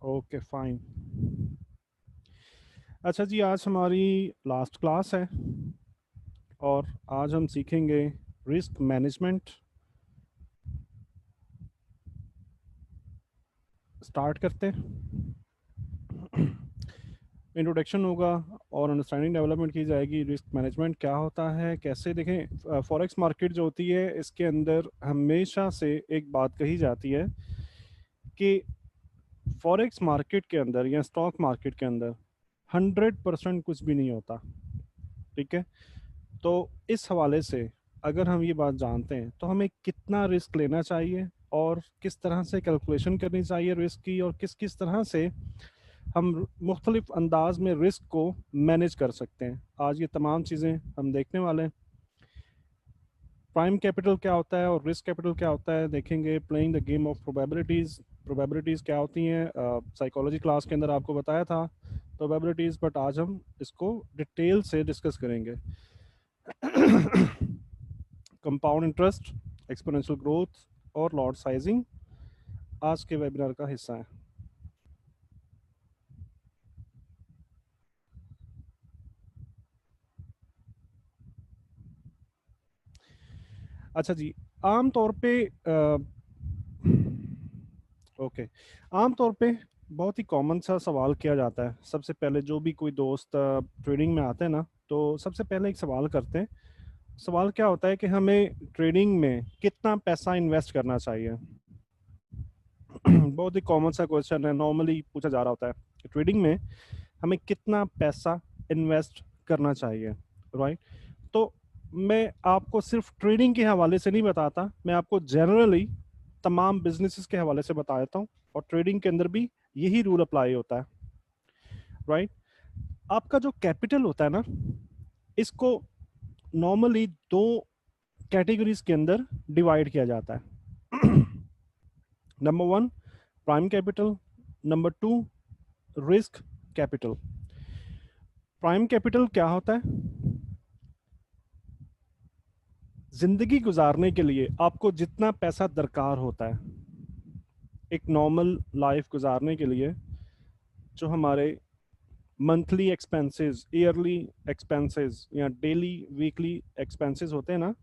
Okay fine. अच्छा जी, आज हमारी लास्ट क्लास है और आज हम सीखेंगे रिस्क मैनेजमेंट। स्टार्ट करते हैं। इंट्रोडक्शन होगा और अंडरस्टैंडिंग डेवलपमेंट की जाएगी। रिस्क मैनेजमेंट क्या होता है, कैसे देखें। फॉरेक्स मार्केट जो होती है, इसके अंदर हमेशा से एक बात कही जाती है कि फॉरेक्स मार्केट के अंदर या स्टॉक मार्केट के अंदर 100% कुछ भी नहीं होता। ठीक है। तो इस हवाले से अगर हम ये बात जानते हैं तो हमें कितना रिस्क लेना चाहिए और किस तरह से कैलकुलेशन करनी चाहिए रिस्क की, और किस किस तरह से हम मुख्तलिफ अंदाज में रिस्क को मैनेज कर सकते हैं, आज ये तमाम चीज़ें हम देखने वाले हैं। प्राइम कैपिटल क्या होता है और रिस्क कैपिटल क्या होता है देखेंगे। Playing the game of probabilities. Probabilities क्या होती हैं, साइकोलॉजी क्लास के अंदर आपको बताया था प्रोबेबिलिटीज़, बट आज हम इसको डिटेल से डिस्कस करेंगे। कंपाउंड इंटरेस्ट, एक्सपोनेंशियल ग्रोथ और लॉट साइजिंग आज के वेबिनार का हिस्सा है। अच्छा जी, आम तौर पे ओके, आम तौर पे बहुत ही कॉमन सा सवाल किया जाता है। सबसे पहले जो भी कोई दोस्त ट्रेडिंग में आते हैं ना, तो सबसे पहले एक सवाल करते हैं। सवाल क्या होता है कि हमें ट्रेडिंग में कितना पैसा इन्वेस्ट करना चाहिए। बहुत ही कॉमन सा क्वेश्चन है, नॉर्मली पूछा जा रहा होता है कि ट्रेडिंग में हमें कितना पैसा इन्वेस्ट करना चाहिए। राइट। तो मैं आपको सिर्फ ट्रेडिंग के हवाले से नहीं बताता, मैं आपको जनरली तमाम बिजनेसेस के हवाले से बता देता हूँ, और ट्रेडिंग के अंदर भी यही रूल अप्लाई होता है। राइट। आपका जो कैपिटल होता है ना, इसको नॉर्मली दो कैटेगरीज के अंदर डिवाइड किया जाता है। Number one, prime capital. Number two, risk capital. Prime capital क्या होता है? जिंदगी गुजारने के लिए आपको जितना पैसा दरकार होता है, एक नॉर्मल लाइफ गुजारने के लिए, जो हमारे मंथली एक्सपेंसेस, ईयरली एक्सपेंसेस या डेली वीकली एक्सपेंसेस होते हैं ना,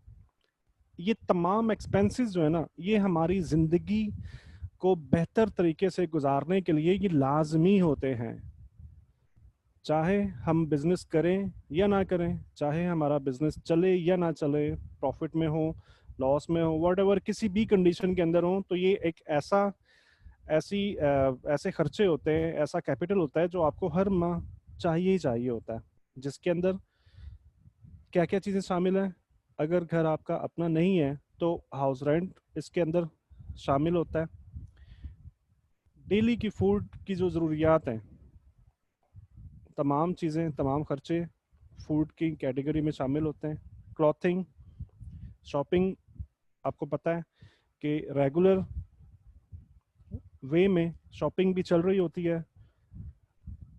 ये तमाम एक्सपेंसेस जो है ना, ये हमारी ज़िंदगी को बेहतर तरीके से गुजारने के लिए ये लाजमी होते हैं। चाहे हम बिजनेस करें या ना करें, चाहे हमारा बिजनेस चले या ना चले, प्रॉफिट में हो, लॉस में हो, वट किसी भी कंडीशन के अंदर हो, तो ये एक ऐसे खर्चे होते हैं, ऐसा कैपिटल होता है जो आपको हर माह चाहिए ही चाहिए होता है। जिसके अंदर क्या क्या चीज़ें शामिल हैं? अगर घर आपका अपना नहीं है तो हाउस रेंट इसके अंदर शामिल होता है। डेली की फूड की जो ज़रूरियात हैं, तमाम चीज़ें, तमाम खर्चे फूड की कैटेगरी में शामिल होते हैं। क्लॉथिंग, शॉपिंग, आपको पता है कि रेगुलर वे में शॉपिंग भी चल रही होती है।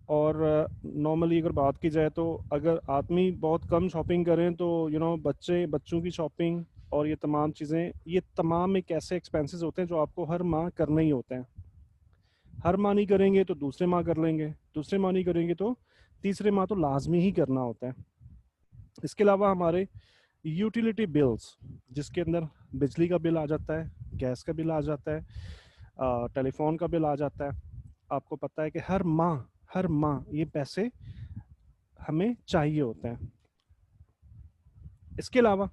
और नॉर्मली अगर बात की जाए तो अगर आदमी बहुत कम शॉपिंग करें तो बच्चों की शॉपिंग और ये तमाम चीज़ें, ये तमाम एक ऐसे एक्सपेंसेस होते हैं जो आपको हर माह करने ही होते हैं। हर माह नहीं करेंगे तो दूसरे माह कर लेंगे, दूसरे माह नहीं करेंगे तो तीसरे माह तो लाजमी ही करना होता है। इसके अलावा हमारे यूटिलिटी बिल्स, जिसके अंदर बिजली का बिल आ जाता है, गैस का बिल आ जाता है, टेलीफोन का बिल आ जाता है। आपको पता है कि हर माह ये पैसे हमें चाहिए होते हैं। इसके अलावा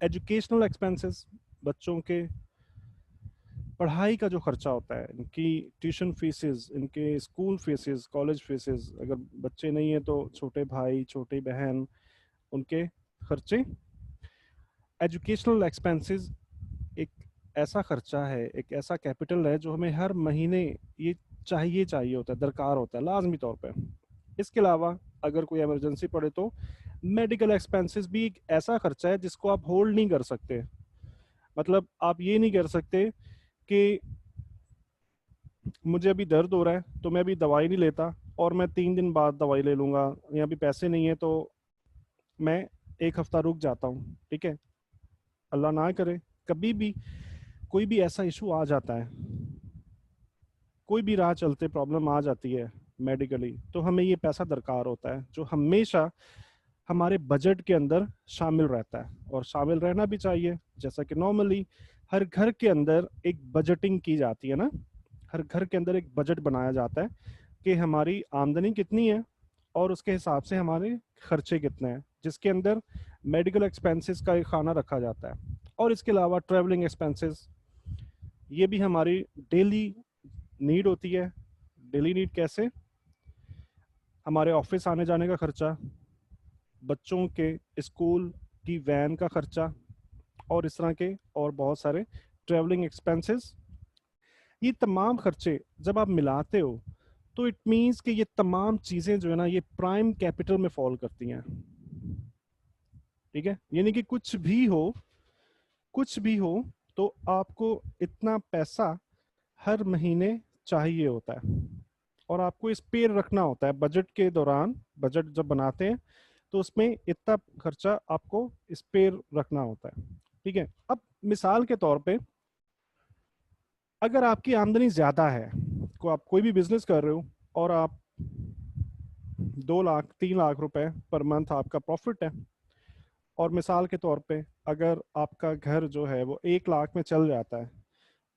एजुकेशनल एक्सपेंसेस, बच्चों के पढ़ाई का जो खर्चा होता है, इनकी ट्यूशन फीसेस, इनके स्कूल फीसेस, कॉलेज फीसेस, अगर बच्चे नहीं हैं तो छोटे भाई छोटी बहन, उनके खर्चे। एजुकेशनल एक्सपेंसेस एक ऐसा खर्चा है, एक ऐसा कैपिटल है जो हमें हर महीने ये चाहिए चाहिए होता है, दरकार होता है लाजमी तौर पे। इसके अलावा अगर कोई इमरजेंसी पड़े तो मेडिकल एक्सपेंसेस भी एक ऐसा खर्चा है जिसको आप होल्ड नहीं कर सकते। मतलब आप ये नहीं कर सकते कि मुझे अभी दर्द हो रहा है तो मैं अभी दवाई नहीं लेता और मैं 3 दिन बाद दवाई ले लूँगा, या अभी पैसे नहीं है तो मैं एक हफ्ता रुक जाता हूँ। ठीक है, अल्लाह ना करे कभी भी कोई भी ऐसा इशू आ जाता है, कोई भी राह चलते प्रॉब्लम आ जाती है मेडिकली, तो हमें ये पैसा दरकार होता है, जो हमेशा हमारे बजट के अंदर शामिल रहता है, और शामिल रहना भी चाहिए। जैसा कि नॉर्मली हर घर के अंदर एक बजटिंग की जाती है ना, हर घर के अंदर एक बजट बनाया जाता है कि हमारी आमदनी कितनी है और उसके हिसाब से हमारे खर्चे कितने हैं, जिसके अंदर मेडिकल एक्सपेंसेस का एक खाना रखा जाता है, और इसके अलावा ट्रैवलिंग एक्सपेंसेस, ये भी हमारी डेली नीड होती है। डेली नीड कैसे? हमारे ऑफिस आने जाने का खर्चा, बच्चों के स्कूल की वैन का खर्चा, और इस तरह के और बहुत सारे ट्रैवलिंग एक्सपेंसेस। ये तमाम खर्चे जब आप मिलाते हो तो इट मीन्स कि ये तमाम चीजें जो है ना, ये प्राइम कैपिटल में फॉल करती हैं। ठीक है, यानी कि कुछ भी हो तो आपको इतना पैसा हर महीने चाहिए होता है, और आपको इस पे रखना होता है बजट के दौरान। बजट जब बनाते हैं तो उसमें इतना खर्चा आपको इस पे रखना होता है। ठीक है, अब मिसाल के तौर पे अगर आपकी आमदनी ज्यादा है, को आप कोई भी बिजनेस कर रहे हो और आप 2 लाख 3 लाख रुपए पर मंथ आपका प्रॉफिट है, और मिसाल के तौर पे अगर आपका घर जो है वो 1 लाख में चल जाता है,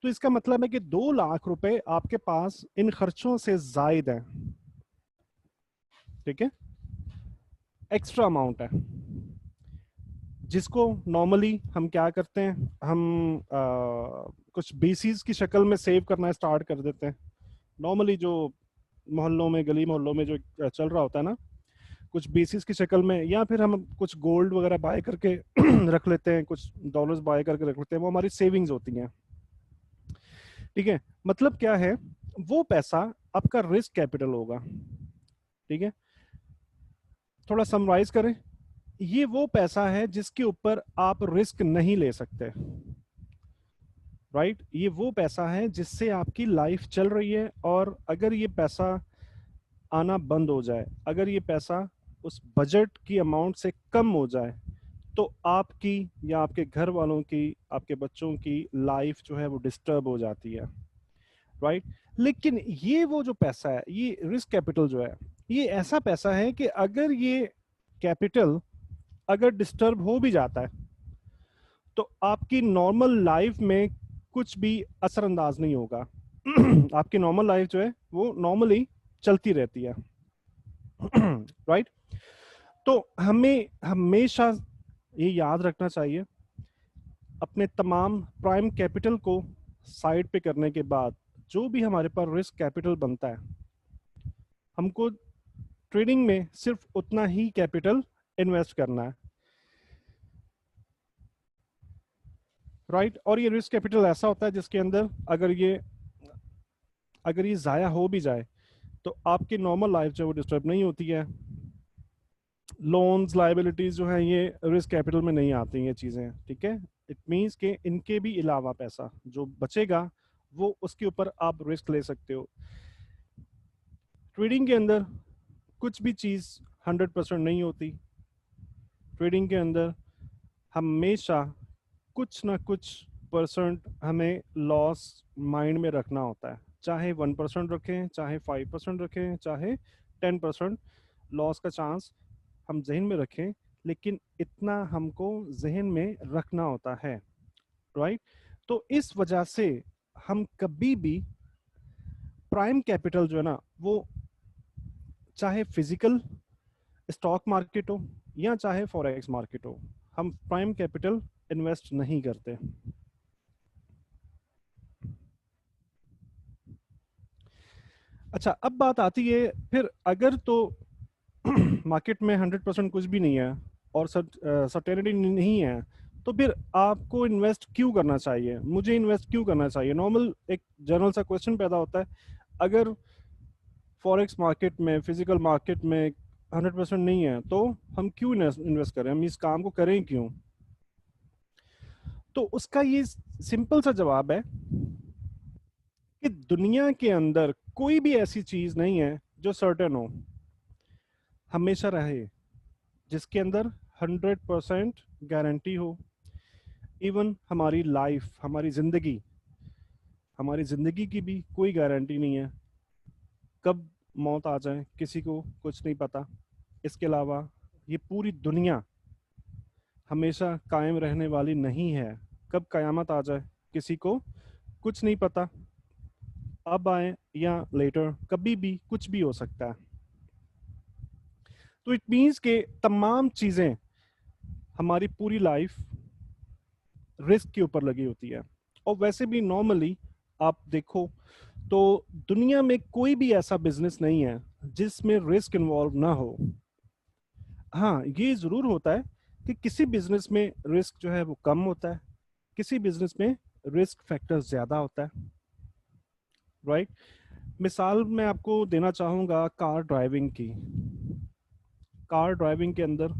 तो इसका मतलब है कि 2 लाख रुपए आपके पास इन खर्चों से जायद है। ठीक है, एक्स्ट्रा अमाउंट है, जिसको नॉर्मली हम क्या करते हैं, हम कुछ बीसीस की शक्ल में सेव करना स्टार्ट कर देते हैं। नॉर्मली जो मोहल्लों में, गली मोहल्लों में जो चल रहा होता है ना, कुछ बेसिस की शक्ल में, या फिर हम कुछ गोल्ड वगैरह बाय करके रख लेते हैं, कुछ डॉलर्स बाय करके रख लेते हैं, वो हमारी सेविंग्स होती हैं। ठीक है, मतलब क्या है, वो पैसा आपका रिस्क कैपिटल होगा। ठीक है, थोड़ा समराइज करें, ये वो पैसा है जिसके ऊपर आप रिस्क नहीं ले सकते। राइट, ये वो पैसा है जिससे आपकी लाइफ चल रही है, और अगर ये पैसा आना बंद हो जाए, अगर ये पैसा उस बजट की अमाउंट से कम हो जाए, तो आपकी या आपके घर वालों की, आपके बच्चों की लाइफ जो है वो डिस्टर्ब हो जाती है। राइट, लेकिन ये वो जो पैसा है, ये रिस्क कैपिटल जो है, ये ऐसा पैसा है कि अगर ये कैपिटल अगर डिस्टर्ब हो भी जाता है, तो आपकी नॉर्मल लाइफ में कुछ भी असरअंदाज नहीं होगा। आपकी नॉर्मल लाइफ जो है वो नॉर्मली चलती रहती है। राइट, तो हमें हमेशा ये याद रखना चाहिए, अपने तमाम प्राइम कैपिटल को साइड पे करने के बाद जो भी हमारे पास रिस्क कैपिटल बनता है, हमको ट्रेडिंग में सिर्फ उतना ही कैपिटल इन्वेस्ट करना है। राइट, और ये रिस्क कैपिटल ऐसा होता है जिसके अंदर अगर ये जाया हो भी जाए तो आपकी नॉर्मल लाइफ जो है वो डिस्टर्ब नहीं होती है। लोन्स लाइबिलिटीज जो है ये रिस्क कैपिटल में नहीं आती ये चीजें। ठीक है, इट मीन्स के इनके भी अलावा पैसा जो बचेगा वो उसके ऊपर आप रिस्क ले सकते हो। ट्रेडिंग के अंदर कुछ भी चीज 100% नहीं होती। ट्रेडिंग के अंदर हमेशा कुछ ना कुछ परसेंट हमें लॉस माइंड में रखना होता है, चाहे 1% रखें, चाहे 5% रखें, चाहे 10% लॉस का चांस हम जहन में रखें, लेकिन इतना हमको जहन में रखना होता है। राइट, तो इस वजह से हम कभी भी प्राइम कैपिटल जो है ना, वो चाहे फिजिकल स्टॉक मार्केट हो या चाहे फॉरेक्स मार्केट हो, हम प्राइम कैपिटल इन्वेस्ट नहीं करते। अच्छा, अब बात आती है फिर, अगर तो मार्केट में 100% कुछ भी नहीं है और सर्टेनिटी नहीं है, तो फिर आपको इन्वेस्ट क्यों करना चाहिए, मुझे इन्वेस्ट क्यों करना चाहिए? नॉर्मल एक जनरल सा क्वेश्चन पैदा होता है, अगर फॉरेक्स मार्केट में, फिजिकल मार्केट में 100% नहीं है तो हम क्यों इन्वेस्ट करें, हम इस काम को करें क्यों? तो उसका ये सिंपल सा जवाब है कि दुनिया के अंदर कोई भी ऐसी चीज नहीं है जो सर्टेन हो, हमेशा रहे, जिसके अंदर 100% गारंटी हो। इवन हमारी लाइफ, हमारी जिंदगी हमारी ज़िंदगी की भी कोई गारंटी नहीं है, कब मौत आ जाए किसी को कुछ नहीं पता। इसके अलावा ये पूरी दुनिया हमेशा कायम रहने वाली नहीं है, कब कयामत आ जाए किसी को कुछ नहीं पता। अब आए या लेटर, कभी भी कुछ भी हो सकता है। तो इट मीन्स के तमाम चीज़ें, हमारी पूरी लाइफ रिस्क के ऊपर लगी होती है। और वैसे भी नॉर्मली आप देखो तो दुनिया में कोई भी ऐसा बिजनेस नहीं है जिसमें रिस्क इन्वॉल्व ना हो। हाँ, ये जरूर होता है कि किसी बिजनेस में रिस्क जो है वो कम होता है, किसी बिजनेस में रिस्क फैक्टर ज्यादा होता है, राइट। मिसाल मैं आपको देना चाहूंगा कार ड्राइविंग की। कार ड्राइविंग के अंदर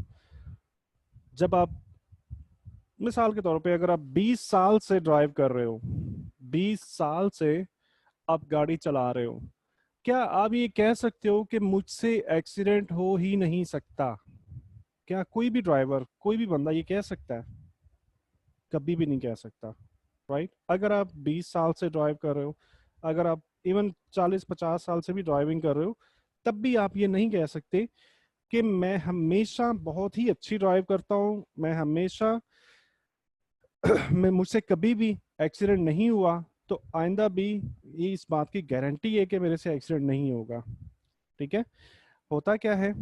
जब आप, मिसाल के तौर पे अगर आप 20 साल से ड्राइव कर रहे हो, 20 साल से आप गाड़ी चला रहे हो, क्या आप ये कह सकते हो कि मुझसे एक्सीडेंट हो ही नहीं सकता? क्या कोई भी ड्राइवर, कोई भी बंदा ये कह सकता है? कभी भी नहीं कह सकता, राइट। अगर आप 20 साल से ड्राइव कर रहे हो, अगर आप इवन 40-50 साल से भी ड्राइविंग कर रहे हो, तब भी आप ये नहीं कह सकते कि मैं हमेशा बहुत ही अच्छी ड्राइव करता हूँ, मैं हमेशा मैं मुझसे कभी भी एक्सीडेंट नहीं हुआ, तो आइंदा भी ये इस बात की गारंटी है कि मेरे से एक्सीडेंट नहीं होगा। ठीक है। होता क्या है,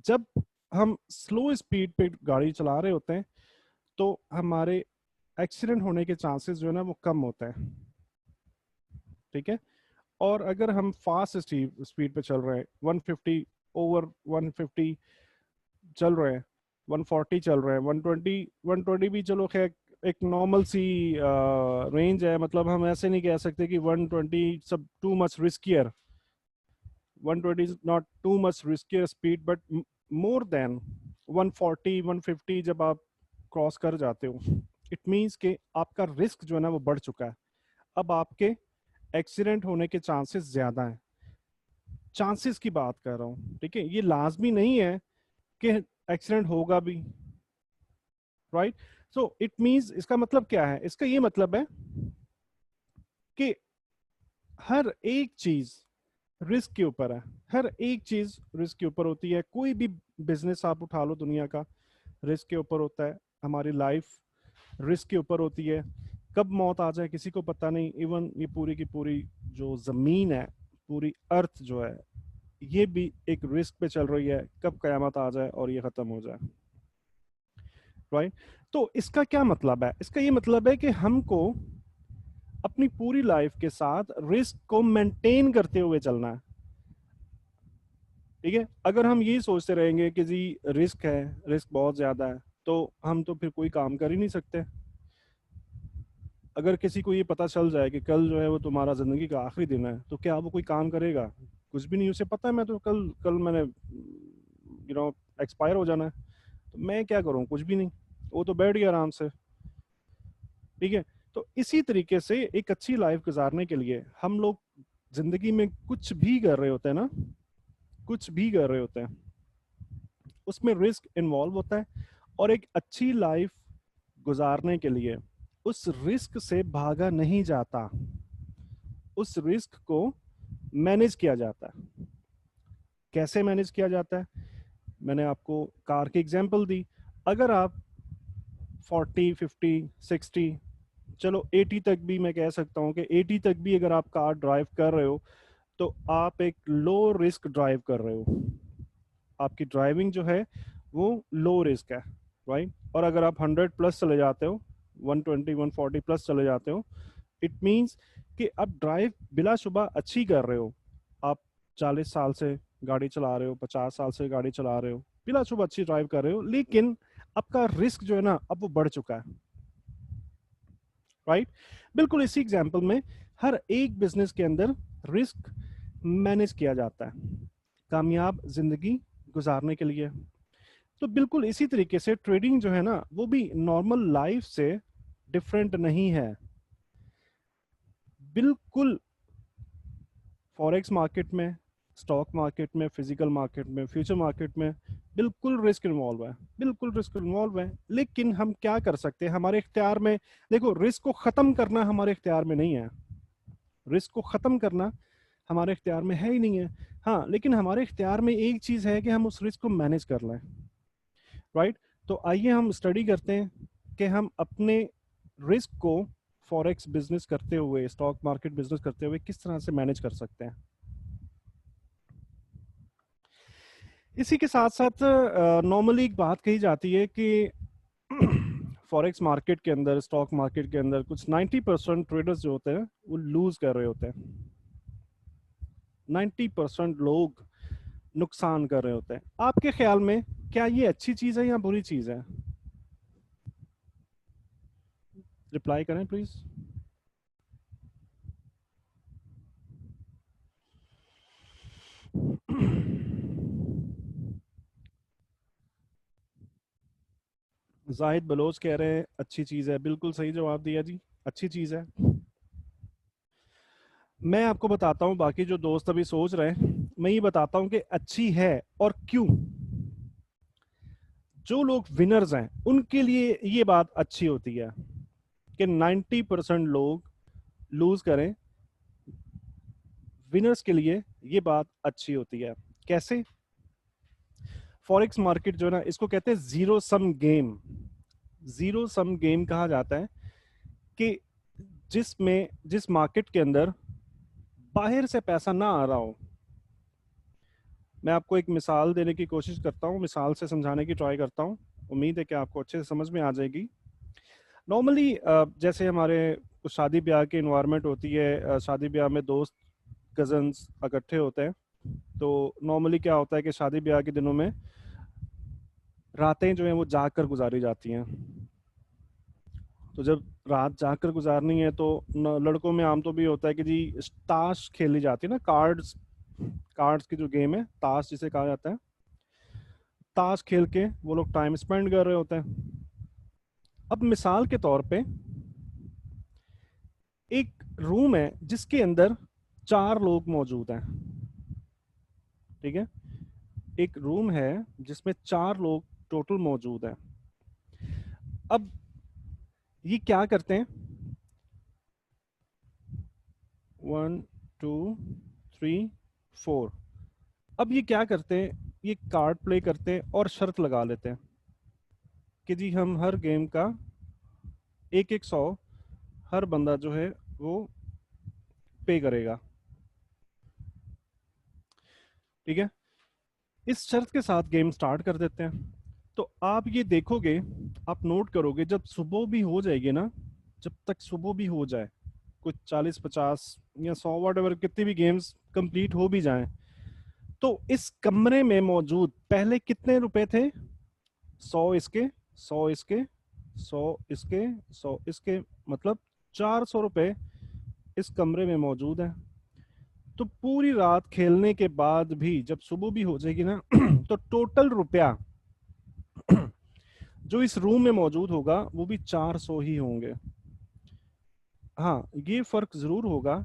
जब हम स्लो स्पीड पे गाड़ी चला रहे होते हैं तो हमारे एक्सीडेंट होने के चांसेस जो है ना वो कम होता है। ठीक है। और अगर हम फास्ट स्पीड पे चल रहे हैं, 150 ओवर 150 चल रहे हैं, 140 चल रहे हैं, 120, 120 भी चलो खैर एक नॉर्मल सी रेंज है। मतलब हम ऐसे नहीं कह सकते कि 120 सब too much riskier, 120 is not too much riskier speed, but more than 140 150 जब आप क्रॉस कर जाते हो, इट मीन्स कि आपका रिस्क जो है ना वो बढ़ चुका है। अब आपके एक्सीडेंट होने के चांसेस ज्यादा हैं। चांसेस की बात कर रहा हूँ, ठीक है, ये लाजमी नहीं है कि एक्सीडेंट होगा भी, राइट। सो इट मीन्स, इसका मतलब क्या है? इसका ये मतलब है कि हर एक चीज रिस्क के ऊपर है, हर एक चीज रिस्क के ऊपर होती है। कोई भी बिजनेस आप उठा लो दुनिया का, रिस्क के ऊपर होता है। हमारी लाइफ रिस्क के ऊपर होती है, कब मौत आ जाए किसी को पता नहीं। इवन ये पूरी की पूरी जो जमीन है, पूरी अर्थ जो है, ये भी एक रिस्क पे चल रही है, कब कयामत आ जाए और ये खत्म हो जाए, राइट। तो इसका क्या मतलब है? इसका ये मतलब है कि हमको अपनी पूरी लाइफ के साथ रिस्क को मेंटेन करते हुए चलना है। ठीक है। अगर हम यही सोचते रहेंगे कि जी रिस्क है, रिस्क बहुत ज्यादा है, तो हम तो फिर कोई काम कर ही नहीं सकते। अगर किसी को ये पता चल जाए कि कल जो है वो तुम्हारा जिंदगी का आखिरी दिन है, तो क्या वो कोई काम करेगा? कुछ भी नहीं। उसे पता है मैं तो कल कल मैंने एक्सपायर हो जाना है, तो मैं क्या करूँ? कुछ भी नहीं। वो तो बैठ गया आराम से। ठीक है। तो इसी तरीके से एक अच्छी लाइफ गुजारने के लिए हम लोग जिंदगी में कुछ भी कर रहे होते हैं ना, कुछ भी कर रहे होते हैं, उसमें रिस्क इन्वॉल्व होता है। और एक अच्छी लाइफ गुजारने के लिए उस रिस्क से भागा नहीं जाता, उस रिस्क को मैनेज किया जाता है। कैसे मैनेज किया जाता है? मैंने आपको कार की एग्जांपल दी। अगर आप 40 50 60, चलो 80 तक भी मैं कह सकता हूँ कि 80 तक भी अगर आप कार ड्राइव कर रहे हो, तो आप एक लो रिस्क ड्राइव कर रहे हो। आपकी ड्राइविंग जो है वो लो रिस्क है, राइट। और अगर आप 100 प्लस चले जाते हो, 120 140 प्लस चले जाते हो, इट मीन्स कि आप ड्राइव बिलाशुबा अच्छी कर रहे हो। आप 40 साल से गाड़ी चला रहे हो, 50 साल से गाड़ी चला रहे हो, बिलाशुबा अच्छी ड्राइव कर रहे हो, लेकिन आपका रिस्क जो है ना अब वो बढ़ चुका है, राइट। बिल्कुल इसी एग्जाम्पल में हर एक बिजनेस के अंदर रिस्क मैनेज किया जाता है कामयाब जिंदगी गुजारने के लिए। तो बिल्कुल इसी तरीके से ट्रेडिंग जो है ना वो भी नॉर्मल लाइफ से डिफरेंट नहीं है, बिल्कुल। फॉरेक्स मार्केट में, स्टॉक मार्केट में, फिजिकल मार्केट में, फ्यूचर मार्केट में बिल्कुल रिस्क इन्वॉल्व है, बिल्कुल रिस्क इन्वॉल्व है, लेकिन हम क्या कर सकते हैं हमारे इख्तियार में। देखो, रिस्क को खत्म करना हमारे इख्तियार में नहीं है, रिस्क को खत्म करना हमारे इख्तियार में है ही नहीं है। हाँ, लेकिन हमारे इख्तियार में एक चीज है कि हम उस रिस्क को मैनेज कर लें, राइट। तो आइए हम स्टडी करते हैं कि हम अपने रिस्क को फॉरेक्स बिजनेस करते हुए, स्टॉक मार्केट बिजनेस करते हुए किस तरह से मैनेज कर सकते हैं। इसी के साथ साथ नॉर्मली एक बात कही जाती है कि फॉरेक्स मार्केट के अंदर, स्टॉक मार्केट के अंदर कुछ 90% ट्रेडर्स जो होते हैं वो लूज कर रहे होते हैं। 90% लोग नुकसान कर रहे होते हैं। आपके ख्याल में क्या ये अच्छी चीज है या बुरी चीज है? रिप्लाई करें प्लीज। जाहिद बलोच कह रहे हैं अच्छी चीज है। बिल्कुल सही जवाब दिया जी, अच्छी चीज है। मैं आपको बताता हूं, बाकी जो दोस्त अभी सोच रहे हैं, मैं ये बताता हूं कि अच्छी है और क्यों। जो लोग विनर्स हैं उनके लिए ये बात अच्छी होती है कि 90% लोग लूज करें। विनर्स के लिए ये बात अच्छी होती है। कैसे? फॉरेक्स मार्केट जो है ना, इसको कहते हैं zero sum game. Zero sum game कहा जाता है कि जिस मार्केट के अंदर बाहर से पैसा ना आ रहा हो। मैं आपको एक मिसाल देने की कोशिश करता हूँ, मिसाल से समझाने की ट्राई करता हूँ। उम्मीद है कि आपको अच्छे से समझ में आ जाएगी। नॉर्मली जैसे हमारे कुछ शादी ब्याह की इन्वायरमेंट होती है, शादी ब्याह में दोस्त कजन्स इकट्ठे होते हैं। तो नॉर्मली क्या होता है कि शादी ब्याह के दिनों में रातें जो हैं वो जाग कर गुजारी जाती हैं। तो जब रात जाग कर गुजारनी है तो लड़कों में आम तो भी होता है कि जी ताश खेली जाती है ना, कार्ड्स। कार्ड्स की जो गेम है, ताश जिसे कहा जाता है, ताश खेल के वो लोग टाइम स्पेंड कर रहे होते हैं। अब मिसाल के तौर पे एक रूम है जिसके अंदर 4 लोग मौजूद हैं, ठीक है। एक रूम है जिसमें 4 लोग टोटल मौजूद हैं। अब ये क्या करते हैं? 1 2 3 4। अब ये क्या करते हैं? ये कार्ड प्ले करते हैं और शर्त लगा लेते हैं कि जी हम हर गेम का 1-1 100 हर बंदा जो है वो पे करेगा, ठीक है। इस शर्त के साथ गेम स्टार्ट कर देते हैं। तो आप ये देखोगे, आप नोट करोगे, जब सुबह भी हो जाएगी ना, जब तक सुबह भी हो जाए, कुछ 40-50 या 100 वॉट कितनी भी गेम्स कंप्लीट हो भी जाएं, तो इस कमरे में मौजूद पहले कितने रुपए थे? 100 इसके, 100 इसके, 100 इसके, 100 इसके, मतलब 400 रुपए इस कमरे में मौजूद है। तो पूरी रात खेलने के बाद भी जब सुबह भी हो जाएगी ना तो टोटल रुपया जो इस रूम में मौजूद होगा वो भी 400 ही होंगे। हाँ, ये फर्क जरूर होगा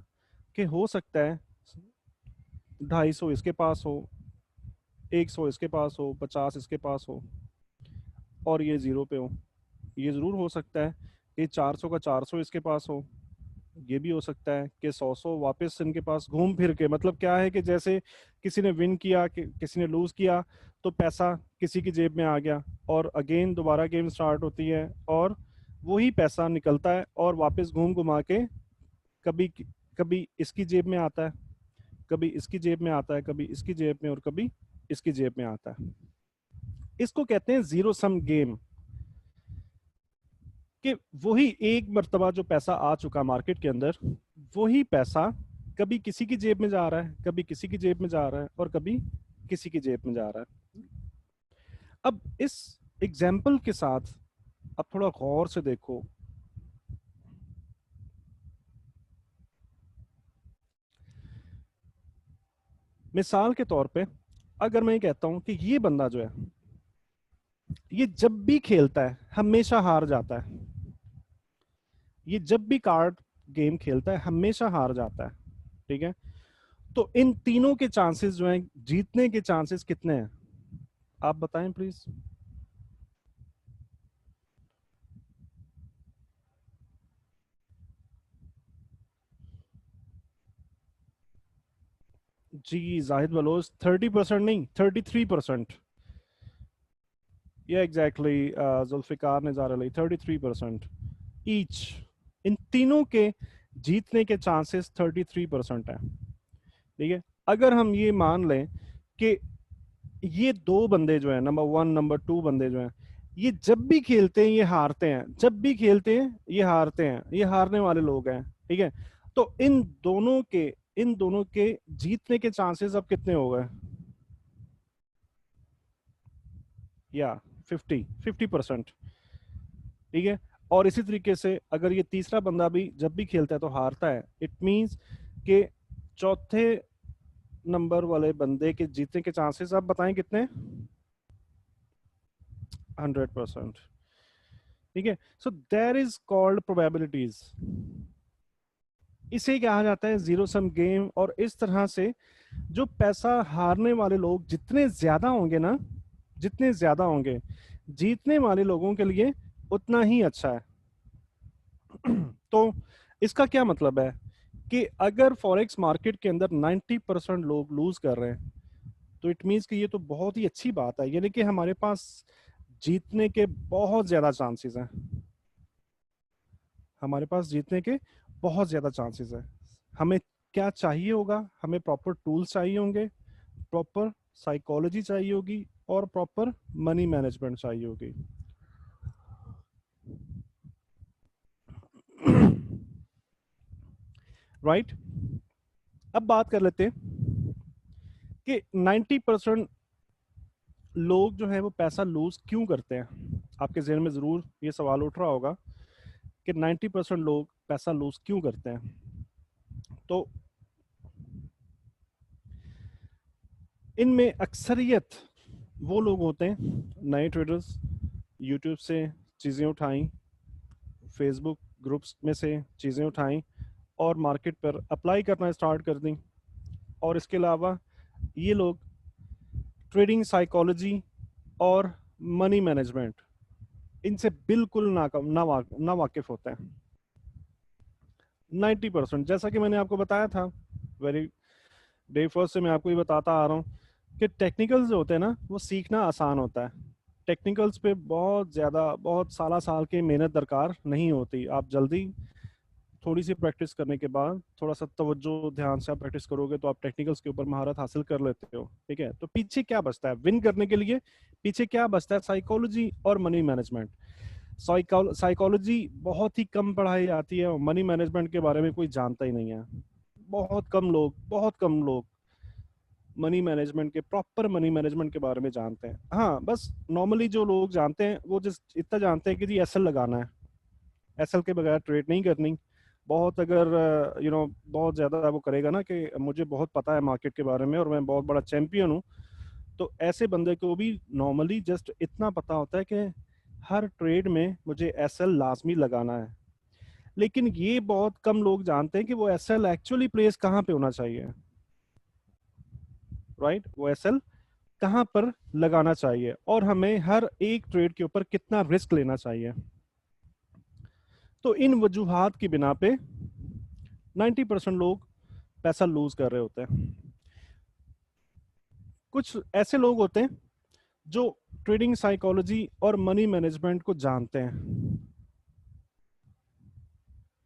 कि हो सकता है 250 इसके पास हो, 100 इसके पास हो, 50 इसके पास हो और ये जीरो पे हो। ये जरूर हो सकता है कि 400 का 400 इसके पास हो। ये भी हो सकता है कि 100 वापस इनके पास घूम फिर के, मतलब क्या है कि जैसे किसी ने विन किया, किसी ने लूज किया, तो पैसा किसी की जेब में आ गया और अगेन दोबारा गेम स्टार्ट होती है और वही पैसा निकलता है और वापस घूम घुमा के कभी कभी इसकी जेब में आता है, कभी इसकी जेब में आता है, कभी इसकी जेब में और कभी इसकी जेब में आता है। इसको कहते हैं जीरो सम गेम। कि वही एक मर्तबा जो पैसा आ चुका मार्केट के अंदर, वही पैसा कभी किसी की जेब में जा रहा है, कभी किसी की जेब में जा रहा है और कभी किसी की जेब में जा रहा है। अब इस एग्जाम्पल के साथ अब थोड़ा गौर से देखो। मिसाल के तौर पे अगर मैं कहता हूं कि ये बंदा जो है, ये जब भी खेलता है हमेशा हार जाता है, ये जब भी कार्ड गेम खेलता है हमेशा हार जाता है, ठीक है। तो इन तीनों के चांसेस जो हैं, जीतने के चांसेस कितने हैं? आप बताएं प्लीज। जी जाहिद बलोच 30% नहीं 33%। ये एग्जैक्टली जुल्फिकार निज़ार अली 33% ईच। इन तीनों के जीतने के चांसेस 33% है। ठीक है, अगर हम ये मान लें कि ये दो बंदे जो है, नंबर वन नंबर टू बंदे जो हैं, ये जब भी खेलते हैं ये हारते हैं, जब भी खेलते हैं ये हारते हैं, ये हारने वाले लोग हैं। ठीक है, तो इन दोनों के जीतने के चांसेस अब कितने हो गए? या 50%। ठीक है, और इसी तरीके से अगर ये तीसरा बंदा भी जब भी खेलता है तो हारता है, इट मींस कि चौथे नंबर वाले बंदे के जीतने के चांसेस आप बताएं कितने? 100%। ठीक है, so there is called probabilities. इसे कहा जाता है जीरो सम गेम। और इस तरह से जो पैसा हारने वाले लोग जितने ज्यादा होंगे ना, जितने ज्यादा होंगे, जीतने वाले लोगों के लिए उतना ही अच्छा है। तो इसका क्या मतलब है कि अगर फॉरेक्स मार्केट के अंदर 90% लोग लूज कर रहे हैं, तो इट मीन्स कि ये तो बहुत ही अच्छी बात है, यानी कि हमारे पास जीतने के बहुत ज्यादा चांसेस हैं। हमारे पास जीतने के बहुत ज्यादा चांसेस है। हमें क्या चाहिए होगा? हमें प्रॉपर टूल्स चाहिए होंगे, प्रॉपर साइकोलॉजी चाहिए होगी, और प्रॉपर मनी मैनेजमेंट चाहिए होगी। Right right? अब बात कर लेते हैं कि 90% लोग जो है वो पैसा लूज क्यों करते हैं। आपके जहन में जरूर ये सवाल उठ रहा होगा कि 90% लोग पैसा लूज क्यों करते हैं। तो इनमें अक्सरियत वो लोग होते हैं, नए ट्रेडर्स, यूट्यूब से चीज़ें उठाई, फेसबुक ग्रुप्स में से चीज़ें उठाई और मार्केट पर अप्लाई करना स्टार्ट कर दी। और इसके अलावा ये लोग ट्रेडिंग साइकोलॉजी और मनी मैनेजमेंट इनसे बिल्कुल ना वाकिफ होते हैं। 90%, जैसा कि मैंने आपको बताया था वेरी डे फर्स्ट से मैं आपको ये बताता आ रहा हूँ कि टेक्निकल्स जो होते हैं ना वो सीखना आसान होता है। टेक्निकल्स पे बहुत ज़्यादा बहुत साला साल की मेहनत दरकार नहीं होती। आप जल्दी थोड़ी सी प्रैक्टिस करने के बाद, थोड़ा सा तवज्जो ध्यान से आप प्रैक्टिस करोगे तो आप टेक्निकल्स के ऊपर महारत हासिल कर लेते हो। ठीक है, तो पीछे क्या बचता है विन करने के लिए? पीछे क्या बचता है? साइकोलॉजी और मनी मैनेजमेंट। साइकोलॉजी बहुत ही कम पढ़ाई जाती है और मनी मैनेजमेंट के बारे में कोई जानता ही नहीं है। बहुत कम लोग मनी मैनेजमेंट के, प्रॉपर मनी मैनेजमेंट के बारे में जानते हैं। हाँ, बस नॉर्मली जो लोग जानते हैं वो जिस इतना जानते हैं कि जी एसएल लगाना है, एसएल के बगैर ट्रेड नहीं करनी। बहुत अगर बहुत ज़्यादा वो करेगा ना कि मुझे बहुत पता है मार्केट के बारे में और मैं बहुत बड़ा चैंपियन हूँ, तो ऐसे बंदे को भी नॉर्मली जस्ट इतना पता होता है कि हर ट्रेड में मुझे एसएल लाजमी लगाना है। लेकिन ये बहुत कम लोग जानते हैं कि वो एसएल एक्चुअली प्लेस कहाँ पे होना चाहिए। राइट, वो एसएल कहाँ पर लगाना चाहिए और हमें हर एक ट्रेड के ऊपर कितना रिस्क लेना चाहिए। तो इन वजूहात की बिना पे 90% लोग पैसा लूज कर रहे होते हैं। कुछ ऐसे लोग होते हैं जो ट्रेडिंग साइकोलॉजी और मनी मैनेजमेंट को जानते हैं।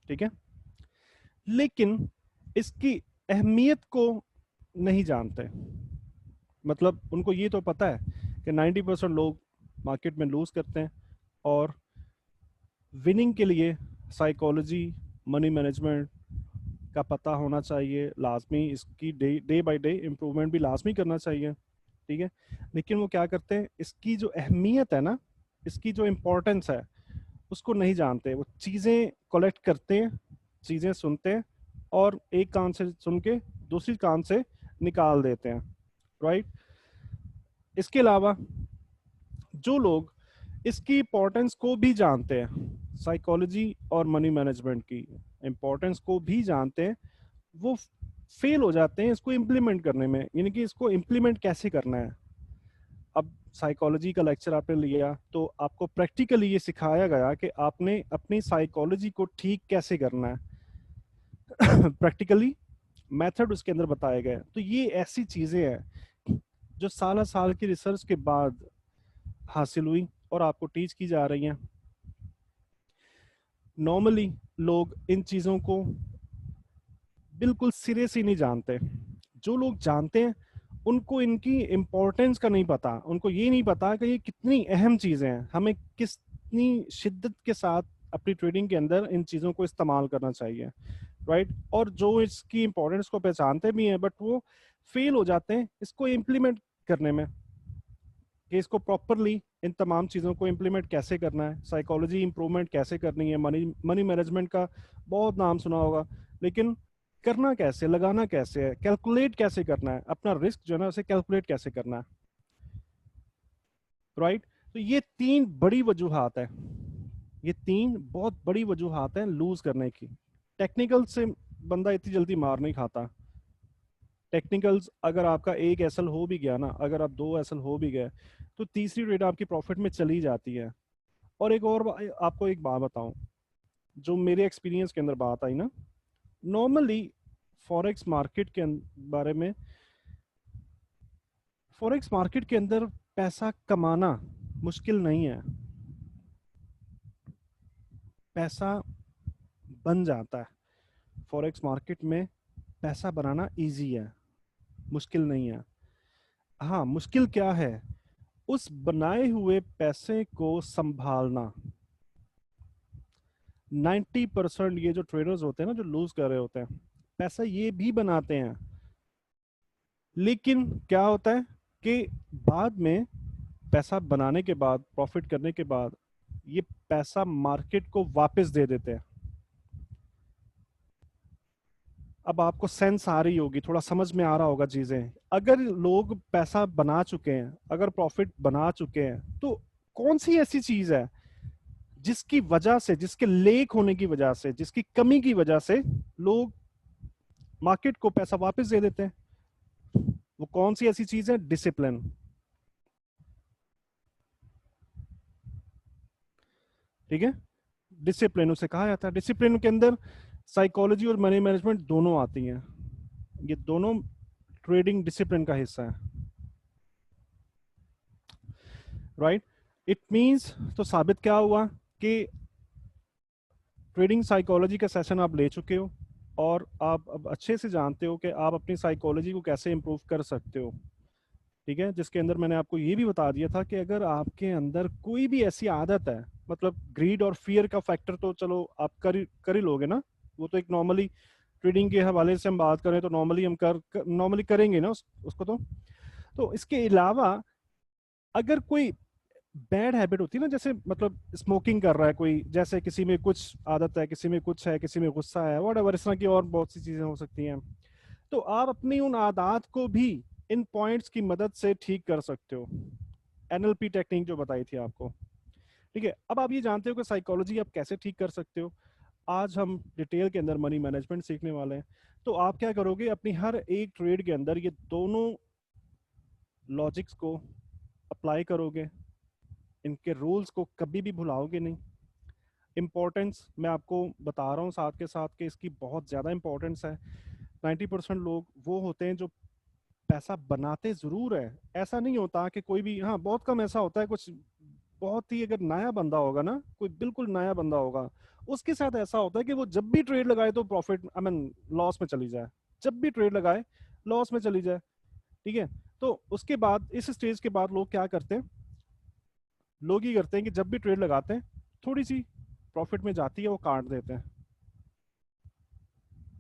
ठीक है, लेकिन इसकी अहमियत को नहीं जानते। मतलब उनको ये तो पता है कि 90% लोग मार्केट में लूज करते हैं और विनिंग के लिए साइकोलॉजी, मनी मैनेजमेंट का पता होना चाहिए लाजमी। इसकी डे बाय डे इम्प्रूवमेंट भी लाजमी करना चाहिए। ठीक है, लेकिन वो क्या करते हैं, इसकी जो अहमियत है ना, इसकी जो इम्पोर्टेंस है उसको नहीं जानते। वो चीज़ें कलेक्ट करते हैं, चीज़ें सुनते हैं और एक कान से सुन के दूसरी कान से निकाल देते हैं। राइट, इसके अलावा जो लोग इसकी इम्पोर्टेंस को भी जानते हैं, साइकोलॉजी और मनी मैनेजमेंट की इम्पोर्टेंस को भी जानते हैं, वो फेल हो जाते हैं इसको इम्प्लीमेंट करने में, यानी कि इसको इम्प्लीमेंट कैसे करना है। अब साइकोलॉजी का लेक्चर आपने लिया तो आपको प्रैक्टिकली ये सिखाया गया कि आपने अपनी साइकोलॉजी को ठीक कैसे करना है। प्रैक्टिकली मेथड उसके अंदर बताए गए। तो ये ऐसी चीजें हैं जो साल साल की रिसर्च के बाद हासिल हुई और आपको टीच की जा रही हैं। नॉर्मली लोग इन चीजों को बिल्कुल सिरे से नहीं जानते। जो लोग जानते हैं उनको इनकी इम्पोर्टेंस का नहीं पता, उनको ये नहीं पता कि ये कितनी अहम चीजें हैं, हमें कितनी शिद्दत के साथ अपनी ट्रेडिंग के अंदर इन चीजों को इस्तेमाल करना चाहिए, राइट। और जो इसकी इम्पोर्टेंस को पहचानते भी हैं बट वो फेल हो जाते हैं इसको इम्प्लीमेंट करने में, कि इसको प्रॉपरली इन तमाम चीज़ों को इम्प्लीमेंट कैसे करना है, साइकोलॉजी इंप्रूवमेंट कैसे करनी है, मनी मनी मैनेजमेंट का बहुत नाम सुना होगा, लेकिन करना कैसे, लगाना कैसे है, कैलकुलेट कैसे करना है, अपना रिस्क जो है ना उसे कैलकुलेट कैसे करना है, राइट। तो ये तीन बड़ी वजूहात है, ये तीन बहुत बड़ी वजूहात है लूज करने की। टेक्निकल से बंदा इतनी जल्दी मार नहीं खाता। टेक्निकल्स अगर आपका एक एसएल हो भी गया ना, अगर आप दो एसएल हो भी गए तो तीसरी ट्रेड आपकी प्रॉफिट में चली जाती है। और एक और आपको एक बात बताऊं, जो मेरे एक्सपीरियंस के अंदर बात आई ना, नॉर्मली फॉरेक्स मार्केट के बारे में, फॉरेक्स मार्केट के अंदर पैसा कमाना मुश्किल नहीं है, पैसा बन जाता है। फॉरेक्स मार्केट में पैसा बनाना इजी है, मुश्किल नहीं है। हाँ, मुश्किल क्या है, उस बनाए हुए पैसे को संभालना। 90% ये जो ट्रेडर्स होते हैं ना, जो लूज कर रहे होते हैं, पैसा ये भी बनाते हैं, लेकिन क्या होता है कि बाद में पैसा बनाने के बाद, प्रॉफिट करने के बाद, ये पैसा मार्केट को वापस दे देते हैं। अब आपको सेंस आ रही होगी, थोड़ा समझ में आ रहा होगा चीजें। अगर लोग पैसा बना चुके हैं, अगर प्रॉफिट बना चुके हैं, तो कौन सी ऐसी चीज है जिसकी वजह से, जिसके लेक होने की वजह से, जिसकी कमी की वजह से लोग मार्केट को पैसा वापस दे देते हैं? वो कौन सी ऐसी चीज है? डिसिप्लिन। ठीक है, डिसिप्लिन उसे कहा जाता है। डिसिप्लिन के अंदर साइकोलॉजी और मनी मैनेजमेंट दोनों आती हैं, ये दोनों ट्रेडिंग डिसिप्लिन का हिस्सा है, राइट। इट मींस, तो साबित क्या हुआ कि ट्रेडिंग साइकोलॉजी का सेशन आप ले चुके हो और आप अब अच्छे से जानते हो कि आप अपनी साइकोलॉजी को कैसे इंप्रूव कर सकते हो। ठीक है, जिसके अंदर मैंने आपको ये भी बता दिया था कि अगर आपके अंदर कोई भी ऐसी आदत है, मतलब ग्रीड और फियर का फैक्टर तो चलो आप कर ही लोगे ना, वो तो एक नॉर्मली ट्रेडिंग के हवाले से हम बात करें तो नॉर्मली हम नॉर्मली करेंगे ना उसको। तो इसके अलावा अगर कोई बैड हैबिट होती है ना, जैसे मतलब स्मोकिंग कर रहा है कोई, जैसे किसी में कुछ आदत है, किसी में कुछ है, किसी में गुस्सा है, व्हाटएवर, इस तरह की और बहुत सी चीजें हो सकती हैं, तो आप अपनी उन आदत को भी इन पॉइंट्स की मदद से ठीक कर सकते हो। एनएलपी टेक्निक जो बताई थी आपको, ठीक है। अब आप ये जानते हो कि साइकोलॉजी आप कैसे ठीक कर सकते हो। आज हम डिटेल के अंदर मनी मैनेजमेंट सीखने वाले हैं। तो आप क्या करोगे, अपनी हर एक ट्रेड के अंदर ये दोनों लॉजिक्स को अप्लाई करोगे, इनके रूल्स को कभी भी भुलाओगे नहीं। इम्पोर्टेंस मैं आपको बता रहा हूँ साथ के साथ कि इसकी बहुत ज़्यादा इम्पोर्टेंस है। 90% लोग वो होते हैं जो पैसा बनाते ज़रूर है, ऐसा नहीं होता कि कोई भी, हाँ बहुत कम ऐसा होता है, कुछ बहुत ही अगर नया बंदा होगा ना, कोई बिल्कुल नया बंदा होगा, उसके साथ ऐसा होता है कि वो जब भी ट्रेड लगाए तो प्रॉफिट, आई मीन लॉस में चली जाए, जब भी ट्रेड लगाए लॉस में चली जाए। ठीक है, तो उसके बाद इस स्टेज के बाद लोग क्या करते हैं, लोग ये करते हैं कि जब भी ट्रेड लगाते हैं थोड़ी सी प्रॉफिट में जाती है वो काट देते हैं।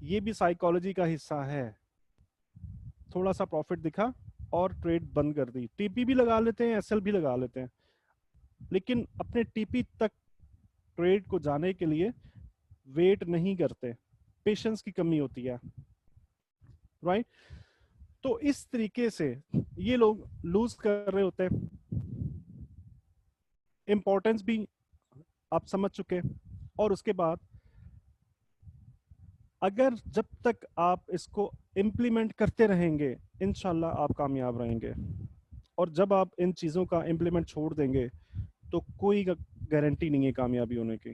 ये भी साइकोलॉजी का हिस्सा है। थोड़ा सा प्रॉफिट दिखा और ट्रेड बंद कर दी, टीपी भी लगा लेते हैं, एसएल भी लगा लेते हैं, लेकिन अपने टीपी तक ट्रेड को जाने के लिए वेट नहीं करते, पेशेंस की कमी होती है, राइट। तो इस तरीके से ये लोग लूज कर रहे होते हैं। इंपॉर्टेंस भी आप समझ चुके, और उसके बाद अगर जब तक आप इसको इम्प्लीमेंट करते रहेंगे इंशाल्लाह आप कामयाब रहेंगे। और जब आप इन चीज़ों का इम्प्लीमेंट छोड़ देंगे तो कोई गारंटी नहीं है कामयाबी होने की,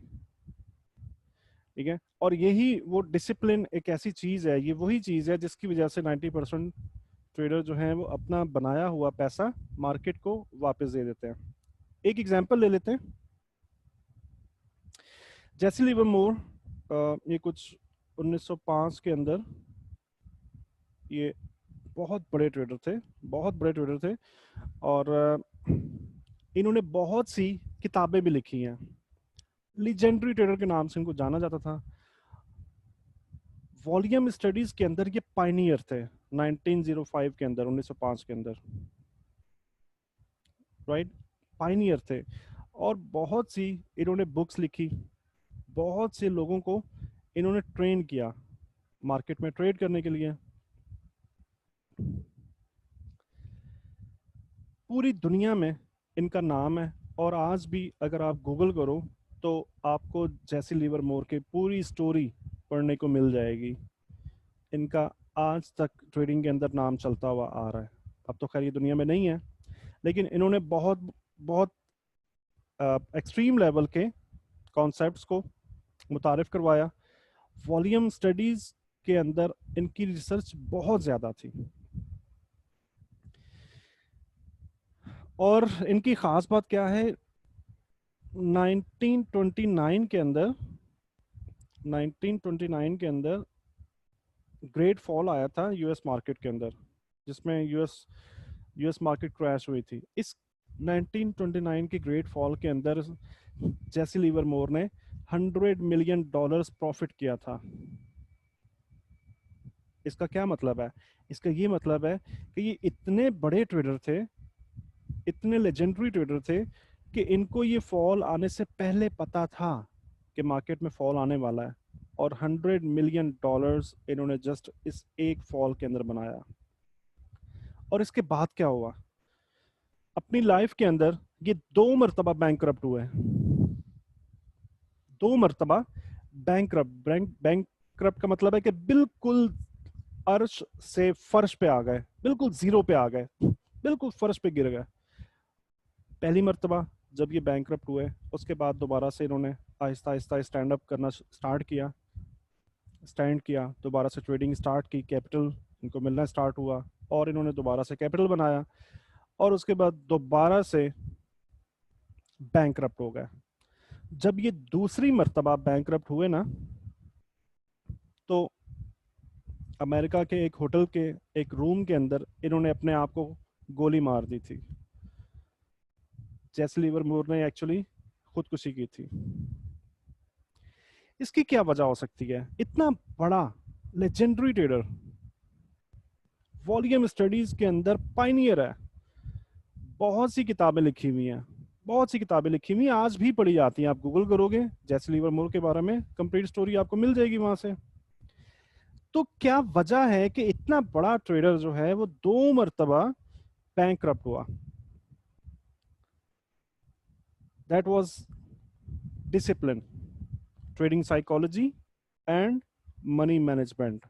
ठीक है। और यही वो डिसिप्लिन एक ऐसी चीज़ है, ये वही चीज़ है जिसकी वजह से 90% ट्रेडर जो हैं वो अपना बनाया हुआ पैसा मार्केट को वापस दे देते हैं। एक एग्जांपल ले लेते हैं, जैसी लिवरमोर, ये कुछ 1905 के अंदर, ये बहुत बड़े ट्रेडर थे, बहुत बड़े ट्रेडर थे। और इन्होंने बहुत सी किताबें भी लिखी हैं, लीजेंडरी ट्रेडर के नाम से इनको जाना जाता था। वॉल्यूम स्टडीज के अंदर ये पायनियर थे 1905 के अंदर, 1905 के अंदर, राइट, पायनियर थे। और बहुत सी इन्होंने बुक्स लिखी, बहुत से लोगों को इन्होंने ट्रेन किया मार्केट में ट्रेड करने के लिए। पूरी दुनिया में इनका नाम है, और आज भी अगर आप गूगल करो तो आपको जैसी लिवरमोर की पूरी स्टोरी पढ़ने को मिल जाएगी। इनका आज तक ट्रेडिंग के अंदर नाम चलता हुआ आ रहा है। अब तो खैर ये दुनिया में नहीं है, लेकिन इन्होंने बहुत बहुत एक्सट्रीम लेवल के कॉन्सेप्ट्स को मुतारिफ करवाया। वॉल्यूम स्टडीज के अंदर इनकी रिसर्च बहुत ज़्यादा थी, और इनकी ख़ास बात क्या है, 1929 के अंदर, 1929 के अंदर ग्रेट फॉल आया था यूएस मार्केट के अंदर, जिसमें यूएस मार्केट क्रैश हुई थी। इस 1929 के ग्रेट फॉल के अंदर जैसी लिवरमोर ने $100 मिलियन प्रॉफिट किया था। इसका क्या मतलब है? इसका ये मतलब है कि ये इतने बड़े ट्रेडर थे, इतने लेजेंडरी ट्रेडर थे, कि इनको ये फॉल आने से पहले पता था कि मार्केट में फॉल आने वाला है, और $100 मिलियन इन्होंने जस्ट इस एक फॉल के अंदर बनाया। और इसके बाद क्या हुआ, अपनी लाइफ के अंदर ये 2 मरतबा बैंकरप्ट हुए, 2 मरतबा बैंकरप्ट का मतलब है कि बिल्कुल अर्श से फर्श पे आ गए, बिल्कुल जीरो पे आ गए, बिल्कुल फर्श पे गिर गए। पहली मरतबा जब ये बैंकरप्ट हुए, उसके बाद दोबारा से इन्होंने आहिस्ता आहिस्ता स्टैंड अप करना स्टार्ट किया, दोबारा से ट्रेडिंग स्टार्ट की, कैपिटल इनको मिलना स्टार्ट हुआ, और इन्होंने दोबारा से कैपिटल बनाया, और उसके बाद दोबारा से बैंकरप्ट हो गए। जब ये दूसरी मरतबा बैंकरप्ट हुए ना, तो अमेरिका के एक होटल के एक रूम के अंदर इन्होंने अपने आप को गोली मार दी थी। जैसी लिवरमोर ने एक्चुअली खुदकुशी की थी। इसकी क्या वजह हो सकती है? इतना बड़ा लेजेंडरी ट्रेडर, वॉल्यूम स्टडीज के अंदर पायनियर है, बहुत सी किताबें लिखी हुई हैं, बहुत सी किताबें लिखी हुई हैं, आज भी पढ़ी जाती हैं। आप गूगल करोगे जैसी लिवरमोर के बारे में, कंप्लीट स्टोरी आपको मिल जाएगी वहां से। तो क्या वजह है कि इतना बड़ा ट्रेडर जो है वो 2 मरतबा बैंकरप्ट हुआ? That was discipline, trading psychology and money management.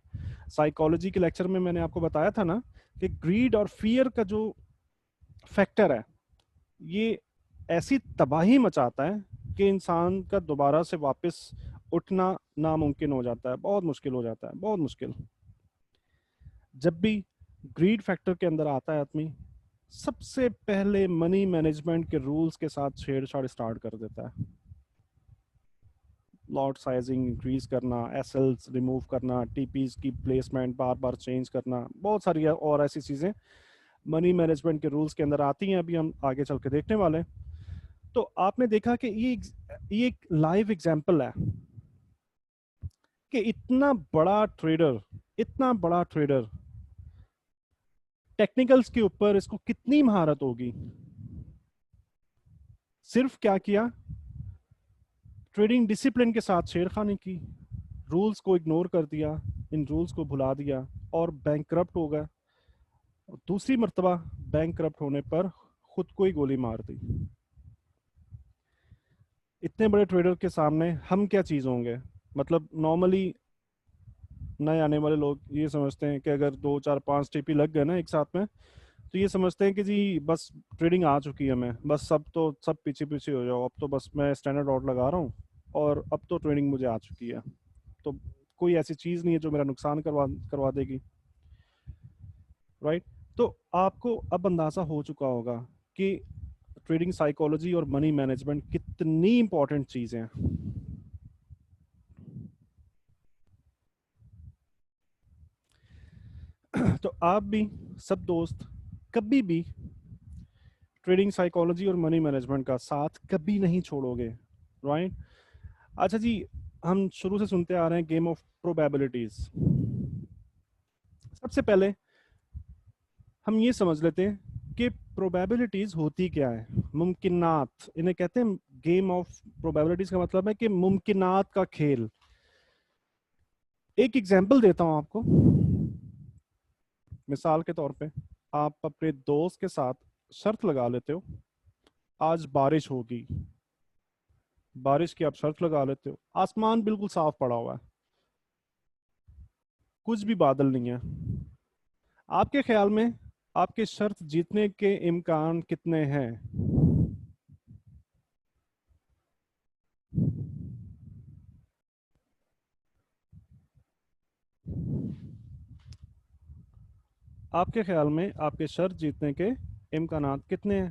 Psychology के लेक्चर में मैंने आपको बताया था ना कि ग्रीड और फियर का जो फैक्टर है, ये ऐसी तबाही मचाता है कि इंसान का दोबारा से वापस उठना नामुमकिन हो जाता है, बहुत मुश्किल हो जाता है, बहुत मुश्किल। जब भी ग्रीड फैक्टर के अंदर आता है आदमी, सबसे पहले मनी मैनेजमेंट के रूल्स के साथ छेड़छाड़ स्टार्ट कर देता है। लॉट साइजिंग इंक्रीज करना, एसएल्स रिमूव करना, टीपीज की प्लेसमेंट बार बार चेंज करना, बहुत सारी और ऐसी चीजें मनी मैनेजमेंट के रूल्स के अंदर आती हैं, अभी हम आगे चल के देखने वाले हैं। तो आपने देखा कि ये एक लाइव एग्जांपल है कि इतना बड़ा ट्रेडर टेक्निकल्स के ऊपर इसको कितनी महारत होगी। सिर्फ क्या किया, ट्रेडिंग डिसिप्लिन के साथ छेड़खानी की, रूल्स को इग्नोर कर दिया, इन रूल्स को भुला दिया, और बैंकरप्ट हो गया। दूसरी मर्तबा बैंकरप्ट होने पर खुद को ही गोली मार दी। इतने बड़े ट्रेडर के सामने हम क्या चीज होंगे? मतलब नॉर्मली नए आने वाले लोग ये समझते हैं कि अगर 2 4 5 टीपी लग गए ना एक साथ में, तो ये समझते हैं कि जी बस ट्रेडिंग आ चुकी है, मैं बस सब तो सब पीछे पीछे हो जाओ, अब तो बस मैं स्टैंडर्ड ऑर्डर लगा रहा हूँ और अब तो ट्रेडिंग मुझे आ चुकी है, तो कोई ऐसी चीज़ नहीं है जो मेरा नुकसान करवा करवा देगी, राइट। तो आपको अब अंदाज़ा हो चुका होगा कि ट्रेडिंग साइकोलॉजी और मनी मैनेजमेंट कितनी इंपॉर्टेंट चीज़ें हैं। तो आप भी सब दोस्त कभी भी ट्रेडिंग साइकोलॉजी और मनी मैनेजमेंट का साथ कभी नहीं छोड़ोगे, राइट। अच्छा जी, हम शुरू से सुनते आ रहे हैं गेम ऑफ प्रोबेबिलिटीज। सबसे पहले हम ये समझ लेते हैं कि प्रोबेबिलिटीज होती क्या है। मुमकिनात इन्हें कहते हैं। गेम ऑफ प्रोबेबिलिटीज का मतलब है कि मुमकिनात का खेल। एक एग्जांपल देता हूं आपको। मिसाल के तौर पे आप अपने दोस्त के साथ शर्त लगा लेते हो, आज बारिश होगी। बारिश की आप शर्त लगा लेते हो, आसमान बिल्कुल साफ पड़ा हुआ है, कुछ भी बादल नहीं है। आपके ख्याल में आपके शर्त जीतने के इम्कान कितने हैं? आपके ख्याल में आपके शर्त जीतने के इम्कानात कितने हैं?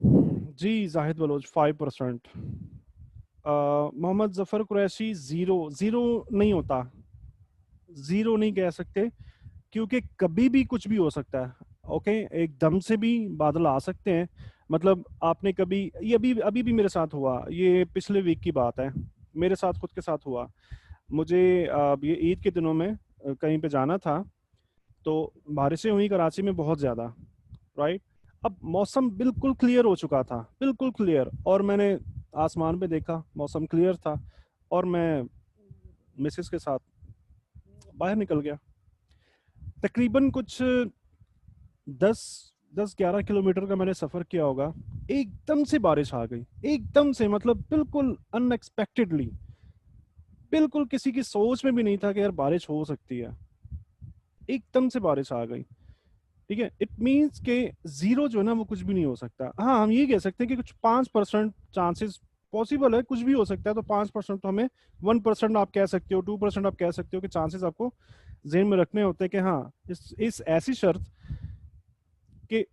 जी जाहिद बलोच 5%। मोहम्मद जफर कुरैशी जीरो। जीरो नहीं होता, जीरो नहीं कह सकते, क्योंकि कभी भी कुछ भी हो सकता है। ओके, एकदम से भी बादल आ सकते हैं। मतलब आपने कभी, ये अभी अभी भी मेरे साथ हुआ, ये पिछले वीक की बात है, मेरे साथ खुद के साथ हुआ। मुझे ये ईद के दिनों में कहीं पे जाना था, तो बारिशें हुई कराची में बहुत ज़्यादा, राइट। अब मौसम बिल्कुल क्लियर हो चुका था, बिल्कुल क्लियर, और मैंने आसमान पे देखा, मौसम क्लियर था, और मैं मिसेस के साथ बाहर निकल गया। तकरीबन कुछ 10-11 किलोमीटर का मैंने सफ़र किया होगा। एकदम से बारिश आ गई, एकदम से, मतलब बिल्कुल अनएक्सपेक्टेडली, बिल्कुल किसी की सोच में भी नहीं था कि यार बारिश हो सकती है। एकदम से बारिश आ गई, ठीक है। इट मीन्स के जीरो जो है ना वो कुछ भी नहीं हो सकता। हाँ, हम ये कह सकते हैं कि कुछ 5% चांसेस पॉसिबल है, कुछ भी हो सकता है। तो 5% तो हमें, 1% आप कह सकते हो, 2% आप कह सकते हो कि चांसेस आपको जेहन में रखने होते हैं कि हाँ, इस ऐसी शर्त के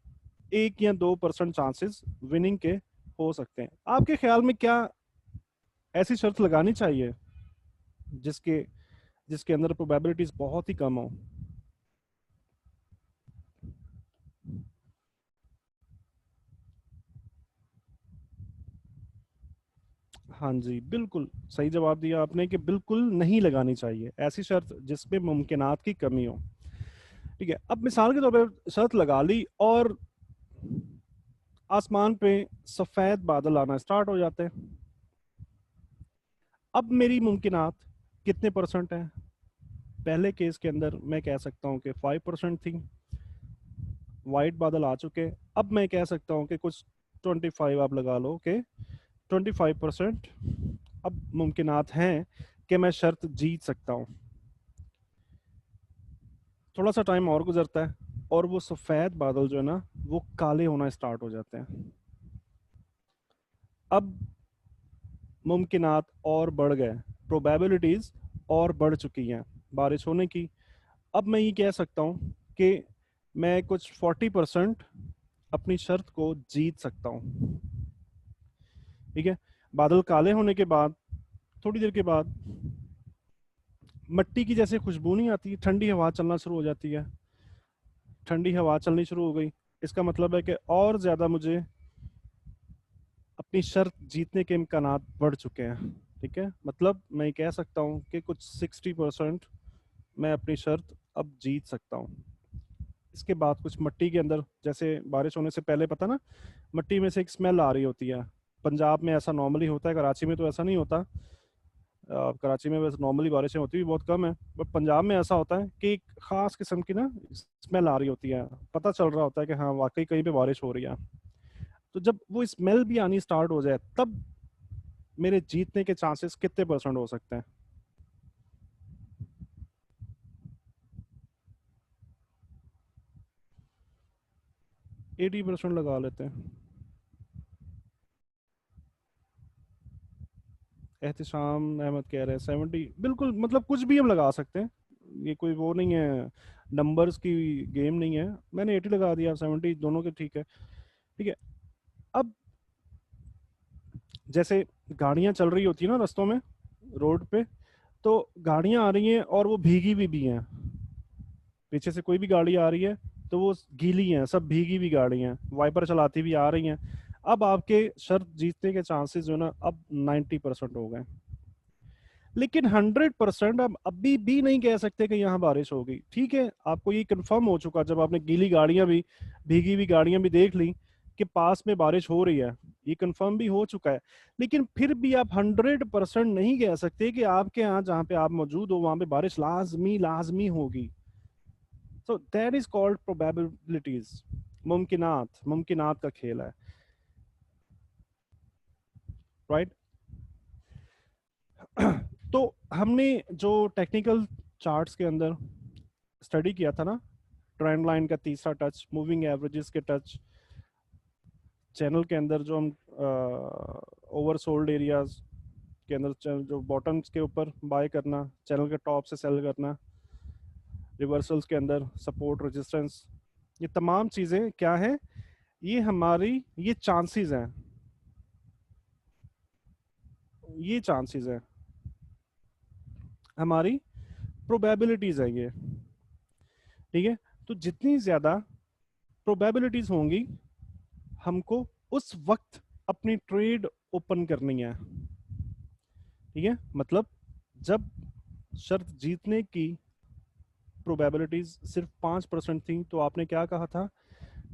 1 या 2% चांसेस विनिंग के हो सकते हैं। आपके ख्याल में क्या ऐसी शर्त लगानी चाहिए जिसके जिसके अंदर प्रोबेबिलिटीज बहुत ही कम हो? हाँ जी, बिल्कुल सही जवाब दिया आपने कि बिल्कुल नहीं लगानी चाहिए ऐसी शर्त जिसमें मुमकिनात की कमी हो। ठीक है, अब मिसाल के तौर पर शर्त लगा ली और आसमान पे सफेद बादल आना स्टार्ट हो जाते हैं। अब मेरी मुमकिनात कितने परसेंट है? पहले केस के अंदर मैं कह सकता हूँ कि 5% थी, वाइट बादल आ चुके। अब मैं कह सकता हूँ कि कुछ 25 आप लगा लो कि 25% अब मुमकिनात हैं कि मैं शर्त जीत सकता हूँ। थोड़ा सा टाइम और गुजरता है और वो सफ़ेद बादल जो है ना वो काले होना स्टार्ट हो जाते हैं। अब मुमकिनात और बढ़ गए, प्रोबेबिलिटीज और बढ़ चुकी हैं बारिश होने की। अब मैं ये कह सकता हूँ कि मैं कुछ 40% अपनी शर्त को जीत सकता हूँ। ठीक है, बादल काले होने के बाद थोड़ी देर के बाद मिट्टी की जैसे खुशबू नहीं आती, ठंडी हवा चलना शुरू हो जाती है। ठंडी हवा चलनी शुरू हो गई, इसका मतलब है कि और ज़्यादा मुझे अपनी शर्त जीतने के इम्कानात बढ़ चुके हैं। ठीक है, मतलब मैं कह सकता हूँ कि कुछ 60% मैं अपनी शर्त अब जीत सकता हूँ। इसके बाद कुछ मिट्टी के अंदर, जैसे बारिश होने से पहले पता ना, मिट्टी में से एक स्मेल आ रही होती है। पंजाब में ऐसा नॉर्मली होता है, कराची में तो ऐसा नहीं होता। कराची में वैसे नॉर्मली बारिशें होती भी बहुत कम है, बट पंजाब में ऐसा होता है कि एक खास किस्म की ना स्मेल आ रही होती है, पता चल रहा होता है कि हाँ वाकई कहीं पे बारिश हो रही है। तो जब वो स्मेल भी आनी स्टार्ट हो जाए, तब मेरे जीतने के चांसेस कितने परसेंट हो सकते हैं? 80% लगा लेते हैं। एहतिशाम अहमद कह रहे हैं 70, बिल्कुल, मतलब कुछ भी हम लगा सकते हैं, ये कोई वो नहीं है, नंबर्स की गेम नहीं है। मैंने 80 लगा दिया, 70 दोनों के ठीक है। ठीक है। अब जैसे गाड़ियां चल रही होती है ना रास्तों में, रोड पे, तो गाड़ियां आ रही हैं और वो भीगी भी हैं। पीछे से कोई भी गाड़ी आ रही है तो वो गीली हैं, सब भीगी भी गाड़ी हैं, वाइपर चलाती भी आ रही हैं। अब आपके शर्त जीतने के चांसेस जो है ना, अब 90% हो गए। लेकिन 100% आप अभी भी नहीं कह सकते कि यहाँ बारिश होगी। ठीक है, आपको ये कंफर्म हो चुका जब आपने गीली गाड़ियां भी, भीगी हुई गाड़ियां भी देख ली कि पास में बारिश हो रही है, ये कंफर्म भी हो चुका है। लेकिन फिर भी आप 100% नहीं कह सकते कि आपके यहाँ जहाँ पे आप मौजूद हो वहां पे बारिश लाजमी लाजमी होगी। So that is called probabilities, मुमकिनात, मुमकिनात का खेल है। राइट। तो हमने जो टेक्निकल चार्ट्स के अंदर स्टडी किया था ना, ट्रेंड लाइन का तीसरा टच, मूविंग एवरेजेस के टच, चैनल के अंदर जो हम ओवरसोल्ड एरियाज के अंदर जो बॉटम्स के ऊपर बाय करना, चैनल के टॉप से सेल करना, रिवर्सल्स के अंदर सपोर्ट रेजिस्टेंस, ये तमाम चीज़ें क्या है, ये हमारी ये चांसेस हैं, ये चांसेस हैं, हमारी प्रोबेबिलिटीज है ये। ठीक है। तो जितनी ज़्यादा प्रोबेबिलिटीज होंगी, हमको उस वक्त अपनी ट्रेड ओपन करनी है। ठीक है, मतलब जब शर्त जीतने की प्रोबेबिलिटीज सिर्फ 5% थी तो आपने क्या कहा था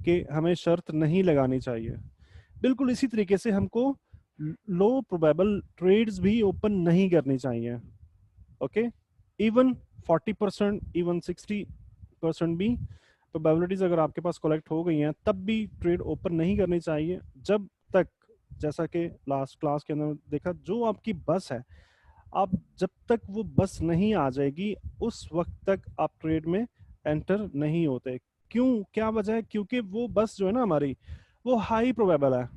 कि हमें शर्त नहीं लगानी चाहिए। बिल्कुल इसी तरीके से हमको लो प्रोबेबल ट्रेड्स भी ओपन नहीं करनी चाहिए। ओके। इवन 40%, इवन 60% भी प्रोबेबिलिटीज अगर आपके पास कलेक्ट हो गई हैं तब भी ट्रेड ओपन नहीं करनी चाहिए, जब तक, जैसा कि लास्ट क्लास के अंदर देखा, जो आपकी बस है, आप जब तक वो बस नहीं आ जाएगी उस वक्त तक आप ट्रेड में एंटर नहीं होते। क्यों, क्या वजह है? क्योंकि वो बस जो है ना हमारी, वो हाई प्रोबेबल है,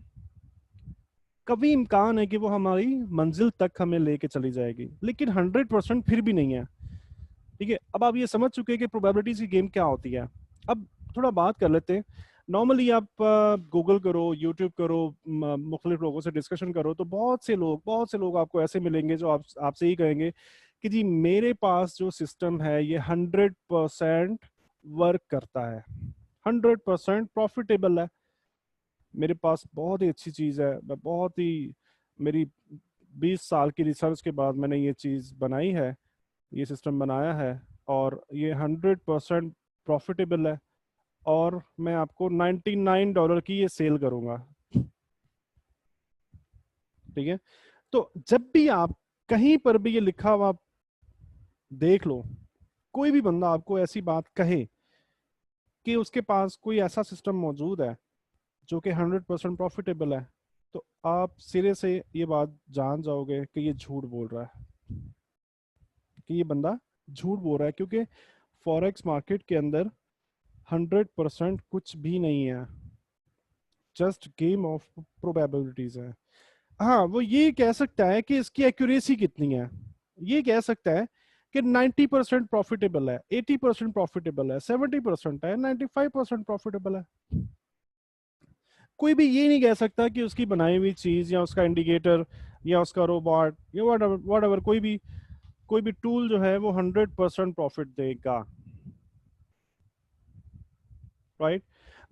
कभी इम्कान है कि वो हमारी मंजिल तक हमें लेके चली जाएगी, लेकिन 100% फिर भी नहीं है। ठीक है, अब आप ये समझ चुके हैं कि प्रोबेबिलिटीज की गेम क्या होती है। अब थोड़ा बात कर लेते हैं। नॉर्मली आप गूगल करो, यूट्यूब करो, मुख्तलिफ लोगों से डिस्कशन करो, तो बहुत से लोग आपको ऐसे मिलेंगे जो आपसे ही कहेंगे कि जी मेरे पास जो सिस्टम है ये 100% वर्क करता है, 100% प्रॉफिटेबल है, मेरे पास बहुत ही अच्छी चीज़ है, मैं बहुत ही, मेरी 20 साल की रिसर्च के बाद मैंने ये चीज़ बनाई है, ये सिस्टम बनाया है, और ये 100% प्रॉफिटेबल है, और मैं आपको $99 की ये सेल करूंगा। ठीक है। तो जब भी आप कहीं पर भी ये लिखा हुआ देख लो, कोई भी बंदा आपको ऐसी बात कहे कि उसके पास कोई ऐसा सिस्टम मौजूद है जो कि 100% प्रॉफिटेबल है, तो आप सिरे से ये बात जान जाओगे कि ये झूठ बोल रहा है, कि ये बंदा झूठ बोल रहा है, क्योंकि फॉरेक्स मार्केट के अंदर 100% कुछ भी नहीं है, जस्ट गेम ऑफ प्रोबेबिलिटीज है। हाँ, वो ये कह सकता है कि इसकी एक्यूरेसी कितनी है, ये कह सकता है कि 90% प्रॉफिटेबल है, 80% प्रॉफिटेबल है, 70% है, 95% प्रॉफिटेबल है। कोई भी ये नहीं कह सकता कि उसकी बनाई हुई चीज या उसका इंडिकेटर या उसका रोबोट या वट एवर कोई भी टूल जो है वो 100% प्रॉफिट देगा। राइट।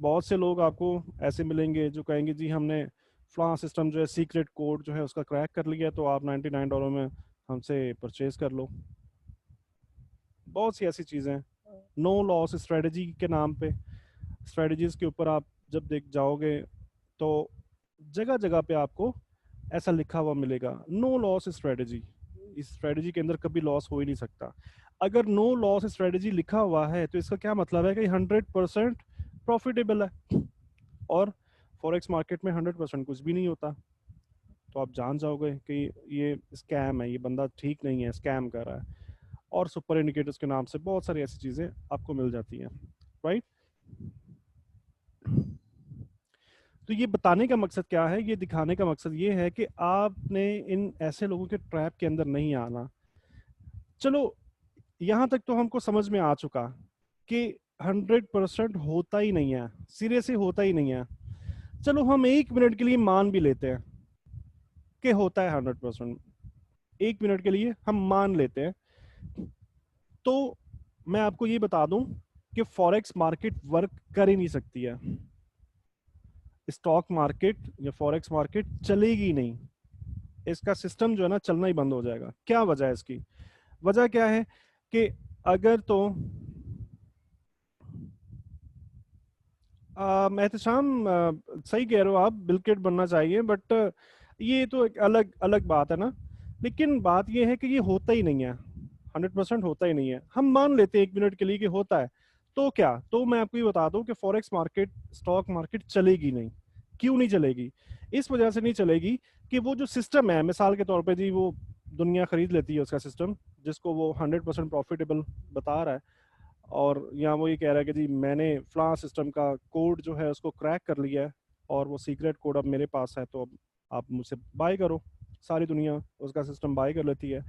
बहुत से लोग आपको ऐसे मिलेंगे जो कहेंगे जी हमने फ्लां सिस्टम जो है, सीक्रेट कोड जो है उसका क्रैक कर लिया, तो आप $99 में हमसे परचेज कर लो। बहुत सी ऐसी चीज़ें हैं। नो लॉस स्ट्रेटजी के नाम पे, स्ट्रेटजीज के ऊपर आप जब देख जाओगे तो जगह जगह पे आपको ऐसा लिखा हुआ मिलेगा, नो लॉस स्ट्रेटजी। इस स्ट्रेटजी के अंदर कभी लॉस हो ही नहीं सकता। अगर नो लॉस स्ट्रेटजी लिखा हुआ है तो इसका क्या मतलब है कि 100% प्रॉफिटेबल है, और फॉरेक्स मार्केट में 100% कुछ भी नहीं होता। तो आप जान जाओगे कि ये स्कैम है, ये बंदा ठीक नहीं है, स्कैम कर रहा है। और सुपर इंडिकेटर्स के नाम से बहुत सारी ऐसी चीज़ें आपको मिल जाती हैं, राइट। तो ये बताने का मकसद क्या है, ये दिखाने का मकसद ये है कि आपने इन ऐसे लोगों के ट्रैप के अंदर नहीं आना। चलो यहाँ तक तो हमको समझ में आ चुका कि 100% होता ही नहीं है, सिरे से होता ही नहीं है। चलो हम 1 मिनट के लिए मान भी लेते हैं कि होता है 100%, 1 मिनट के लिए हम मान लेते हैं। तो मैं आपको ये बता दूं कि फॉरेक्स मार्केट वर्क कर ही नहीं सकती है, स्टॉक मार्केट या फॉरेक्स मार्केट चलेगी नहीं, इसका सिस्टम जो है ना चलना ही बंद हो जाएगा। क्या वजह है इसकी? वजह क्या है कि अगर तो एहतशाम, सही कह रहे हो आप, बिलकेट बनना चाहिए, बट ये तो एक अलग अलग बात है ना। लेकिन बात ये है कि ये होता ही नहीं है, 100% होता ही नहीं है। हम मान लेते हैं 1 मिनट के लिए कि होता है, तो क्या, तो मैं आपको ये बता दूं कि फॉरेक्स मार्केट, स्टॉक मार्केट चलेगी नहीं। क्यों नहीं चलेगी? इस वजह से नहीं चलेगी कि वो जो सिस्टम है, मिसाल के तौर पे जी, वो दुनिया खरीद लेती है उसका सिस्टम, जिसको वो 100% प्रॉफिटेबल बता रहा है, और यहाँ वो ये कह रहा है कि जी मैंने फ्लां सिस्टम का कोड जो है उसको क्रैक कर लिया है, और वो सीक्रेट कोड अब मेरे पास है, तो अब आप मुझसे बाय करो। सारी दुनिया उसका सिस्टम बाय कर लेती है।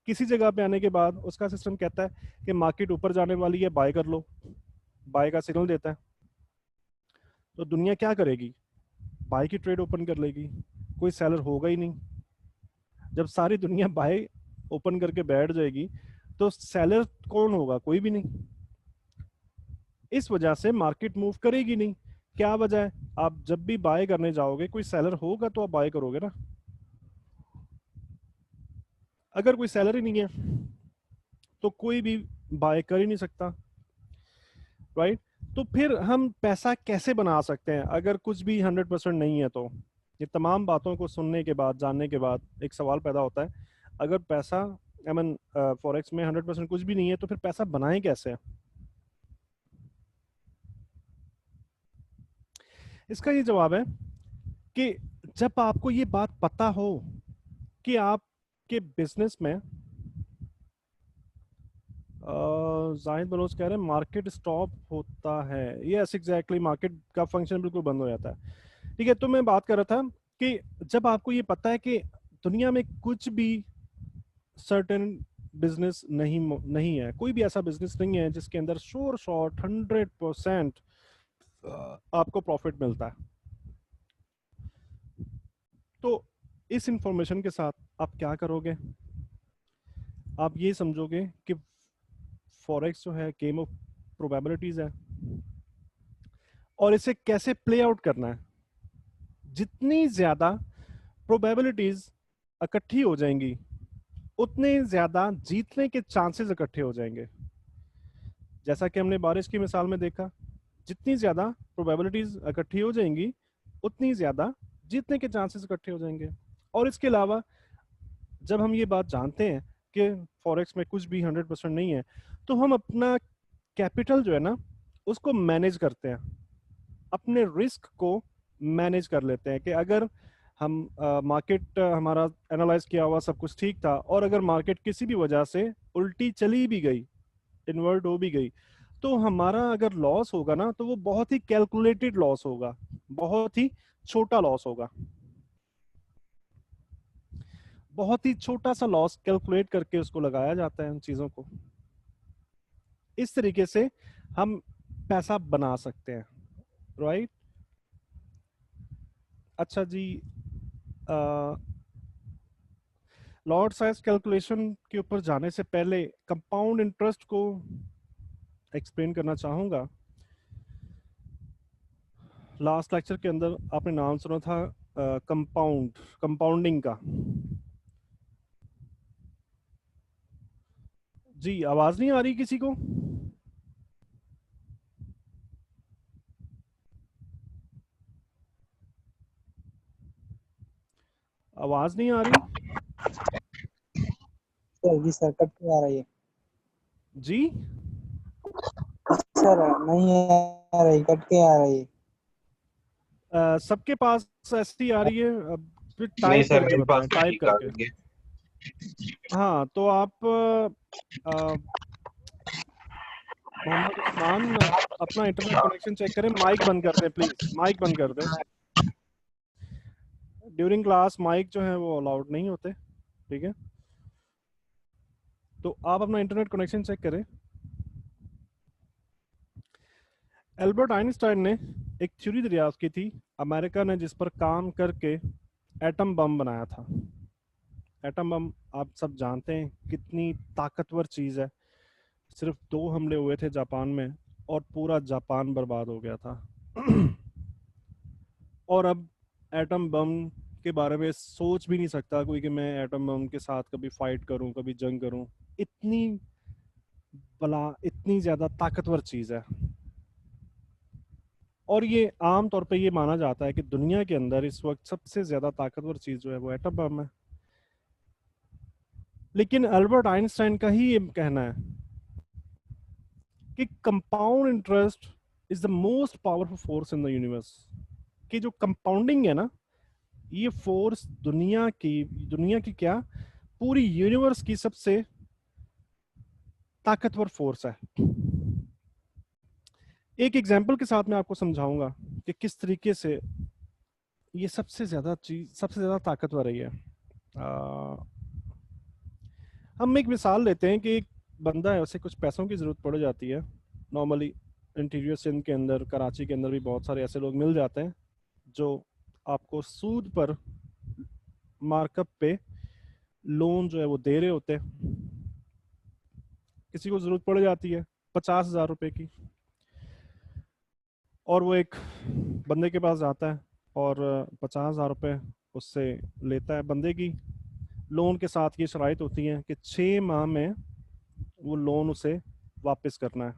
किसी जगह पे आने के बाद उसका सिस्टम कहता है कि मार्केट ऊपर जाने वाली है, बाय कर लो, बाय का सिग्नल देता है। तो दुनिया क्या करेगी? बाय की ट्रेड ओपन कर लेगी, कोई सेलर होगा ही नहीं। जब सारी दुनिया बाय ओपन करके बैठ जाएगी तो सेलर कौन होगा? कोई भी नहीं। इस वजह से मार्केट मूव करेगी नहीं। क्या वजह है? आप जब भी बाय करने जाओगे, कोई सेलर होगा तो आप बाय करोगे ना। अगर कोई सेलर ही नहीं है तो कोई भी बाय कर ही नहीं सकता, राइट। तो फिर हम पैसा कैसे बना सकते हैं अगर कुछ भी 100% नहीं है? तो ये तमाम बातों को सुनने के बाद, जानने के बाद एक सवाल पैदा होता है, अगर पैसा, आई मीन फॉरेक्स में 100% कुछ भी नहीं है, तो फिर पैसा बनाएं कैसे? इसका ये जवाब है कि जब आपको ये बात पता हो कि आपके बिजनेस में, जाहिद बलोच कह रहे हैं मार्केट स्टॉप होता है। यस एग्जैक्टली, मार्केट का फंक्शन बिल्कुल बंद हो जाता है। ठीक है, तो मैं बात कर रहा था कि जब आपको ये पता है कि दुनिया में कुछ भी सर्टेन बिजनेस नहीं है, कोई भी ऐसा बिजनेस नहीं है जिसके अंदर श्योर शॉर्ट 100% आपको प्रॉफिट मिलता है, तो इस इंफॉर्मेशन के साथ आप क्या करोगे? आप ये समझोगे कि फॉरेक्स जो है गेम ऑफ प्रोबेबिलिटीज है, और इसे कैसे प्ले आउट करना है। जितनी ज्यादा प्रोबेबिलिटीज इकट्ठी हो जाएंगी, उतने ज्यादा जीतने के चांसेस इकट्ठे हो जाएंगे। जैसा कि हमने बारिश की मिसाल में देखा, जितनी ज्यादा प्रोबेबिलिटीज इकट्ठी हो जाएंगी, उतनी ज्यादा जीतने के चांसेस इकट्ठे हो जाएंगे। और इसके अलावा जब हम ये बात जानते हैं कि फॉरेक्स में कुछ भी 100% नहीं है, तो हम अपना कैपिटल जो है ना उसको मैनेज करते हैं, अपने रिस्क को मैनेज कर लेते हैं। कि अगर हम मार्केट, हमारा एनालाइज किया हुआ सब कुछ ठीक था, और अगर मार्केट किसी भी वजह से उल्टी चली भी गई, इन्वर्ट हो भी गई, तो हमारा अगर लॉस होगा ना, तो वो बहुत ही कैलकुलेटेड लॉस होगा, बहुत ही छोटा लॉस होगा। बहुत ही छोटा सा लॉस कैलकुलेट करके उसको लगाया जाता है उन चीजों को। इस तरीके से हम पैसा बना सकते हैं, राइट। अच्छा जी, लॉट साइज कैलकुलेशन के ऊपर जाने से पहले कंपाउंड इंटरेस्ट को एक्सप्लेन करना चाहूंगा। लास्ट लेक्चर के अंदर आपने नाम सुना था कंपाउंडिंग का। जी, आवाज नहीं आ रही किसी को? आवाज नहीं आ रही? सर जी, सर कट के आ रही है। जी, सर नहीं आ रही, कट के आ रही है। सबके पास ऐसी आ रही है। फिर नहीं टाइप सर, करके मेरे बताएं, पास तो टाइप ठीक आ करके। रही है। हाँ तो आप मोहम्मद उस्मान अपना इंटरनेट कनेक्शन चेक करें। माइक बंद कर दें प्लीज, माइक बंद कर दें। ड्यूरिंग क्लास माइक जो है वो अलाउड नहीं होते, ठीक है। तो आप अपना इंटरनेट कनेक्शन चेक करें। एल्बर्ट आइंस्टाइन ने एक थ्योरी दरियाफ्त की थी अमेरिका ने, जिस पर काम करके एटम बम बनाया था। एटम बम आप सब जानते हैं कितनी ताकतवर चीज है। सिर्फ 2 हमले हुए थे जापान में और पूरा जापान बर्बाद हो गया था। और अब एटम बम के बारे में सोच भी नहीं सकता कोई कि मैं एटम बम के साथ कभी फाइट करूं, कभी जंग करूं। इतनी बला, इतनी ज्यादा ताकतवर चीज है। और ये आम तौर पे ये माना जाता है कि दुनिया के अंदर इस वक्त सबसे ज्यादा ताकतवर चीज जो है वो एटम बम है। लेकिन अल्बर्ट आइंस्टाइन का ही ये कहना है कि compound interest is the most powerful force in the universe. कि जो कंपाउंडिंग है ना, ये फोर्स दुनिया की क्या, पूरी यूनिवर्स की सबसे ताकतवर फोर्स है। एक एग्जांपल के साथ मैं आपको समझाऊंगा कि किस तरीके से ये सबसे ज्यादा ताकतवर है। ये हम एक मिसाल लेते हैं कि एक बंदा है, उसे कुछ पैसों की जरूरत पड़ जाती है। नॉर्मली इंटीरियर सिंध के अंदर, कराची के अंदर भी बहुत सारे ऐसे लोग मिल जाते हैं जो आपको सूद पर, मार्कअप पे लोन जो है वो दे रहे होते हैं। किसी को जरूरत पड़ जाती है 50,000 रुपए की, और वो एक बंदे के पास जाता है और 50,000 रुपए उससे लेता है। बंदे की लोन के साथ ये शराइत होती है कि 6 माह में वो लोन उसे वापस करना है।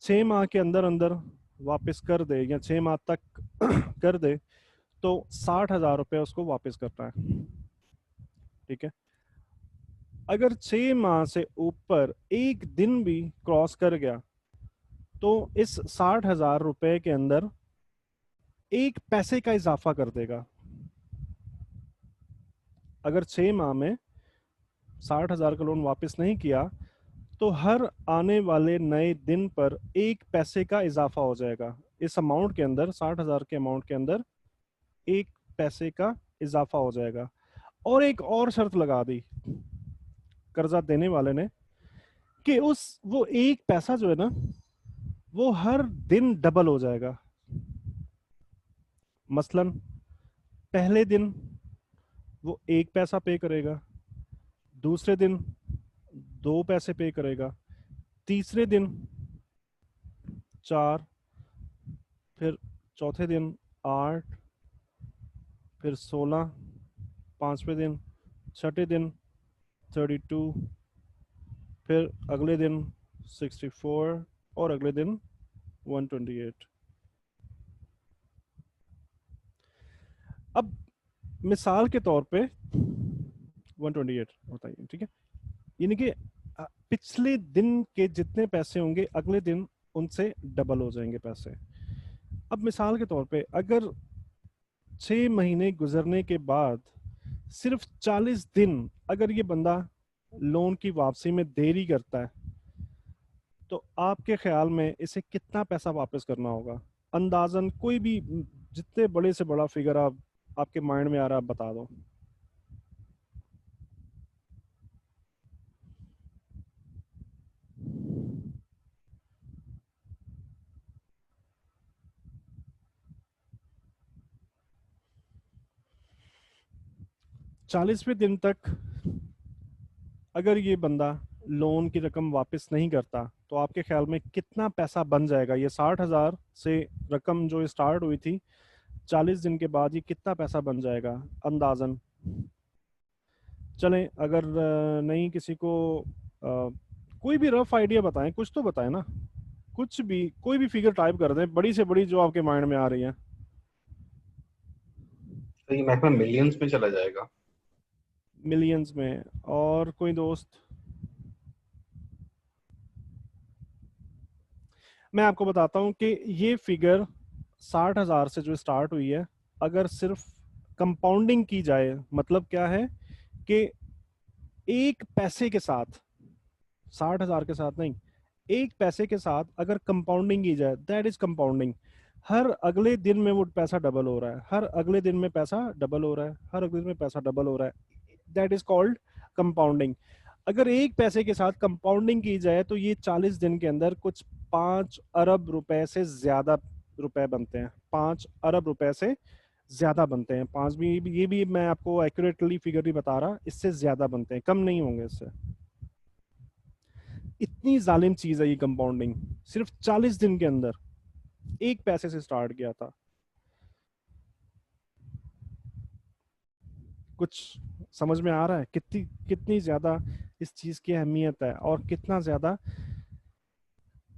6 माह के अंदर अंदर वापस कर दे या 6 माह तक कर दे तो 60,000 रुपये उसको वापस करना है, ठीक है। अगर 6 माह से ऊपर एक दिन भी क्रॉस कर गया तो इस 60,000 रुपए के अंदर 1 पैसे का इजाफा कर देगा। अगर 6 माह में 60,000 का लोन वापस नहीं किया तो हर आने वाले नए दिन पर 1 पैसे का इजाफा हो जाएगा। इस अमाउंट के अंदर, 60,000 के अमाउंट के अंदर 1 पैसे का इजाफा हो जाएगा। और एक और शर्त लगा दी कर्जा देने वाले ने कि वो 1 पैसा जो है ना, वो हर दिन डबल हो जाएगा। मसलन पहले दिन वो 1 पैसा पे करेगा, दूसरे दिन 2 पैसे पे करेगा, तीसरे दिन 4, फिर चौथे दिन 8, फिर 16, पांचवें दिन, छठे दिन 32, फिर अगले दिन 64 और अगले दिन 128। अब मिसाल के तौर पे 128 बताइए, ठीक है। यानी कि पिछले दिन के जितने पैसे होंगे अगले दिन उनसे डबल हो जाएंगे पैसे। अब मिसाल के तौर पे अगर 6 महीने गुजरने के बाद सिर्फ 40 दिन अगर ये बंदा लोन की वापसी में देरी करता है तो आपके ख्याल में इसे कितना पैसा वापस करना होगा? अंदाजन कोई भी जितने बड़े से बड़ा फिगर आपके माइंड में आ रहा है, आप बता दो। चालीसवें दिन तक अगर ये बंदा लोन की रकम वापस नहीं करता तो आपके ख्याल में कितना पैसा बन जाएगा? ये 60,000 से रकम जो स्टार्ट हुई थी, 40 दिन के बाद ये कितना पैसा बन जाएगा अंदाजन? चलें, अगर नहीं किसी को कोई भी रफ आइडिया बताएं, कुछ तो बताएं ना, कुछ भी, कोई भी फिगर टाइप कर दें, बड़ी से बड़ी जो आपके माइंड में आ रही है। तो ये मैक्सिमम मिलियंस में चला जाएगा। मिलियंस में? और कोई दोस्त? मैं आपको बताता हूं कि ये फिगर 60,000 से जो स्टार्ट हुई है, अगर सिर्फ कंपाउंडिंग की जाए, मतलब क्या है कि एक पैसे के साथ, 60,000 के साथ नहीं, एक पैसे के साथ अगर कंपाउंडिंग की जाए, दैट इज कंपाउंडिंग। हर अगले दिन में वो पैसा डबल हो रहा है, हर अगले दिन में पैसा डबल हो रहा है, हर अगले दिन में पैसा डबल हो रहा है, दैट इज कॉल्ड कंपाउंडिंग। अगर एक पैसे के साथ कंपाउंडिंग की जाए तो ये 40 दिन के अंदर कुछ 5 अरब रुपए से ज्यादा रुपए बनते हैं, 5 अरब रुपए से ज्यादा बनते हैं। पांच भी, ये भी मैं आपको एक्यूरेटली फिगर नहीं बता रहा, इससे ज्यादा बनते हैं, कम नहीं होंगे इससे। इतनी जालिम चीज है ये कंपाउंडिंग। सिर्फ 40 दिन के अंदर एक पैसे से स्टार्ट किया था। कुछ समझ में आ रहा है कितनी कितनी ज्यादा इस चीज की अहमियत है, और कितना ज्यादा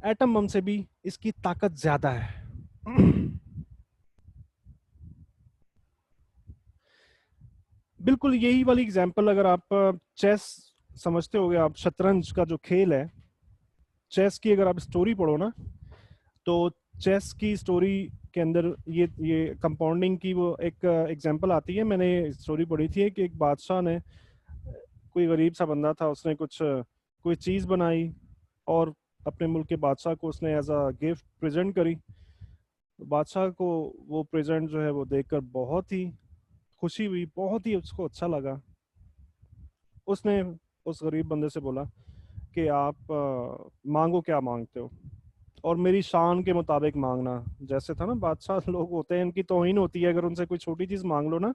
एटम बम से भी इसकी ताकत ज्यादा है। बिल्कुल यही वाली एग्जांपल, अगर आप चेस समझते होगे, आप शतरंज का जो खेल है, चेस की अगर आप स्टोरी पढ़ो ना, तो चेस की स्टोरी के अंदर ये कंपाउंडिंग की वो एक एग्जांपल आती है। मैंने स्टोरी पढ़ी थी कि एक बादशाह ने, कोई गरीब सा बंदा था, उसने कुछ कोई चीज बनाई और अपने मुल्क के बादशाह को उसने एज अ गिफ्ट प्रेजेंट करी। तो बादशाह को वो प्रेजेंट जो है वो देखकर बहुत ही खुशी हुई, बहुत ही उसको अच्छा लगा। उसने उस गरीब बंदे से बोला कि आप मांगो, क्या मांगते हो, और मेरी शान के मुताबिक मांगना। जैसे था ना, बादशाह लोग होते हैं, इनकी तौहीन होती है, अगर उनसे कोई छोटी चीज मांग लो ना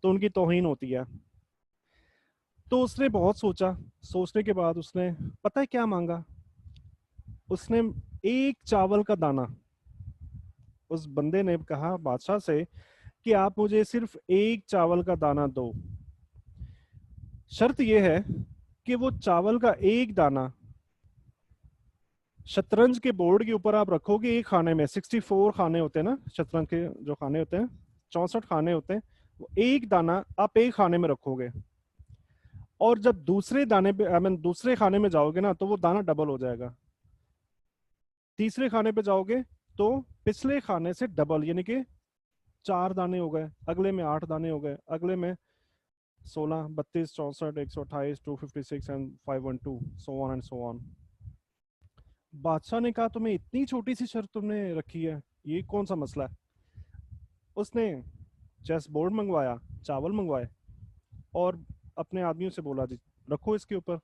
तो उनकी तौहीन होती है। तो उसने बहुत सोचा, सोचने के बाद उसने पता है क्या मांगा? उसने एक चावल का दाना, उस बंदे ने कहा बादशाह से कि आप मुझे सिर्फ एक चावल का दाना दो, शर्त यह है कि वो चावल का एक दाना शतरंज के बोर्ड के ऊपर आप रखोगे एक खाने में। 64 खाने होते हैं ना शतरंज के, जो खाने होते हैं 64 खाने होते हैं, वो एक दाना आप एक खाने में रखोगे, और जब दूसरे दाने पे, आई मीन दूसरे खाने में जाओगे ना, तो वो दाना डबल हो जाएगा। तीसरे खाने पे जाओगे तो पिछले खाने से डबल, यानी कि 4 दाने हो गए, अगले में 8 दाने हो गए, अगले में 16, 32, 64, 128, 256 and 512, so on and so on. बादशाह ने कहा तुम्हें इतनी छोटी सी शर्त तुमने रखी है, ये कौन सा मसला है? उसने चेस बोर्ड मंगवाया, चावल मंगवाए, और अपने आदमियों से बोला जी रखो इसके ऊपर।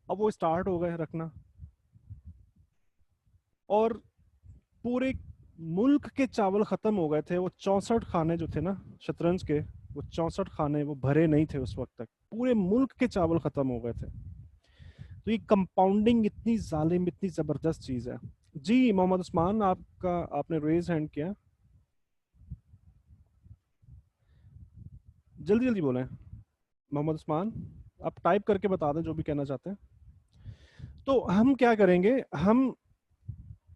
अब वो स्टार्ट हो गए रखना, और पूरे मुल्क के चावल खत्म हो गए थे। वो 64 खाने जो थे ना शतरंज के, वो 64 खाने वो भरे नहीं थे उस वक्त तक, पूरे मुल्क के चावल खत्म हो गए थे। तो ये कंपाउंडिंग इतनी जालिम, इतनी जबरदस्त चीज है। जी मोहम्मद उस्मान, आपका आपने रेज हैंड किया, जल्दी जल्दी बोलें। मोहम्मद उस्मान, आप टाइप करके बता दें जो भी कहना चाहते हैं। तो हम क्या करेंगे, हम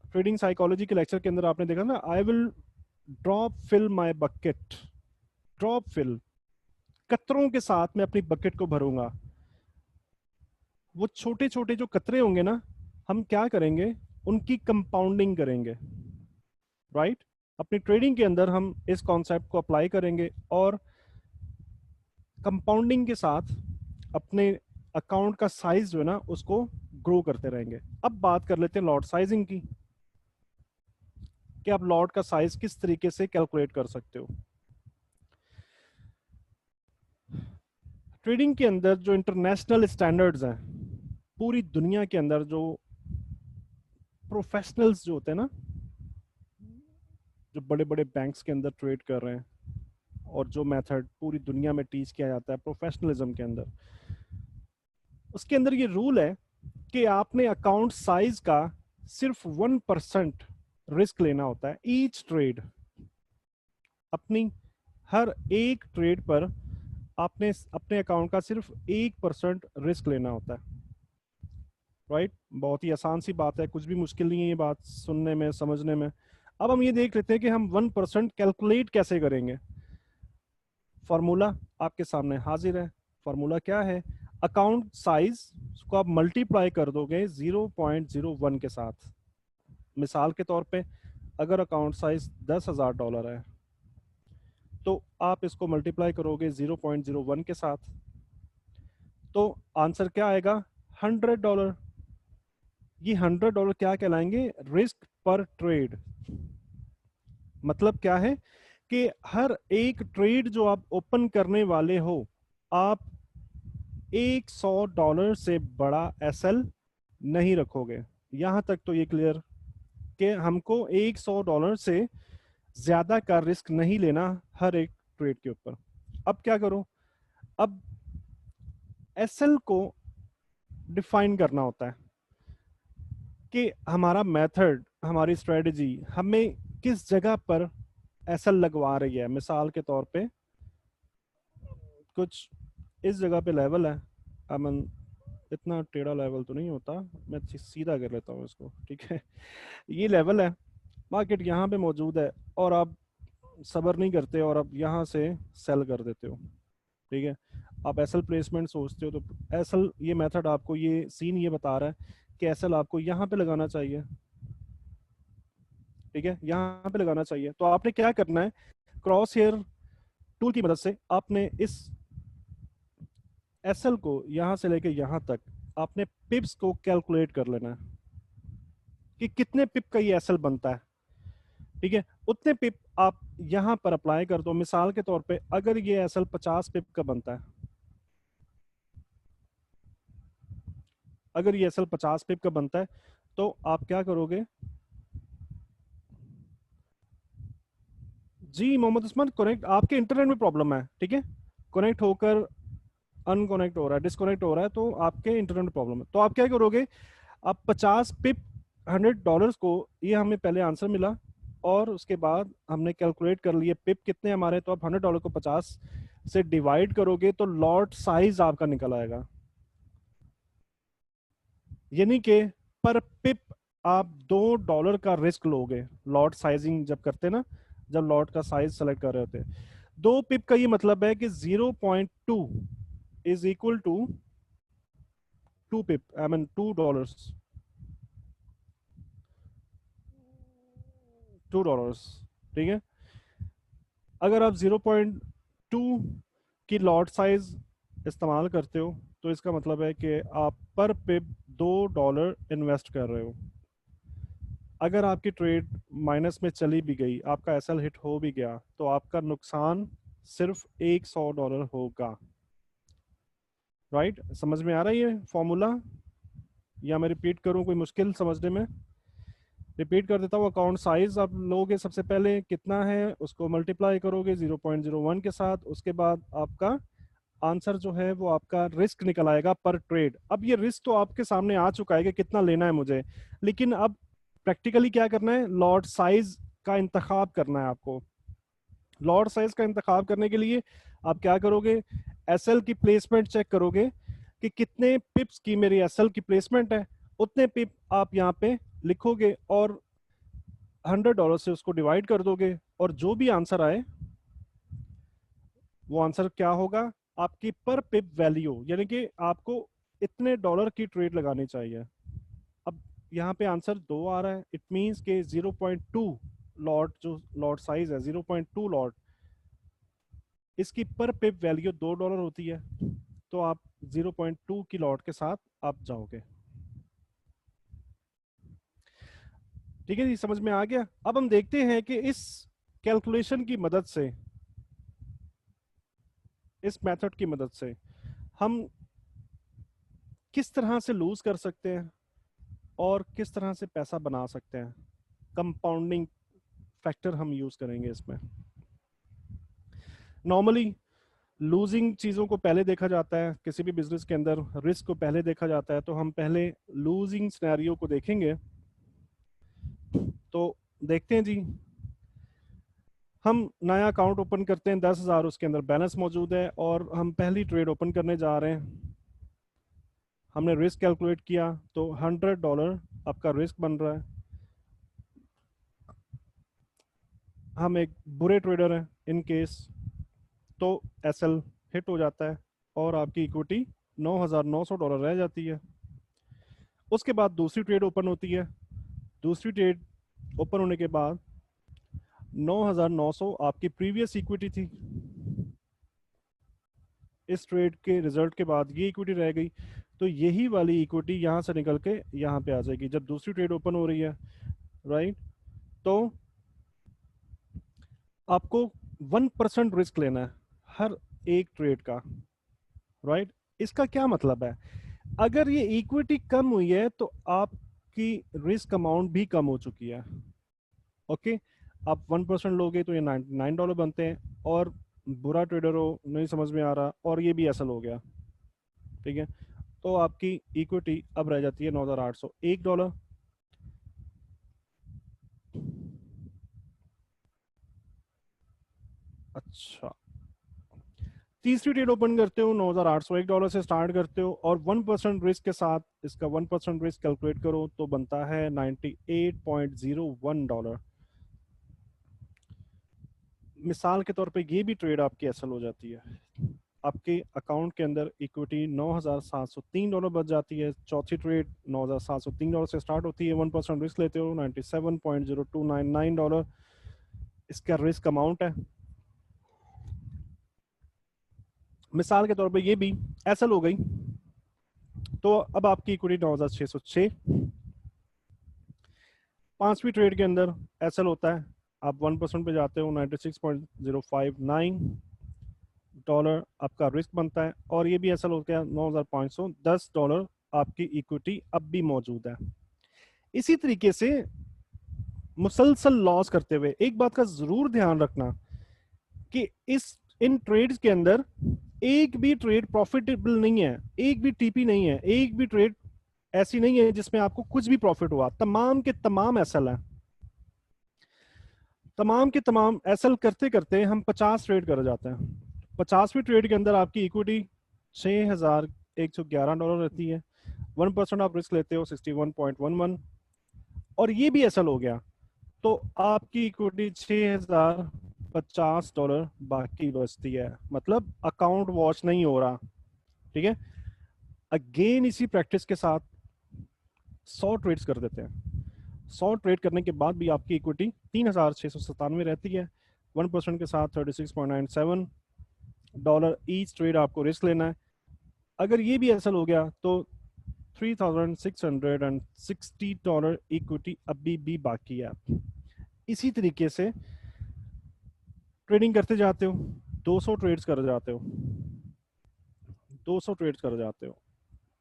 ट्रेडिंग साइकोलॉजी के लेक्चर के अंदर आपने देखा ना, I will drop fill my bucket, drop fill, कतरों के साथ मैं अपनी बकेट को भरूंगा। वो छोटे छोटे जो कतरे होंगे ना, हम क्या करेंगे, उनकी कंपाउंडिंग करेंगे, राइट? अपनी ट्रेडिंग के अंदर हम इस कॉन्सेप्ट को अप्लाई करेंगे, और कंपाउंडिंग के साथ अपने अकाउंट का साइज जो है ना उसको ग्रो करते रहेंगे। अब बात कर लेते हैं लॉट साइजिंग की, कि आप लॉट का साइज किस तरीके से कैलकुलेट कर सकते हो। ट्रेडिंग के अंदर जो इंटरनेशनल स्टैंडर्ड्स हैं, पूरी दुनिया के अंदर जो प्रोफेशनल्स जो होते हैं ना, जो बड़े बड़े बैंक्स के अंदर ट्रेड कर रहे हैं, और जो मेथड पूरी दुनिया में टीच किया जाता है प्रोफेशनलिज्म के अंदर, उसके अंदर ये रूल है कि आपने अकाउंट साइज का सिर्फ 1% रिस्क लेना होता है ईच ट्रेड। अपनी हर एक ट्रेड पर आपने अपने अकाउंट का सिर्फ 1% रिस्क लेना होता है, राइट? बहुत ही आसान सी बात है, कुछ भी मुश्किल नहीं है ये बात सुनने में, समझने में। अब हम ये देख लेते हैं कि हम 1% कैलकुलेट कैसे करेंगे। फॉर्मूला आपके सामने हाजिर है। फॉर्मूला क्या है? अकाउंट साइज को आप मल्टीप्लाई कर दोगे 0.01 के साथ। मिसाल के तौर पे, अगर अकाउंट साइज $10,000 है, तो आप इसको मल्टीप्लाई करोगे 0.01 के साथ, तो आंसर क्या आएगा? $100। ये $100 क्या कहलाएंगे? रिस्क पर ट्रेड। मतलब क्या है कि हर एक ट्रेड जो आप ओपन करने वाले हो, आप $100 से बड़ा एसएल नहीं रखोगे। यहां तक तो ये क्लियर कि हमको $100 से ज्यादा का रिस्क नहीं लेना हर एक ट्रेड के ऊपर। अब क्या करो? अब एसएल को डिफाइन करना होता है कि हमारा मेथड, हमारी स्ट्रेटजी हमें किस जगह पर एसएल लगवा रही है। मिसाल के तौर पे कुछ इस जगह पे लेवल है, अमन इतना टेढ़ा लेवल तो नहीं होता, मैं सीधा कर लेता हूँ इसको, ठीक है। ये लेवल है, मार्केट यहाँ पे मौजूद है और आप सब्र नहीं करते और आप यहाँ से सेल कर देते हो, ठीक है। आप एसएल प्लेसमेंट सोचते हो, तो एसएल ये मेथड आपको, ये सीन ये बता रहा है कि एसएल आपको यहाँ पे लगाना चाहिए, ठीक है, यहाँ पे लगाना चाहिए। तो आपने क्या करना है? क्रॉस हेयर टूल की मदद से आपने इस एसएल को यहाँ से लेके यहाँ तक आपने पिप्स को कैलकुलेट कर लेना है कि कितने पिप का ये एसएल बनता है, ठीक है। उतने पिप आप यहां पर अप्लाई कर दो। मिसाल के तौर पे अगर ये एसएल 50 पिप का बनता है, अगर ये एसएल 50 पिप का बनता है, तो आप क्या करोगे? जी मोहम्मद उस्मान, कनेक्ट, आपके इंटरनेट में प्रॉब्लम है, ठीक है। कनेक्ट होकर अनकनेक्ट हो रहा है, डिस्कनेक्ट हो रहा है, तो आपके इंटरनेट में प्रॉब्लम है। तो आप क्या करोगे? आप 50 पिप $100 को, ये हमें पहले आंसर मिला और उसके बाद हमने कैलकुलेट कर लिए पिप कितने हमारे, तो आप $100 को 50 से डिवाइड करोगे तो लॉट साइज आपका निकल आएगा। यानी कि पर पिप आप $2 का रिस्क लोगे लॉट साइजिंग जब करते ना, जब लॉट का साइज सेलेक्ट कर रहे होते। 2 पिप का ये मतलब है कि 0.2 is equal to 2 pip, I mean $2, $2, ठीक है। अगर आप 0.2 की लॉट साइज इस्तेमाल करते हो, तो इसका मतलब है कि आप पर पिप $2 इन्वेस्ट कर रहे हो। अगर आपकी ट्रेड माइनस में चली भी गई, आपका एसएल हिट हो भी गया, तो आपका नुकसान सिर्फ $100 होगा। राइट? समझ में आ रहा है ये फॉर्मूला, या मैं रिपीट करूं? कोई मुश्किल समझने में? रिपीट कर देता हूँ। अकाउंट साइज आप लोगे, सबसे पहले कितना है उसको मल्टीप्लाई करोगे 0.01 के साथ, उसके बाद आपका आंसर जो है वो आपका रिस्क निकल आएगा पर ट्रेड। अब ये रिस्क तो आपके सामने आ चुका है कि कितना लेना है मुझे, लेकिन अब प्रैक्टिकली क्या करना है? लॉट साइज का इंतखाब करना है आपको। लॉट साइज का इंतखाब करने के लिए आप क्या करोगे? एसएल की प्लेसमेंट चेक करोगे कि कितने पिप्स की मेरी एसएल की प्लेसमेंट है, उतने पिप आप यहाँ पे लिखोगे और $100 से उसको डिवाइड कर दोगे, और जो भी आंसर आए वो आंसर क्या होगा? आपकी पर पिप वैल्यू, यानी कि आपको इतने डॉलर की ट्रेड लगानी चाहिए। अब यहाँ पे आंसर 2 आ रहा है, इट मींस के 0.2 लॉट, जो लॉट साइज है 0.2 लॉट, इसकी पर पिप वैल्यू $2 होती है। तो आप 0.2 की लॉट के साथ आप जाओगे। ठीक है जी, समझ में आ गया? अब हम देखते हैं कि इस कैलकुलेशन की मदद से, इस मेथड की मदद से हम किस तरह से लूज कर सकते हैं और किस तरह से पैसा बना सकते हैं। कंपाउंडिंग फैक्टर हम यूज करेंगे इसमें। नॉर्मली लूजिंग चीजों को पहले देखा जाता है, किसी भी बिजनेस के अंदर रिस्क को पहले देखा जाता है, तो हम पहले लूजिंग सिनेरियो को देखेंगे। तो देखते हैं जी, हम नया अकाउंट ओपन करते हैं, 10,000 उसके अंदर बैलेंस मौजूद है और हम पहली ट्रेड ओपन करने जा रहे हैं। हमने रिस्क कैलकुलेट किया तो $100 आपका रिस्क बन रहा है। हम एक बुरे ट्रेडर हैं इन केस, तो एसएल हिट हो जाता है और आपकी इक्विटी $9,900 रह जाती है। उसके बाद दूसरी ट्रेड ओपन होती है। दूसरी ट्रेड ओपन होने के बाद 9,900 आपकी प्रीवियस इक्विटी थी। इस ट्रेड के रिजल्ट के बाद ये इक्विटी रह गई, तो यही वाली इक्विटी यहाँ से निकल के यहाँ पे आ जाएगी जब दूसरी ट्रेड ओपन हो रही है, राइट। तो आपको 1% रिस्क लेना है हर एक ट्रेड का, राइट। इसका क्या मतलब है, अगर ये इक्विटी कम हुई है तो आपकी रिस्क अमाउंट भी कम हो चुकी है। ओके, आप 1% लोगे तो ये $99 बनते हैं, और बुरा ट्रेडर हो, नहीं समझ में आ रहा, और ये भी असल हो गया, ठीक है, तो आपकी इक्विटी अब रह जाती है $9,801। अच्छा, तीसरी ट्रेड ओपन करते हो, $9,801 से स्टार्ट करते हो, और 1% रिस्क के साथ इसका 1% रिस्क कैलकुलेट करो तो बनता है $98.01। मिसाल के तौर पे ये भी ट्रेड आपकी असल हो जाती है, आपके अकाउंट के अंदर इक्विटी $9,703 बच जाती है। चौथी ट्रेड $9,703 से स्टार्ट होती है, 1% रिस्क लेते हो, $97.0299 इसका रिस्क अमाउंट है। मिसाल के तौर पे ये भी एसल हो गई, तो अब आपकी इक्विटी 9,606। पांचवी ट्रेड के अंदर एसल होता है, आप 1% पे जाते हो, $96.059 आपका रिस्क बनता है, और ये भी एसल हो गया, $9,510 आपकी इक्विटी अब भी मौजूद है। इसी तरीके से मुसलसल लॉस करते हुए एक बात का जरूर ध्यान रखना कि इन ट्रेड्स के अंदर एक भी ट्रेड प्रॉफिटेबल नहीं है, एक भी टीपी नहीं है, एक भी ट्रेड ऐसी नहीं है जिसमें आपको कुछ भी प्रॉफिट हुआ। तमाम के तमाम एसल है, तमाम के तमाम एसल करते करते हम 50 ट्रेड कर जाते हैं। 50वीं ट्रेड के अंदर आपकी इक्विटी $6,111 रहती है, 1% आप रिस्क लेते हो, 61.11, और ये भी एसल हो गया, तो आपकी इक्विटी $6,050 बाकी बचती है, मतलब अकाउंट वॉश नहीं हो रहा, ठीक है। अगेन इसी प्रैक्टिस के साथ 100 ट्रेड्स कर देते हैं, 100 ट्रेड करने के बाद भी आपकी इक्विटी 3,697 रहती है, 1% के साथ $36.97 ईच ट्रेड आपको रिस्क लेना है। अगर ये भी असल हो गया तो $3,660 इक्विटी अभी भी बाकी है। इसी तरीके से ट्रेडिंग करते जाते हो, 200 ट्रेड्स कर जाते हो, 200 ट्रेड्स कर जाते हो,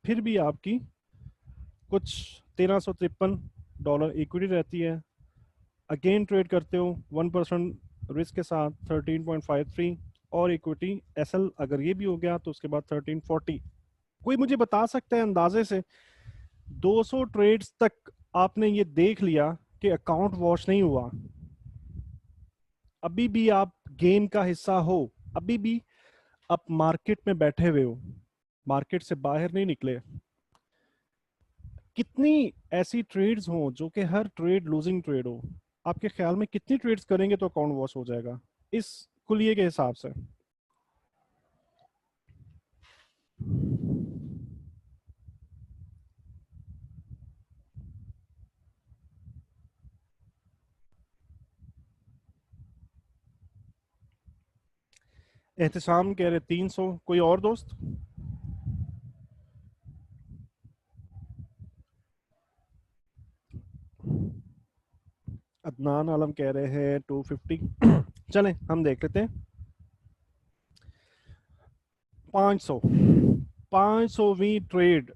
फिर भी आपकी कुछ $1,353 इक्विटी रहती है। अगेन ट्रेड करते हो 1% रिस्क के साथ 13.53, और इक्विटी एसएल अगर ये भी हो गया तो उसके बाद 1340। कोई मुझे बता सकता है अंदाजे से 200 ट्रेड्स तक आपने ये देख लिया कि अकाउंट वॉश नहीं हुआ, अभी भी आप गेम का हिस्सा हो, अभी भी आप मार्केट में बैठे हुए हो, मार्केट से बाहर नहीं निकले। कितनी ऐसी ट्रेड्स हो जो कि हर ट्रेड लूजिंग ट्रेड हो, आपके ख्याल में कितनी ट्रेड्स करेंगे तो अकाउंट वॉश हो जाएगा इस कुलिये के हिसाब से? एहतसाम कह रहे 300, कोई और दोस्त? अदनान आलम कह रहे हैं 250। चलें हम देख लेते हैं। 500वीं ट्रेड,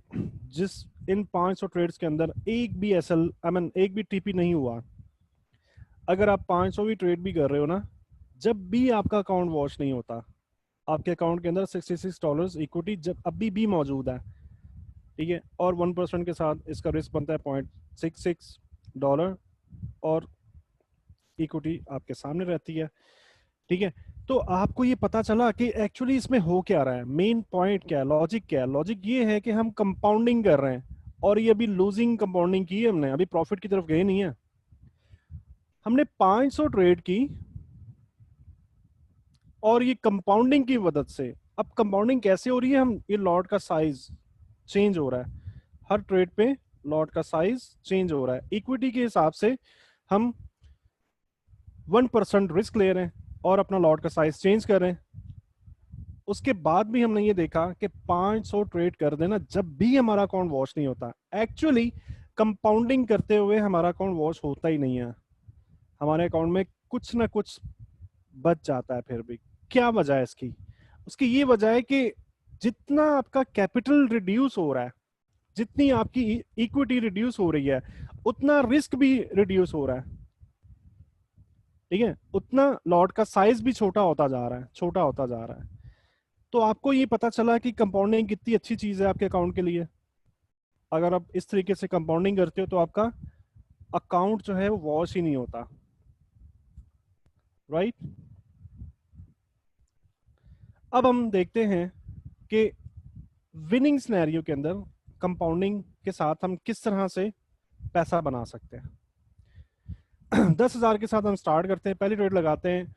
जिस इन 500 ट्रेड्स के अंदर एक भी एसएल एक भी टीपी नहीं हुआ, अगर आप 500वीं ट्रेड भी कर रहे हो ना, जब भी आपका अकाउंट वॉश नहीं होता, आपके अकाउंट के अंदर $66 इक्विटी जब अभी भी मौजूद है, ठीक है, और 1% के साथ इसका रिस्क बनता है $0.66, और इक्विटी आपके सामने रहती है, ठीक है। तो आपको ये पता चला कि एक्चुअली इसमें हो क्या रहा है, मेन पॉइंट क्या है, लॉजिक क्या है। लॉजिक ये है कि हम कंपाउंडिंग कर रहे हैं, और ये अभी लूजिंग कंपाउंडिंग की है हमने, अभी प्रॉफिट की तरफ गए नहीं है। हमने 500 ट्रेड की, और ये कंपाउंडिंग की मदद से, अब कंपाउंडिंग कैसे हो रही है, हम ये लॉट का साइज चेंज हो रहा है, हर ट्रेड पे लॉट का साइज चेंज हो रहा है, इक्विटी के हिसाब से हम 1% रिस्क ले रहे हैं और अपना लॉट का साइज चेंज कर रहे हैं। उसके बाद भी हमने ये देखा कि 500 ट्रेड कर देना जब भी हमारा अकाउंट वॉश नहीं होता। एक्चुअली कंपाउंडिंग करते हुए हमारा अकाउंट वॉश होता ही नहीं है, हमारे अकाउंट में कुछ ना कुछ बच जाता है फिर भी। क्या वजह है इसकी? उसकी ये वजह है कि जितना आपका कैपिटल रिड्यूस हो रहा है, जितनी आपकी इक्विटी रिड्यूस हो रही है, उतना रिस्क भी रिड्यूस हो रहा है। ठीक है, उतना लॉट का साइज भी छोटा होता जा रहा है, छोटा होता जा रहा है। तो आपको ये पता चला कि कंपाउंडिंग कितनी अच्छी चीज है आपके अकाउंट के लिए। अगर आप इस तरीके से कंपाउंडिंग करते हो तो आपका अकाउंट जो है वो वॉश ही नहीं होता, राइट। अब हम देखते हैं कि विनिंग सिनेरियो के अंदर कंपाउंडिंग के साथ हम किस तरह से पैसा बना सकते हैं। 10,000 के साथ हम स्टार्ट करते हैं, पहली ट्रेड लगाते हैं।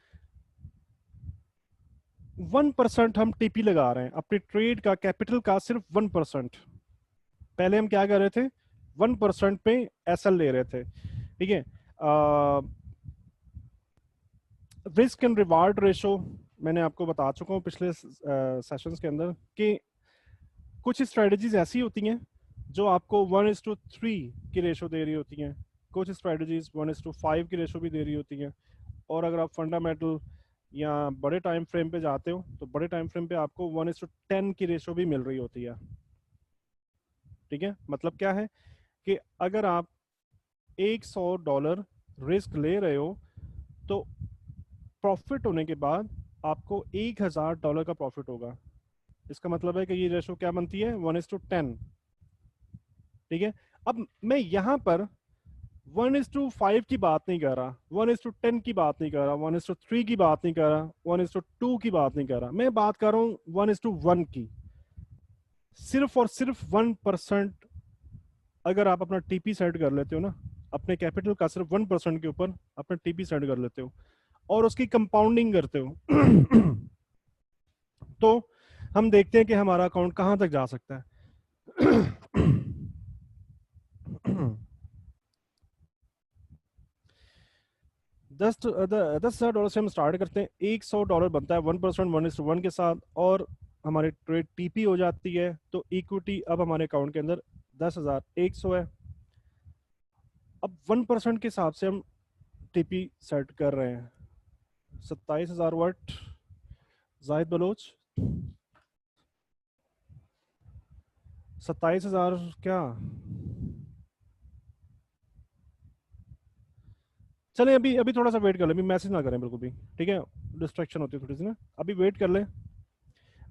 1% हम टीपी लगा रहे हैं अपनी ट्रेड का, कैपिटल का सिर्फ 1%। पहले हम क्या कर रहे थे, 1% पे एसएल ले रहे थे। ठीक है, रिस्क एंड रिवार्ड रेशो मैंने आपको बता चुका हूँ पिछले सेशंस के अंदर कि कुछ स्ट्रेटजीज ऐसी होती हैं जो आपको 1:3 की रेशो दे रही होती हैं, कुछ स्ट्रेटजीज 1:5 की रेशो भी दे रही होती हैं। और अगर आप फंडामेंटल या बड़े टाइम फ्रेम पे जाते हो तो बड़े टाइम फ्रेम पे आपको 1:10 की रेशो भी मिल रही होती है। ठीक है, मतलब क्या है कि अगर आप $100 रिस्क ले रहे हो तो प्रॉफिट होने के बाद आपको $1,000 का प्रॉफिट होगा। इसका मतलब है कि ये रेशो क्या बनती है, 1:10। ठीक है, अब मैं यहां पर 1:5 की बात नहीं कर रहा, 1:10 की बात नहीं कर रहा, 1:3 की बात नहीं कर रहा, 1:2 की बात नहीं कर रहा, मैं बात कर रहा हूं 1:1 की। सिर्फ और सिर्फ 1% अगर आप अपना टीपी सेट कर लेते हो ना, अपने कैपिटल का सिर्फ 1% के ऊपर अपना टीपी सेट कर लेते हो और उसकी कंपाउंडिंग करते हो तो हम देखते हैं कि हमारा अकाउंट कहां तक जा सकता है। 10,000 डॉलर से हम स्टार्ट करते हैं, $100 बनता है 1%, 1:1 के साथ, और हमारी ट्रेड टीपी हो जाती है। तो इक्विटी अब हमारे अकाउंट के अंदर 10,100 है। अब 1% के हिसाब से हम टीपी सेट कर रहे हैं। 27,000 वर्ट जाहिद बलोच, 27,000 क्या? चलें, अभी अभी थोड़ा सा वेट कर लें, अभी मैसेज ना करें बिल्कुल भी। ठीक है, डिस्ट्रैक्शन होती है थोड़ी सी ना, अभी वेट कर लें।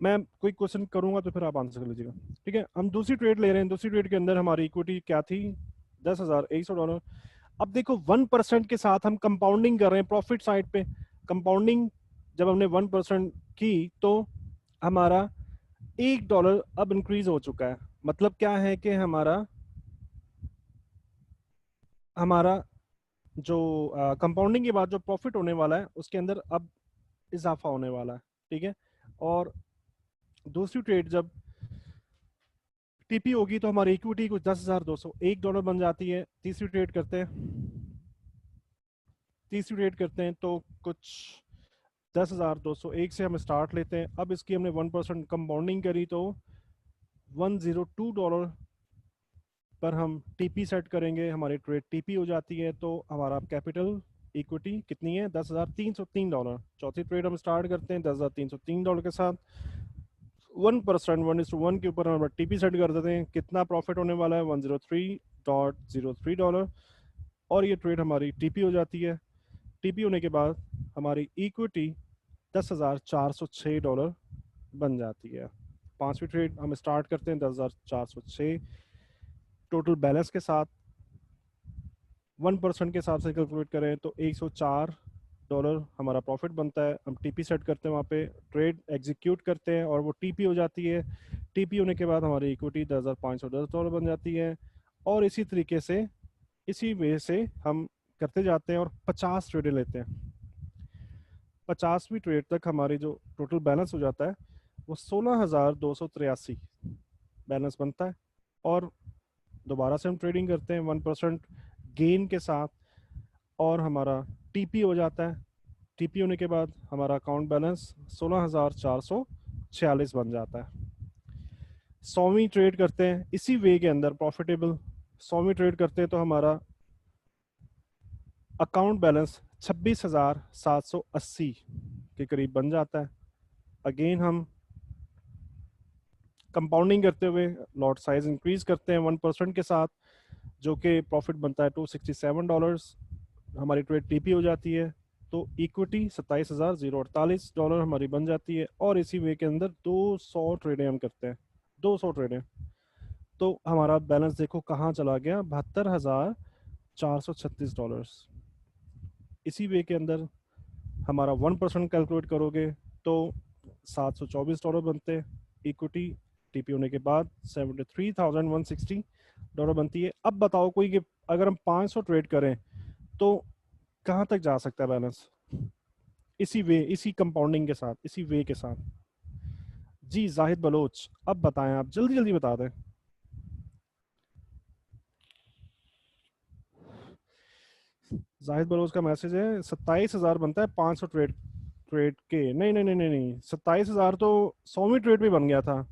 मैं कोई क्वेश्चन करूंगा तो फिर आप आंसर कर लीजिएगा। ठीक है, हम दूसरी ट्रेड ले रहे हैं। दूसरी ट्रेड के अंदर हमारी इक्विटी क्या थी, $10,100। अब देखो 1% के साथ हम कंपाउंडिंग कर रहे हैं प्रॉफिट साइड पे। कंपाउंडिंग जब हमने 1% की तो हमारा $1 अब इंक्रीज हो चुका है। मतलब क्या है कि हमारा हमारा जो कंपाउंडिंग के बाद जो प्रॉफिट होने वाला है उसके अंदर अब इजाफा होने वाला है। ठीक है, और दूसरी ट्रेड जब टीपी होगी तो हमारी इक्विटी कुछ $10,201 बन जाती है। तीसरी ट्रेड करते हैं तो कुछ 10,201 से हम स्टार्ट लेते हैं। अब इसकी हमने 1% कंपाउंडिंग करी तो $102 पर हम टीपी सेट करेंगे, हमारी ट्रेड टीपी हो जाती है। तो हमारा कैपिटल इक्विटी कितनी है, $10,303। चौथी ट्रेड हम स्टार्ट करते हैं $10,303 के साथ। 1%, 1:1 के ऊपर हम टीपी सेट कर देते हैं। कितना प्रॉफिट होने वाला है, $103.03। और ये ट्रेड हमारी टीपी हो जाती है। टीपी होने के बाद हमारी इक्विटी $10,406 बन जाती है। पांचवी ट्रेड हम स्टार्ट करते हैं 10,406 टोटल बैलेंस के साथ। 1% के हिसाब से कैलकुलेट करें तो $104 हमारा प्रॉफिट बनता है। हम टीपी सेट करते हैं, वहाँ पे ट्रेड एग्जीक्यूट करते हैं और वो टीपी हो जाती है। टीपी होने के बाद हमारी इक्विटी $10,510 बन जाती है। और इसी तरीके से, इसी वे से हम करते जाते हैं और 50 ट्रेडें लेते हैं। 50वीं ट्रेड तक हमारी जो टोटल बैलेंस हो जाता है वो 16,283 बैलेंस बनता है। और दोबारा से हम ट्रेडिंग करते हैं 1% गेन के साथ और हमारा टीपी हो जाता है। टीपी होने के बाद हमारा अकाउंट बैलेंस 16,446 बन जाता है। 100वीं ट्रेड करते हैं इसी वे के अंदर प्रॉफिटेबल, 100वीं ट्रेड करते हैं तो हमारा अकाउंट बैलेंस 26,780 के करीब बन जाता है। अगेन हम कंपाउंडिंग करते हुए लॉट साइज इंक्रीज करते हैं 1% के साथ, जो कि प्रॉफिट बनता है $267। हमारी ट्रेड टीपी हो जाती है तो इक्विटी $27,048 हमारी बन जाती है। और इसी वे के अंदर 200 ट्रेडें हम करते हैं, 200 ट्रेडें, तो हमारा बैलेंस देखो कहाँ चला गया, $72,436। इसी वे के अंदर हमारा 1% कैलकुलेट करोगे तो $724 बनते हैं। इक्विटी टीपी होने के बाद $73,160 बनती है। अब बताओ कोई कि अगर हम 500 ट्रेड करें तो कहाँ तक जा सकता है बैलेंस, इसी वे, इसी कंपाउंडिंग के साथ, इसी वे के साथ। जी जाहिद बलोच, अब बताएं, आप जल्दी जल्दी बता दें। जाहिद बलोच का मैसेज है 27,000 बनता है 500 ट्रेड, ट्रेड के नहीं नहीं नहीं नहीं नहीं, 27,000 तो 100वीं ट्रेड पे बन गया था,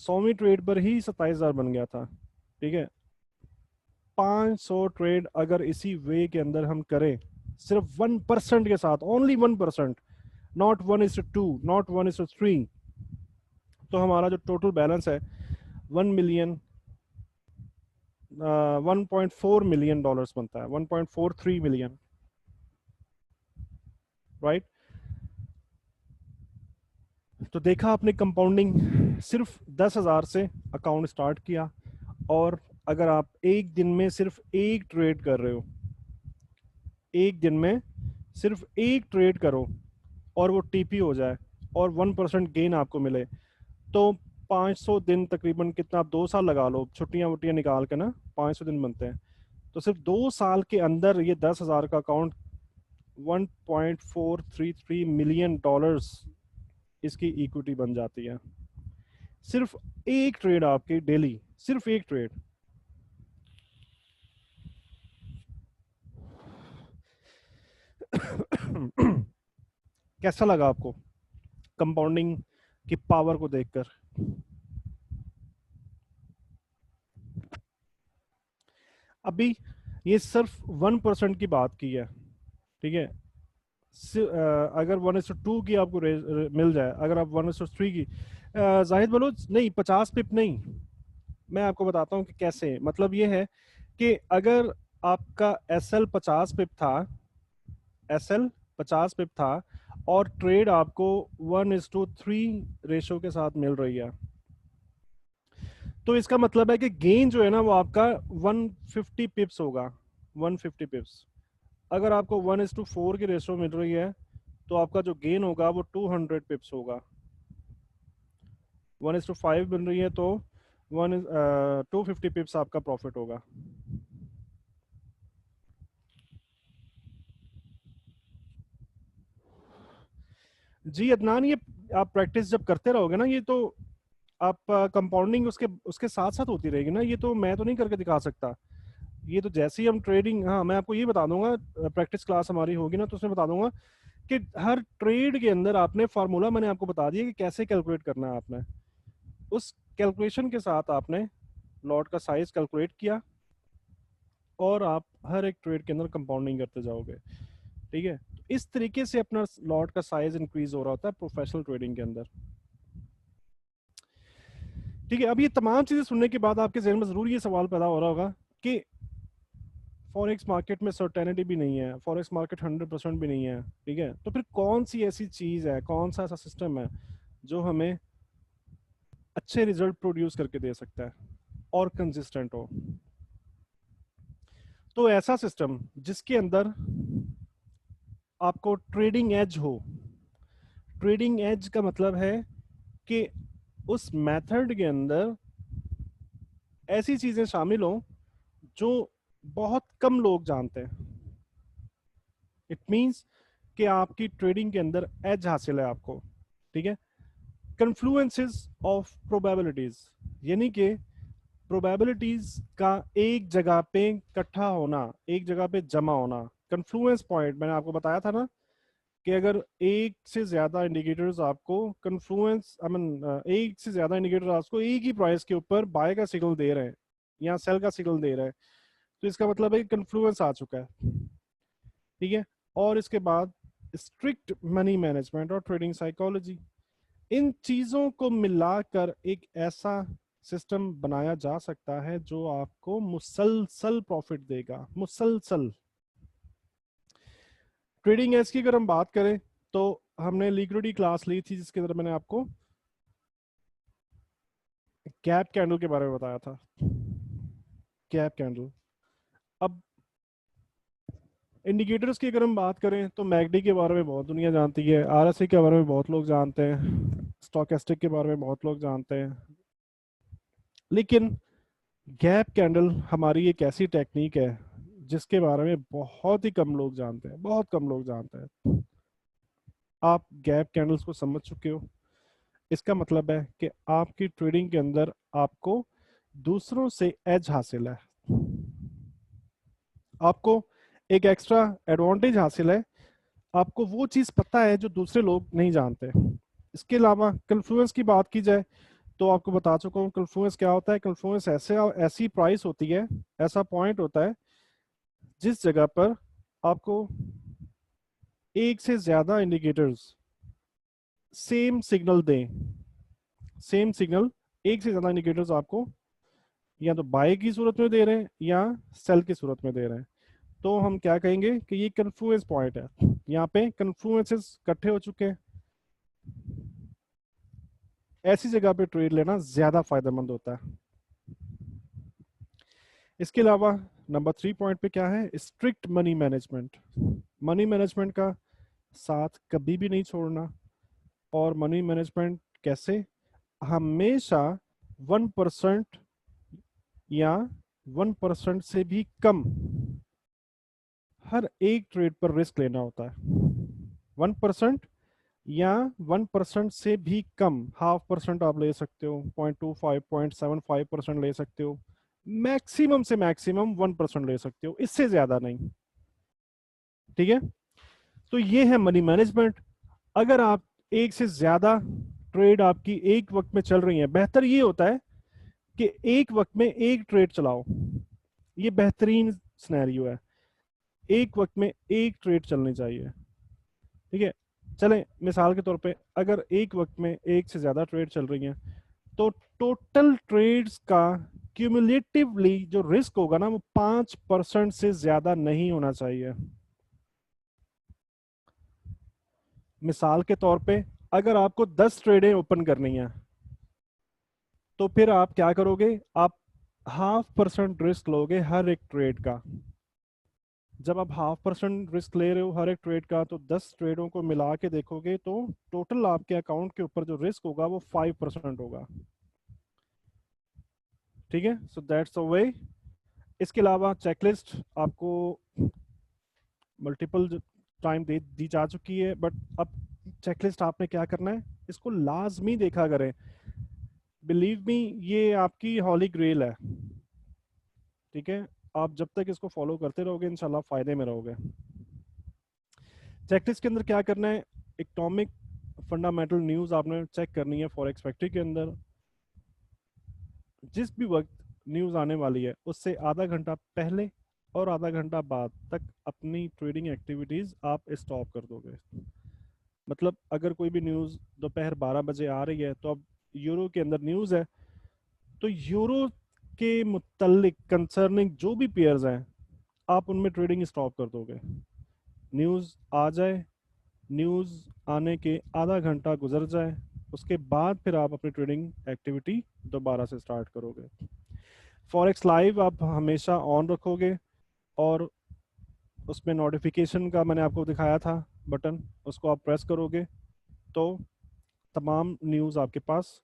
100वीं ट्रेड पर ही 27,000 बन गया था। ठीक है, 500 ट्रेड अगर इसी वे के अंदर हम करें सिर्फ 1% के साथ, ओनली 1%, नॉट 1:2, नॉट 1:3, तो हमारा जो टोटल बैलेंस है 1.4 मिलियन डॉलर्स बनता है, 1.43 मिलियन, राइट। तो देखा आपने, कंपाउंडिंग सिर्फ 10,000 से अकाउंट स्टार्ट किया, और अगर आप एक दिन में सिर्फ एक ट्रेड कर रहे हो, एक दिन में सिर्फ एक ट्रेड करो और वो टीपी हो जाए और 1% गेन आपको मिले, तो 500 दिन तकरीबन, कितना आप 2 साल लगा लो, छुट्टियां वुट्टियां निकाल के ना 500 दिन बनते हैं, तो सिर्फ 2 साल के अंदर ये 10,000 का अकाउंट 1.433 मिलियन डॉलर्स इसकी इक्विटी बन जाती है। सिर्फ एक ट्रेड आपकी डेली, सिर्फ एक ट्रेड। कैसा लगा आपको कंपाउंडिंग की पावर को देखकर? अभी ये सिर्फ 1% की बात की है, ठीक है। अगर 1:2 की आपको मिल जाए, अगर आप 1:3 की, जाहिद बोलो नहीं, 50 पिप नहीं, मैं आपको बताता हूँ कि कैसे। मतलब ये है कि अगर आपका SL 50 पिप था, SL 50 पिप था और ट्रेड आपको 1:3 रेशो के साथ मिल रही है, तो इसका मतलब है कि गेन जो है ना वो आपका 150 पिप्स होगा, 150 पिप्स। अगर आपको 1:4 की रेशो मिल रही है तो आपका जो गेन होगा वो 200 पिप्स होगा। 1:5 मिल रही है तो 250 पिप्स आपका प्रॉफिट होगा। जी अदनान, ये आप प्रैक्टिस जब करते रहोगे ना, ये तो आप कंपाउंडिंग उसके उसके साथ साथ होती रहेगी ना, ये तो मैं तो नहीं करके दिखा सकता। ये तो जैसे ही हम ट्रेडिंग, हाँ मैं आपको ये बता दूंगा, प्रैक्टिस क्लास हमारी होगी ना तो उसमें बता दूंगा कि हर ट्रेड के अंदर आपने फार्मूला मैंने आपको बता दिया कि कैसे कैलकुलेट करना है। आपने उस कैलकुलेशन के साथ आपने लॉट का साइज कैलकुलेट किया और आप हर एक ट्रेड के अंदर कंपाउंडिंग करते जाओगे, ठीक है। इस तरीके से अपना लॉट का साइज इंक्रीज हो रहा होता है प्रोफेशनल ट्रेडिंग के अंदर, ठीक है। अब ये तमाम चीजें सुनने के बाद आपके जहन में जरूर ये सवाल पैदा हो रहा होगा कि फॉरेक्स मार्केट में सर्टेनिटी भी नहीं है, फॉरेक्स मार्केट 100% भी नहीं है, ठीक है। तो फिर कौन सी ऐसी चीज है, कौन सा ऐसा सिस्टम है जो हमें अच्छे रिजल्ट प्रोड्यूस करके दे सकता है और कंसिस्टेंट हो? तो ऐसा सिस्टम जिसके अंदर आपको ट्रेडिंग एज हो। ट्रेडिंग एज का मतलब है कि उस मेथड के अंदर ऐसी चीजें शामिल हो जो बहुत कम लोग जानते हैं। इट मींस कि आपकी ट्रेडिंग के अंदर एज हासिल है आपको, ठीक है। कन्फ्लुएंसेस ऑफ प्रोबेबिलिटीज, यानी कि प्रोबेबिलिटीज का एक जगह पे इकट्ठा होना, एक जगह पे जमा होना, कन्फ्लुएंस पॉइंट मैंने आपको बताया था ना कि अगर एक से ज्यादा इंडिकेटर्स आपको कन्फ्लुएंस आई मीन एक से ज्यादा इंडिकेटर आपको एक ही प्राइस के ऊपर बाय का सिग्नल दे रहे हैं या सेल का सिग्नल दे रहे हैं, तो इसका मतलब है कि कन्फ्लुएंस आ चुका है। ठीक है। और इसके बाद स्ट्रिक्ट मनी मैनेजमेंट और ट्रेडिंग साइकोलॉजी, इन चीजों को मिलाकर एक ऐसा सिस्टम बनाया जा सकता है जो आपको मुसलसल प्रॉफिट देगा, मुसलसल। ट्रेडिंग एज की अगर हम बात करें तो हमने लिक्विडिटी क्लास ली थी जिसके अंदर मैंने आपको गैप कैंडल के बारे में बताया था। Gap candle. अब इंडिकेटर्स की अगर हम बात करें तो मैकडी के बारे में बहुत दुनिया जानती है, आरएसआई के बारे में बहुत लोग जानते हैं, स्टोकेस्टिक के बारे में बहुत लोग जानते हैं, लेकिन गैप कैंडल हमारी एक ऐसी टेक्निक है जिसके बारे में बहुत ही कम लोग जानते हैं, बहुत कम लोग जानते हैं। आप गैप कैंडल्स को समझ चुके हो, इसका मतलब है कि आपकी ट्रेडिंग के अंदर आपको दूसरों से एज हासिल है, आपको एक एक्स्ट्रा एडवांटेज हासिल है, आपको वो चीज पता है जो दूसरे लोग नहीं जानते। इसके अलावा कन्फ्लुएंस की बात की जाए तो आपको बता चुका हूँ कन्फ्लुएंस क्या होता है। कन्फ्लुएंस ऐसी प्राइस होती है, ऐसा पॉइंट होता है जिस जगह पर आपको एक से ज्यादा इंडिकेटर्स सेम सिग्नल दें, सेम सिग्नल, एक से ज्यादा इंडिकेटर्स आपको या तो बाय की सूरत में दे रहे हैं या सेल की सूरत में दे रहे हैं, तो हम क्या कहेंगे कि ये कन्फ्लुएंस पॉइंट है। यहाँ पे कन्फ्लुएंसेस इकट्ठे हो चुके हैं, ऐसी जगह पे ट्रेड लेना ज्यादा फायदेमंद होता है। इसके अलावा नंबर 3 पॉइंट पे क्या है, strict money management. Money management का साथ कभी भी नहीं छोड़ना। और मनी मैनेजमेंट कैसे, हमेशा 1% या 1% से भी कम हर एक ट्रेड पर रिस्क लेना होता है। 1% या 1% से भी कम, 0.5% आप ले सकते हो, 0.25 0.75% ले सकते हो, मैक्सिमम से मैक्सिमम 1% ले सकते हो, इससे ज्यादा नहीं। ठीक है। तो ये है मनी मैनेजमेंट। अगर आप एक से ज्यादा ट्रेड आपकी एक वक्त में चल रही है, बेहतर ये होता है कि एक वक्त में एक ट्रेड चलाओ, ये बेहतरीन सिनेरियो है, एक वक्त में एक ट्रेड चलनी चाहिए। ठीक है। चलें मिसाल के तौर पे अगर एक वक्त में एक से ज्यादा ट्रेड चल रही हैं तो टोटल ट्रेड्स का क्यूमुलेटिवली जो रिस्क होगा ना वो 5% से ज्यादा नहीं होना चाहिए। मिसाल के तौर पे अगर आपको 10 ट्रेडें ओपन करनी है तो फिर आप क्या करोगे, आप 0.5% रिस्क लोगे हर एक ट्रेड का। जब आप 0.5% रिस्क ले रहे हो हर एक ट्रेड का, तो 10 ट्रेडों को मिला के देखोगे तो टोटल आपके अकाउंट के ऊपर जो रिस्क होगा वो 5% होगा। ठीक है। So that's the way. इसके अलावा चेकलिस्ट आपको मल्टीपल टाइम दे दी जा चुकी है, बट अब चेकलिस्ट आपने क्या करना है, इसको लाजमी देखा करें। बिलीव मी, ये आपकी हॉली ग्रेल है। ठीक है। आप जब तक इसको फॉलो करते रहोगे इंशाल्लाह फायदे में रहोगे। चेकलिस्ट के अंदर क्या करना है, इकोनॉमिक फंडामेंटल न्यूज आपने चेक करनी है फॉरेक्स फैक्ट्री के अंदर। जिस भी वक्त न्यूज आने वाली है उससे आधा घंटा पहले और आधा घंटा बाद तक अपनी ट्रेडिंग एक्टिविटीज आप स्टॉप कर दोगे। मतलब अगर कोई भी न्यूज दोपहर 12 बजे आ रही है तो अब यूरो के अंदर न्यूज है, तो यूरो के मुतल्लिक कंसर्निंग जो भी पेयर्स हैं आप उनमें ट्रेडिंग स्टॉप कर दोगे। न्यूज आ जाए, न्यूज आने के आधा घंटा गुजर जाए, उसके बाद फिर आप अपनी ट्रेडिंग एक्टिविटी दोबारा से स्टार्ट करोगे। फॉरेक्स लाइव आप हमेशा ऑन रखोगे और उसमें नोटिफिकेशन का मैंने आपको दिखाया था बटन, उसको आप प्रेस करोगे तो तमाम न्यूज़ आपके पास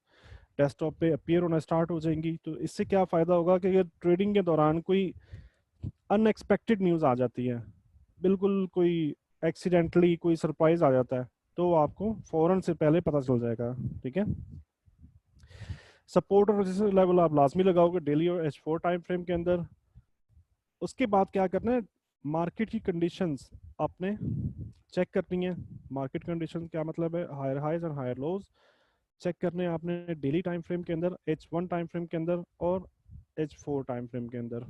डेस्कटॉप पे अपीयर होना स्टार्ट हो जाएंगी। तो इससे क्या फ़ायदा होगा कि अगर ट्रेडिंग के दौरान कोई अनएक्सपेक्टेड न्यूज़ आ जाती है, बिल्कुल कोई एक्सीडेंटली कोई सरप्राइज आ जाता है, तो आपको फौरन से पहले पता चल जाएगा। ठीक है। सपोर्ट और रेजिस्टेंस लेवल आप लाजमी लगाओगे डेली और H4 टाइम फ्रेम के अंदर। उसके बाद क्या करना है, मार्केट की कंडीशंस आपने चेक करनी है। मार्केट कंडीशन क्या मतलब है? हायर हाइज और हायर लोज चेक करने हैं आपने डेली टाइम फ्रेम के अंदर, H1 टाइम फ्रेम के अंदर और H4 टाइम फ्रेम के अंदर।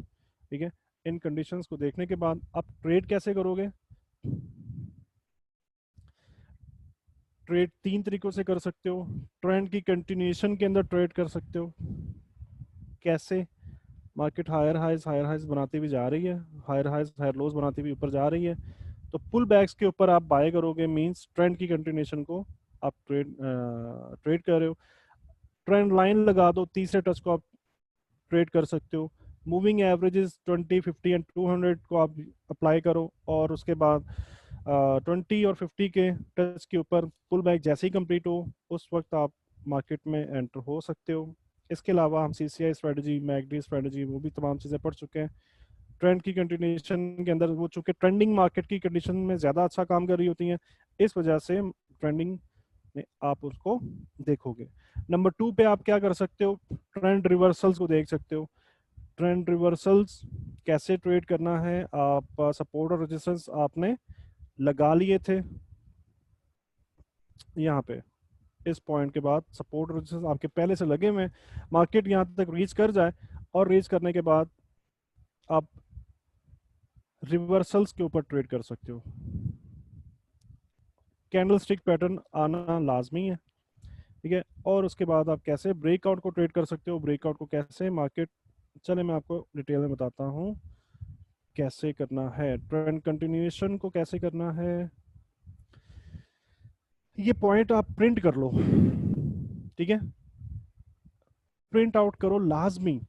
ठीक है, इन कंडीशंस को देखने के बाद आप ट्रेड कैसे करोगे? ट्रेड तीन तरीकों से कर सकते हो। ट्रेंड की कंटिन्यूएशन के अंदर ट्रेड कर सकते हो। कैसे? मार्केट हायर हाइज बनाती हुई जा रही है, हायर हाइज हायर लोज बनाती हुई ऊपर जा रही है, तो पुल बैक्स के ऊपर आप बाय करोगे, मींस ट्रेंड की कंटिन्यूएशन को आप ट्रेड कर रहे हो। ट्रेंड लाइन लगा दो, तीसरे टच को आप ट्रेड कर सकते हो। मूविंग एवरेजेस 20, 50 एंड 200 को आप अप्लाई करो और उसके बाद 20 और 50 के टच के ऊपर पुल बैक जैसे ही कंप्लीट हो उस वक्त आप मार्केट में एंटर हो सकते हो। इसके अलावा हम CCI स्ट्रेटजी, मैकडी स्ट्रेटजी, वो भी तमाम चीज़ें पढ़ चुके हैं। ट्रेंड की कंटिन्यूएशन के अंदर वो चूंकि ट्रेंडिंग मार्केट की कंडीशन में ज़्यादा अच्छा काम कर रही होती हैं, इस वजह से ट्रेंडिंग में आप उसको देखोगे। नंबर 2 पे आप क्या कर सकते हो? ट्रेंड रिवर्सल्स को देख सकते हो। ट्रेंड रिवर्सल्स कैसे ट्रेड करना है? आप सपोर्ट और रेजिस्टेंस आपने लगा लिए थे यहाँ पे, इस पॉइंट के बाद सपोर्ट और रेजिस्टेंस आपके पहले से लगे हुए हैं। मार्केट यहाँ तक रीच कर जाए और रीच करने के बाद आप रिवर्सल्स के ऊपर ट्रेड कर सकते हो। कैंडल स्टिक पैटर्न आना लाजमी है, ठीक है। और उसके बाद आप कैसे ब्रेकआउट को ट्रेड कर सकते हो? ब्रेकआउट को कैसे मार्केट, चले मैं आपको डिटेल में बताता हूँ कैसे करना है। ट्रेंड कंटिन्यूएशन को कैसे करना है, ये पॉइंट आप प्रिंट कर लो, ठीक है, प्रिंट आउट करो लाजमी,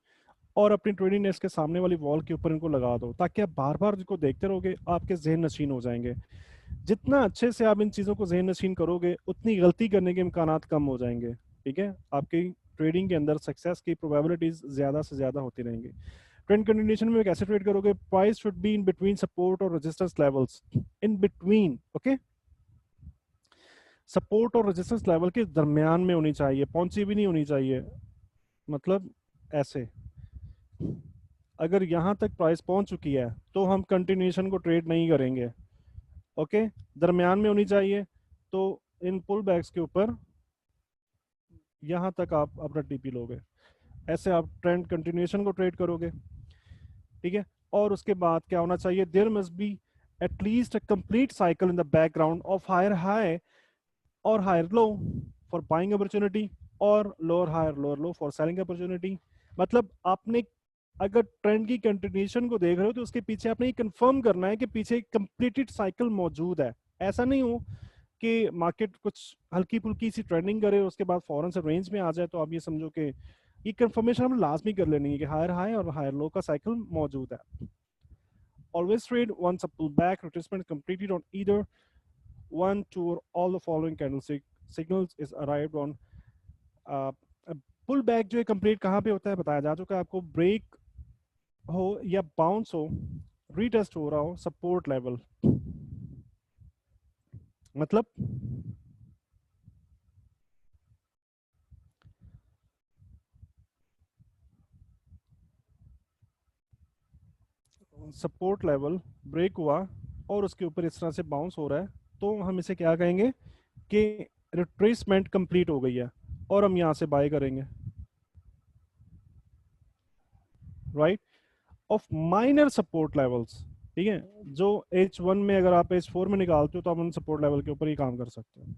और अपनी ट्रेडिंग डेस्क के सामने वाली वॉल के ऊपर इनको लगा दो, ताकि आप बार बार इनको देखते रहोगे, आपके जहन नशीन हो जाएंगे। जितना अच्छे से आप इन चीज़ों को जहन नशीन करोगे उतनी गलती करने के इम्कानात कम हो जाएंगे, ठीक है। आपकी ट्रेडिंग के अंदर सक्सेस की प्रोबेबिलिटीज ज़्यादा से ज़्यादा होती रहेंगी। ट्रेंड कंटिन्यूएशन में कैसे ट्रेड करोगे? Price should be in between support और resistance levels, in between, okay. Support और रेजिस्टेंस लेवल के दरमियान में होनी चाहिए, पहुंची भी नहीं होनी चाहिए। मतलब ऐसे, अगर यहां तक प्राइस पहुंच चुकी है तो हम कंटिन्यूएशन को ट्रेड नहीं करेंगे, ओके। दरमियान में होनी चाहिए, तो इन पुल बैक्स के ऊपर यहां तक आप अपना टीपी लोगे, ऐसे आप ट्रेंड कंटिन्यूएशन को ट्रेड करोगे, ठीक है। और उसके बाद क्या होना चाहिए? There must be at least a complete cycle in the background of higher high और higher low for buying opportunity, और lower higher lower low for selling opportunity. मतलब आपने अगर ट्रेंड की कंटिन्यूएशन को देख रहे हो तो उसके पीछे आपने ये कंफर्म करना है कि पीछे एक कंप्लीटेड साइकिल मौजूद है। ऐसा नहीं हो कि मार्केट कुछ हल्की फुल्की सी ट्रेंडिंग करे उसके बाद फौरन से रेंज में आ जाए, तो आप ये समझो कि ये कंफर्मेशन हमें लाजमी कर लेनी है कि हायर हाई और हायर लो का साइकिल मौजूद है। Always trade once a pull back retracement completed on either one, two, or all the following candlestick signals is arrived on। Pull back जो है कंप्लीट कहाँ पे होता है बताया जा चुका है आपको। ब्रेक हो या बाउंस हो, रीटेस्ट हो रहा हो सपोर्ट लेवल, मतलब सपोर्ट लेवल ब्रेक हुआ और उसके ऊपर इस तरह से बाउंस हो रहा है, तो हम इसे क्या कहेंगे कि रिट्रेसमेंट कंप्लीट हो गई है और हम यहां से बाय करेंगे, right, of minor support levels, ठीक है। जो H1 में अगर आप H4 में निकालते हो तो आप उन सपोर्ट लेवल के ऊपर ही काम कर सकते हो।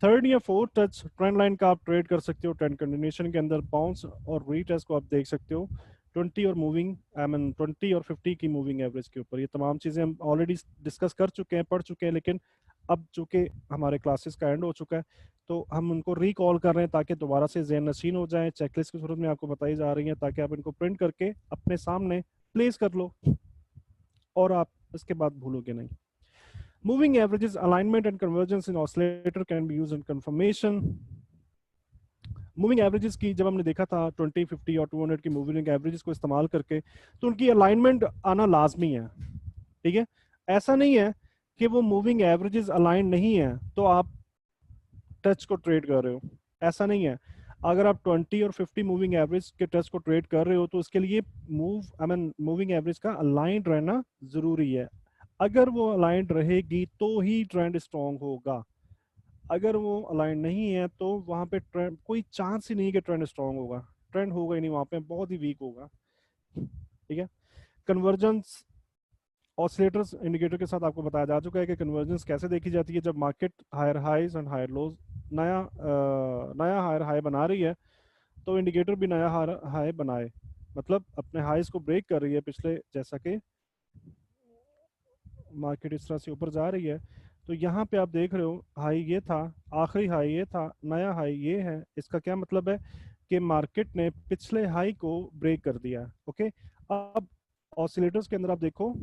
थर्ड या फोर्थ टच ट्रेंड लाइन का आप ट्रेड कर सकते हो। ट्रेंड कंटिन्यूएशन के अंदर बाउंस और रीटेस्ट को आप देख सकते हो 20 और मूविंग, आई मीन 20 और 50 की मूविंग एवरेज के ऊपर। ये तमाम चीज़ें हम ऑलरेडी डिस्कस कर चुके हैं, पढ़ चुके हैं, लेकिन अब चूंकि हमारे क्लासेस का एंड हो चुका है तो हम उनको रिकॉल कर रहे हैं ताकि दोबारा से ज़हन नशीन हो जाए। चेकलिस्ट की सूरत में आपको बताई जा रही है ताकि आप इनको प्रिंट करके अपने सामने प्लेस कर लो और आप इसके बाद भूलोगे नहीं। Moving averages, alignment and convergence in oscillator can be used in confirmation। Moving averages की जब हमने देखा था 20, 50 और 200 की मूविंग एवरेजेस को इस्तेमाल करके, तो उनकी अलाइनमेंट आना लाजमी है, ठीक है। ऐसा नहीं है कि वो मूविंग एवरेजेस अलाइन नहीं है तो आप टच को ट्रेड कर रहे हो, ऐसा नहीं है। अगर आप 20 और 50 मूविंग एवरेज के टेस्ट को ट्रेड कर रहे हो तो उसके लिए मूविंग एवरेज का अलाइंड रहना जरूरी है। अगर वो अलाइंड रहेगी तो ही ट्रेंड स्ट्रांग होगा। अगर वो अलाइन नहीं है तो वहां पे ट्रेंड, कोई चांस ही नहीं कि ट्रेंड स्ट्रांग होगा। ट्रेंड होगा ही नहीं, वहां पे बहुत ही वीक होगा। ठीक है। कन्वर्जेंस ऑसिलेटर्स इंडिकेटर के साथ आपको बताया जा चुका है कि कन्वर्जेंस कैसे देखी जाती है। जब market higher highs and higher lows, नया हायर हाई बना रही है तो इंडिकेटर भी नया हायर हाई बनाए, मतलब अपने हाईज को ब्रेक कर रही है पिछले, जैसा कि मार्केट इस तरह से ऊपर जा रही है। तो यहाँ पे आप देख रहे हो हाई ये था, आखिरी हाई ये था, नया हाई ये है। इसका क्या मतलब है कि मार्केट ने पिछले हाई को ब्रेक कर दिया। ओके, अब ऑसिलेटर्स के अंदर आप देखो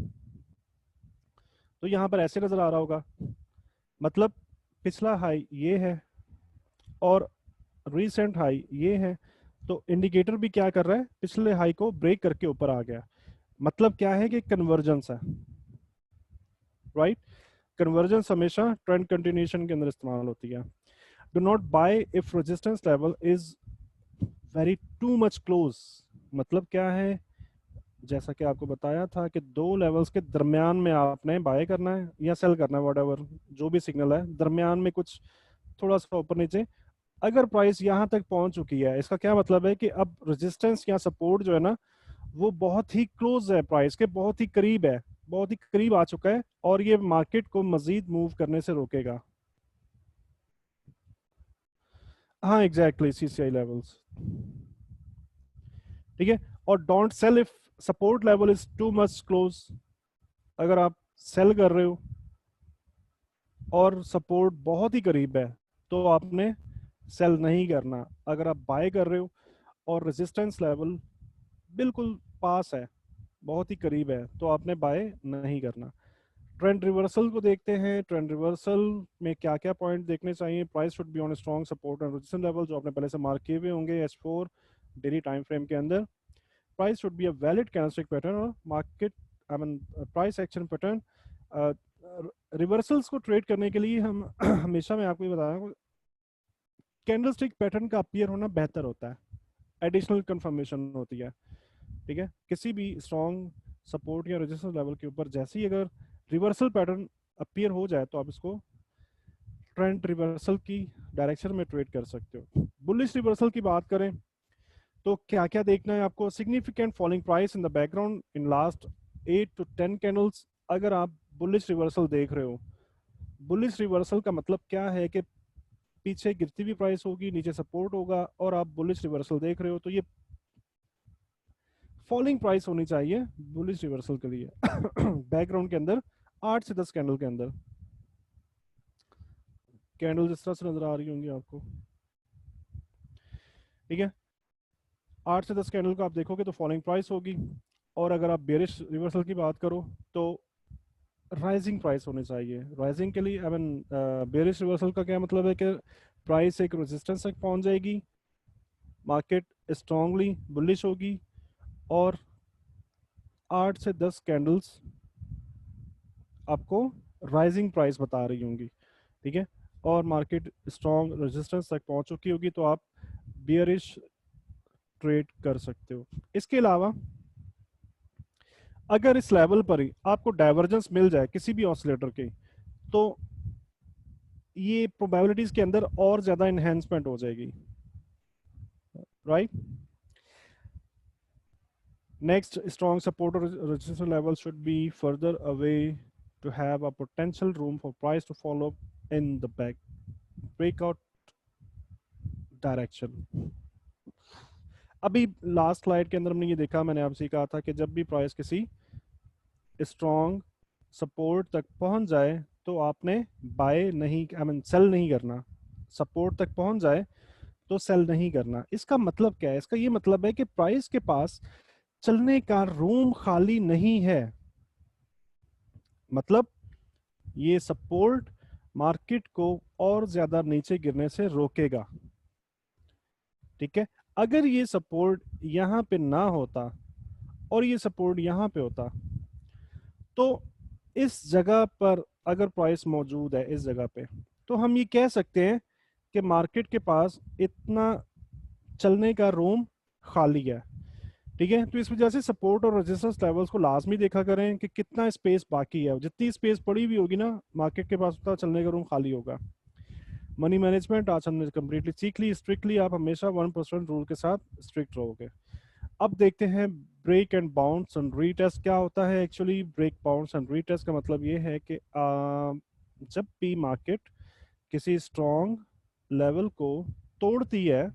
तो यहाँ पर ऐसे नजर आ रहा होगा, मतलब पिछला हाई ये है और रीसेंट हाई ये है। तो इंडिकेटर भी क्या कर रहा है, पिछले हाई को ब्रेक करके ऊपर आ गया। मतलब क्या है कि कन्वर्जेंस है, राइट। कन्वर्जेंस हमेशा ट्रेंड कंटिन्यूएशन के अंदर इस्तेमाल होती है। Do not buy if resistance level is very too much close. मतलब क्या है, जैसा कि आपको बताया था कि दो लेवल्स के दरमियान में आपने बाय करना है या सेल करना है, व्हाटएवर जो भी सिग्नल है दरमियान में, कुछ थोड़ा सा ऊपर नीचे। अगर प्राइस यहाँ तक पहुंच चुकी है, इसका क्या मतलब है कि अब रेजिस्टेंस या सपोर्ट जो है ना वो बहुत ही क्लोज है, प्राइस के बहुत ही करीब है, बहुत ही करीब आ चुका है और ये मार्केट को मजीद मूव करने से रोकेगा। हाँ एग्जैक्टली, सीसीआई लेवल्स। ठीक है। और don't sell if support level is to much close. अगर आप सेल कर रहे हो और सपोर्ट बहुत ही करीब है तो आपने सेल नहीं करना। अगर आप बाय कर रहे हो और रेजिस्टेंस लेवल बिल्कुल पास है, बहुत ही करीब है, तो आपने बाय नहीं करना। ट्रेंड रिवर्सल को देखते हैं। ट्रेंड रिवर्सल में क्या क्या पॉइंट देखने चाहिए। Price should be on strong support and resistance level, जो आपने पहले से मार्क किए हुए होंगे H4 डेली टाइम फ्रेम के अंदर। Price should be a valid candlestick pattern और market price action pattern. Reversals को ट्रेड करने के लिए हम हमेशा मैं आपको ये बताया, कैंडलस्टिक पैटर्न का अपीयर होना बेहतर होता है, एडिशनल कंफर्मेशन होती है। ठीक है। किसी भी स्ट्रॉन्ग सपोर्ट या रेजिस्टेंस लेवल के ऊपर जैसे ही अगर रिवर्सल पैटर्न अपीयर हो जाए तो आप इसको ट्रेंड रिवर्सल की डायरेक्शन में ट्रेड कर सकते हो। बुलिश रिवर्सल की बात करें तो क्या क्या देखना है आपको। Significant falling price in the background in last 8 to 10 candles. अगर आप बुलिश रिवर्सल देख रहे हो, बुलिश रिवर्सल का मतलब क्या है कि पीछे गिरती हुई प्राइस होगी, नीचे सपोर्ट होगा और आप बुलिश रिवर्सल देख रहे हो, तो ये फॉलिंग प्राइस होनी चाहिए बुलिश रिवर्सल के लिए। बैकग्राउंड के अंदर 8 से 10 कैंडल के अंदर, कैंडल जिस तरह से नजर आ रही होंगी आपको। ठीक है। 8 से 10 कैंडल को आप देखोगे तो फॉलिंग प्राइस होगी। और अगर आप बेरिश रिवर्सल की बात करो तो राइजिंग प्राइस होनी चाहिए। राइजिंग के लिए बेरिश रिवर्सल का क्या मतलब है कि प्राइस एक रेजिस्टेंस तक पहुंच जाएगी, मार्केट स्ट्रांगली बुलिश होगी और 8 से 10 कैंडल्स आपको राइजिंग प्राइस बता रही होंगी। ठीक है। और मार्केट स्ट्रॉन्ग रेजिस्टेंस तक पहुंच चुकी होगी तो आप बियरिश ट्रेड कर सकते हो। इसके अलावा अगर इस लेवल पर ही आपको डाइवर्जेंस मिल जाए किसी भी ऑसिलेटर की, तो ये प्रोबेबिलिटीज के अंदर और ज्यादा इनहेंसमेंट हो जाएगी, राइट। नेक्स्ट, स्ट्रॉन्ग सपोर्ट और resistance level should be further away to have a potential room for price to follow in the back breakout direction। अभी लास्ट स्लाइड के अंदर हमने ये देखा, मैंने आपसे कहा था कि जब भी प्राइस किसी स्ट्रॉन्ग सपोर्ट तक पहुंच जाए तो आपने बाय नहीं, सेल नहीं करना। सपोर्ट तक पहुंच जाए तो सेल नहीं करना। इसका मतलब क्या है, इसका ये मतलब है कि प्राइस के पास चलने का रूम खाली नहीं है। मतलब ये सपोर्ट मार्केट को और ज्यादा नीचे गिरने से रोकेगा। ठीक है। अगर ये सपोर्ट यहां पे ना होता और ये सपोर्ट यहां पे होता तो इस जगह पर अगर प्राइस मौजूद है इस जगह पे, तो हम ये कह सकते हैं कि मार्केट के पास इतना चलने का रूम खाली है। ठीक है, तो इस वजह से सपोर्ट और रेजिस्टेंस लेवल्स को लाजमी देखा करें कि कितना स्पेस बाकी है। जितनी स्पेस पड़ी हुई होगी ना मार्केट के पास, उतना चलने का रूम खाली होगा। मनी मैनेजमेंट आज हमने कम्प्लीटली सीख ली। स्ट्रिक्टली आप हमेशा 1% रूल के साथ स्ट्रिक्ट रहोगे। अब देखते हैं break and bounce and retest क्या होता है। Actually break bounce and retest का मतलब ये है कि जब भी मार्केट किसी स्ट्रॉन्ग लेवल को तोड़ती है,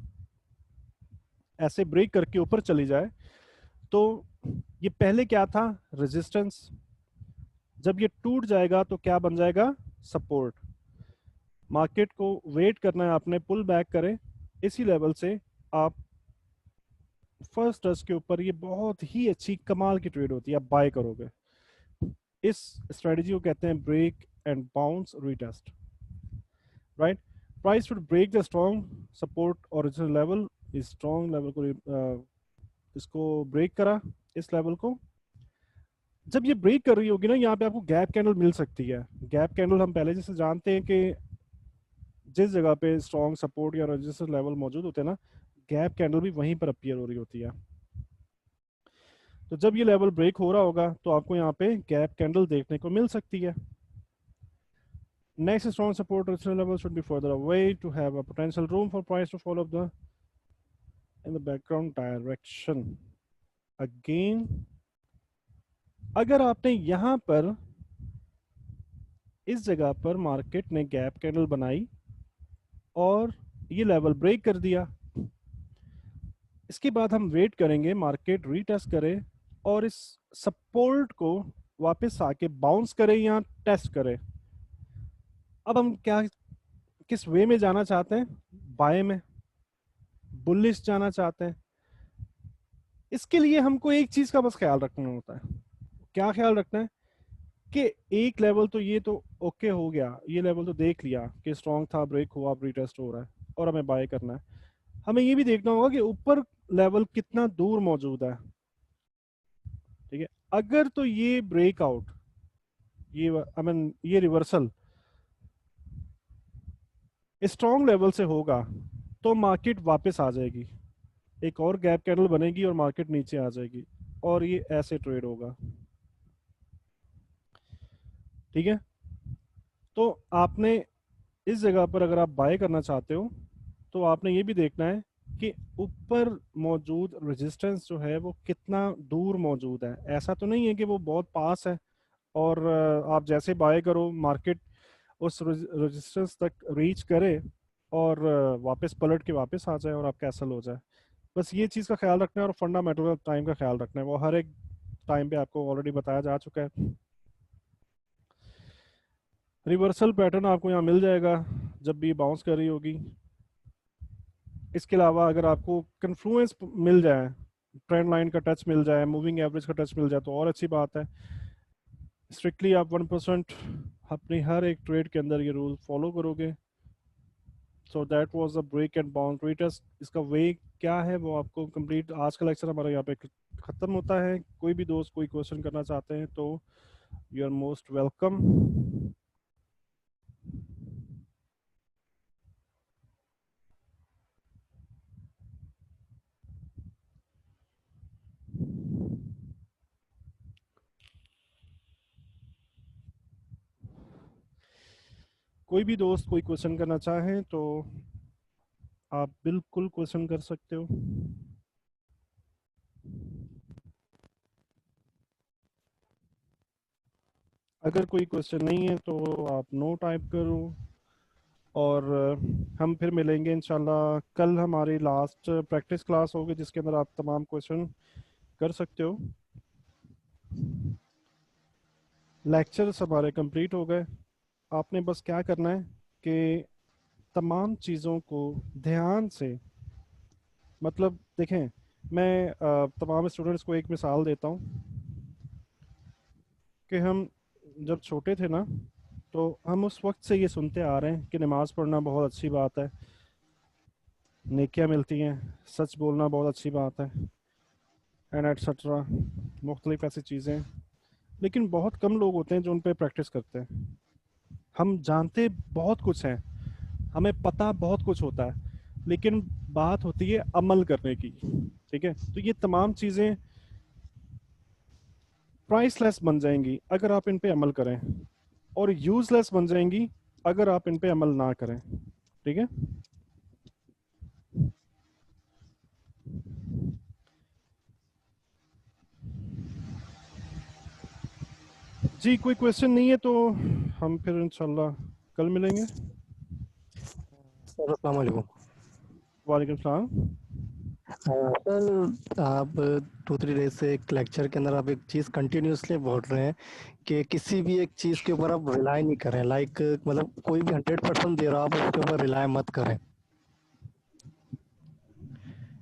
ऐसे ब्रेक करके ऊपर चली जाए, तो ये पहले क्या था, रेजिस्टेंस। जब ये टूट जाएगा तो क्या बन जाएगा, सपोर्ट। मार्केट को वेट करना है आपने, पुल बैक करे इसी लेवल से आप फर्स्ट टच के ऊपर, ये बहुत ही अच्छी कमाल की ट्रेड होती है, आप बाय करोगे। इस स्ट्रेटजी को कहते हैं break and bounce retest, right. Price should break the strong support original level. इस स्ट्रॉन्ग लेवल को इसको ब्रेक करा, इस लेवल को। जब ये ब्रेक कर रही होगी ना, यहाँ पे आपको गैप कैंडल मिल सकती है। गैप कैंडल हम पहले जैसे जानते हैं कि जिस जगह पे स्ट्रॉन्ग सपोर्ट या रेजिस्टेंस लेवल मौजूद होते हैं ना, गैप कैंडल भी वहीं पर अपीयर हो रही होती है। तो जब ये लेवल ब्रेक हो रहा होगा तो आपको यहाँ पे गैप कैंडल देखने को मिल सकती है। Next strong support resistance level should be further away to have a potential room for price to follow the in the background direction. Again, अगर आपने यहाँ पर इस जगह पर मार्केट ने गैप कैंडल बनाई और ये लेवल ब्रेक कर दिया, इसके बाद हम वेट करेंगे मार्केट रीटेस्ट करे और इस सपोर्ट को वापस आके बाउंस करे या टेस्ट करे। अब हम क्या, किस वे में जाना चाहते हैं, बाय में, बुलिश जाना चाहते हैं। इसके लिए हमको एक चीज का बस ख्याल रखना होता है। क्या ख्याल रखना है कि एक लेवल तो ये तो ओके हो गया, ये लेवल तो देख लिया कि स्ट्रॉन्ग था, ब्रेक हुआ, अब रीटेस्ट हो रहा है और हमें बाय करना है। हमें ये भी देखना होगा कि ऊपर लेवल कितना दूर मौजूद है। ठीक है, अगर तो ये ब्रेकआउट, ये आई मीन ये रिवर्सल स्ट्रॉन्ग लेवल से होगा तो मार्केट वापस आ जाएगी, एक और गैप कैंडल बनेगी और मार्केट नीचे आ जाएगी और ये ऐसे ट्रेड होगा। ठीक है, तो आपने इस जगह पर अगर आप बाय करना चाहते हो तो आपने ये भी देखना है कि ऊपर मौजूद रेजिस्टेंस जो है वो कितना दूर मौजूद है। ऐसा तो नहीं है कि वो बहुत पास है और आप जैसे बाय करो मार्केट उस रेजिस्टेंस तक रीच करे और वापस पलट के वापस आ जाए और आप कैंसल हो जाए। बस ये चीज़ का ख्याल रखना है और फंडामेंटल टाइम का ख्याल रखना है, वो हर एक टाइम पे आपको ऑलरेडी बताया जा चुका है। रिवर्सल पैटर्न आपको यहाँ मिल जाएगा जब भी बाउंस कर रही होगी। इसके अलावा अगर आपको कन्फ्लुएंस मिल जाए, ट्रेंड लाइन का टच मिल जाए, मूविंग एवरेज का टच मिल जाए तो और अच्छी बात है। स्ट्रिक्टली आप 1% अपनी हर एक ट्रेड के अंदर ये रूल फॉलो करोगे। So that was a break and bounce retest. इसका वे क्या है वो आपको कंप्लीट, आज का लेक्चर हमारा यहाँ पे खत्म होता है। कोई भी दोस्त कोई क्वेश्चन करना चाहते हैं तो यू आर मोस्ट वेलकम। कोई भी दोस्त कोई क्वेश्चन करना चाहें तो आप बिल्कुल क्वेश्चन कर सकते हो। अगर कोई क्वेश्चन नहीं है तो आप नो टाइप करो और हम फिर मिलेंगे इंशाल्लाह। कल हमारी लास्ट प्रैक्टिस क्लास होगी जिसके अंदर आप तमाम क्वेश्चन कर सकते हो। लेक्चर्स हमारे कंप्लीट हो गए। आपने बस क्या करना है कि तमाम चीज़ों को ध्यान से, मतलब देखें, मैं तमाम स्टूडेंट्स को एक मिसाल देता हूँ कि हम जब छोटे थे ना तो हम उस वक्त से ये सुनते आ रहे हैं कि नमाज़ पढ़ना बहुत अच्छी बात है, नेकियां मिलती हैं, सच बोलना बहुत अच्छी बात है, एंड एटसेट्रा, मुख्तलिफ ऐसी चीज़ें। लेकिन बहुत कम लोग होते हैं जो उन पर प्रैक्टिस करते हैं। हम जानते बहुत कुछ हैं, हमें पता बहुत कुछ होता है, लेकिन बात होती है अमल करने की। ठीक है, तो ये तमाम चीजें प्राइसलेस बन जाएंगी अगर आप इन पे अमल करें, और यूजलेस बन जाएंगी अगर आप इन पे अमल ना करें। ठीक है, जी कोई क्वेश्चन नहीं है तो हम फिर इंशाल्लाह कल मिलेंगे। सर अस्सलाम वालेकुम। वालेकुम सलाम। सर आप 2-3 डेज से एक लेक्चर के अंदर आप एक चीज़ कंटिन्यूसली बोल रहे हैं कि किसी भी एक चीज़ के ऊपर आप रिलाई नहीं करें, लाइक मतलब कोई भी 100% दे रहा हो आप उसके ऊपर रिलाई मत करें।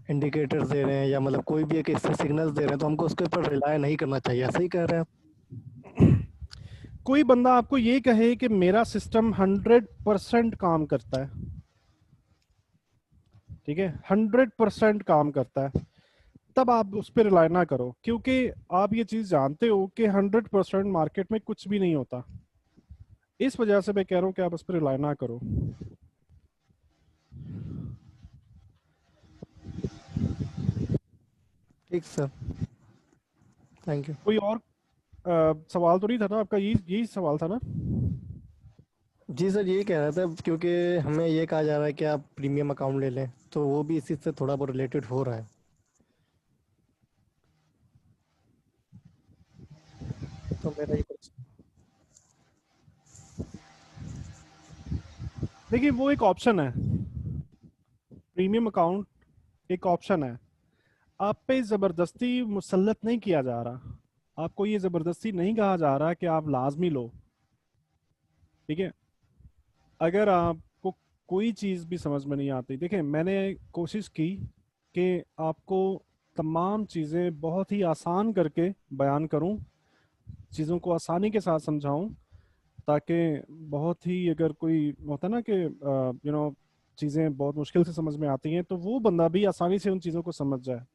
इंडिकेटर्स दे रहे हैं या मतलब कोई भी एक इससे सिग्नल्स दे रहे हैं तो हमको उसके ऊपर रिलाई नहीं करना चाहिए, ऐसा ही कह रहे हैं आप? कोई बंदा आपको ये कहे कि मेरा सिस्टम 100% काम करता है, ठीक है, 100% काम करता है, तब आप उस पर रिलाई ना करो, क्योंकि आप ये चीज जानते हो कि 100% मार्केट में कुछ भी नहीं होता। इस वजह से मैं कह रहा हूँ कि आप उस पर रिलाई ना करो। ठीक सर, थैंक यू। कोई और सवाल तो नहीं था ना आपका? यही सवाल था ना? जी सर, यही कह रहा था क्योंकि हमें ये कहा जा रहा है कि आप प्रीमियम अकाउंट ले लें, तो वो भी इसी से थोड़ा बहुत रिलेटेड हो रहा है। तो मेरा ये देखिए, वो एक ऑप्शन है, प्रीमियम अकाउंट एक ऑप्शन है। आप पे जबरदस्ती मुसल्लत नहीं किया जा रहा, आपको ये जबरदस्ती नहीं कहा जा रहा कि आप लाजमी लो। ठीक है, अगर आपको कोई चीज़ भी समझ में नहीं आती, देखिए मैंने कोशिश की कि आपको तमाम चीज़ें बहुत ही आसान करके बयान करूं, चीज़ों को आसानी के साथ समझाऊं, ताकि बहुत ही, अगर कोई होता ना कि चीज़ें बहुत मुश्किल से समझ में आती हैं, तो वो बंदा भी आसानी से उन चीज़ों को समझ जाए।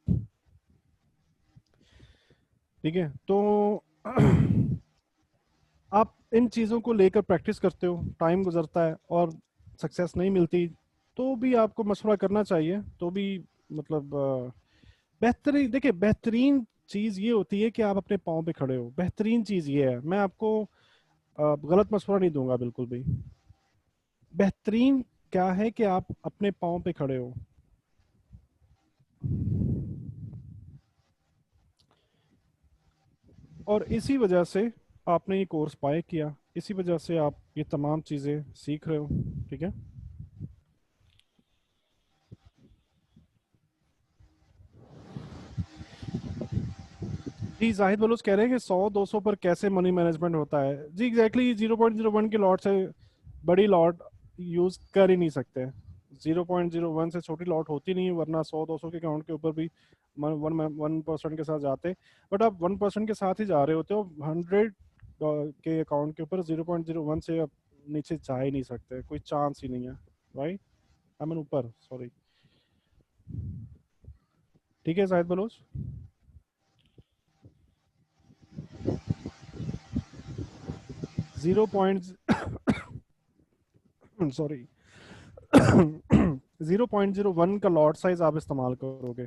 ठीक है, तो आप इन चीज़ों को लेकर प्रैक्टिस करते हो, टाइम गुजरता है और सक्सेस नहीं मिलती, तो भी आपको मशवरा करना चाहिए। तो भी मतलब बेहतरीन, देखिए बेहतरीन चीज़ ये होती है कि आप अपने पाँव पे खड़े हो। बेहतरीन चीज़ ये है, मैं आपको गलत मशवरा नहीं दूंगा बिल्कुल भी। बेहतरीन क्या है कि आप अपने पाँव पे खड़े हो। और इसी वजह से आपने ये कोर्स पाए किया, इसी वजह से आप ये तमाम चीज़ें सीख रहे हो। ठीक है, जी जाहिद बलोच कह रहे हैं कि 100-200 पर कैसे मनी मैनेजमेंट होता है। जी एग्जैक्टली, 0.01 के लॉट से बड़ी लॉट यूज कर ही नहीं सकते। 0.01 से छोटी लॉट होती नहीं है, वरना 100-200 के अकाउंट के ऊपर भी 1% के साथ जाते। बट आप 1% के साथ ही जा रहे होते हो, 100 के अकाउंट के ऊपर 0.01 से आप नीचे जा ही नहीं सकते, कोई चांस ही नहीं है। राइट, आई मीन ऊपर, सॉरी। ठीक है जाहिद बलोच, 0. सॉरी 0.01 का लॉट साइज आप इस्तेमाल करोगे।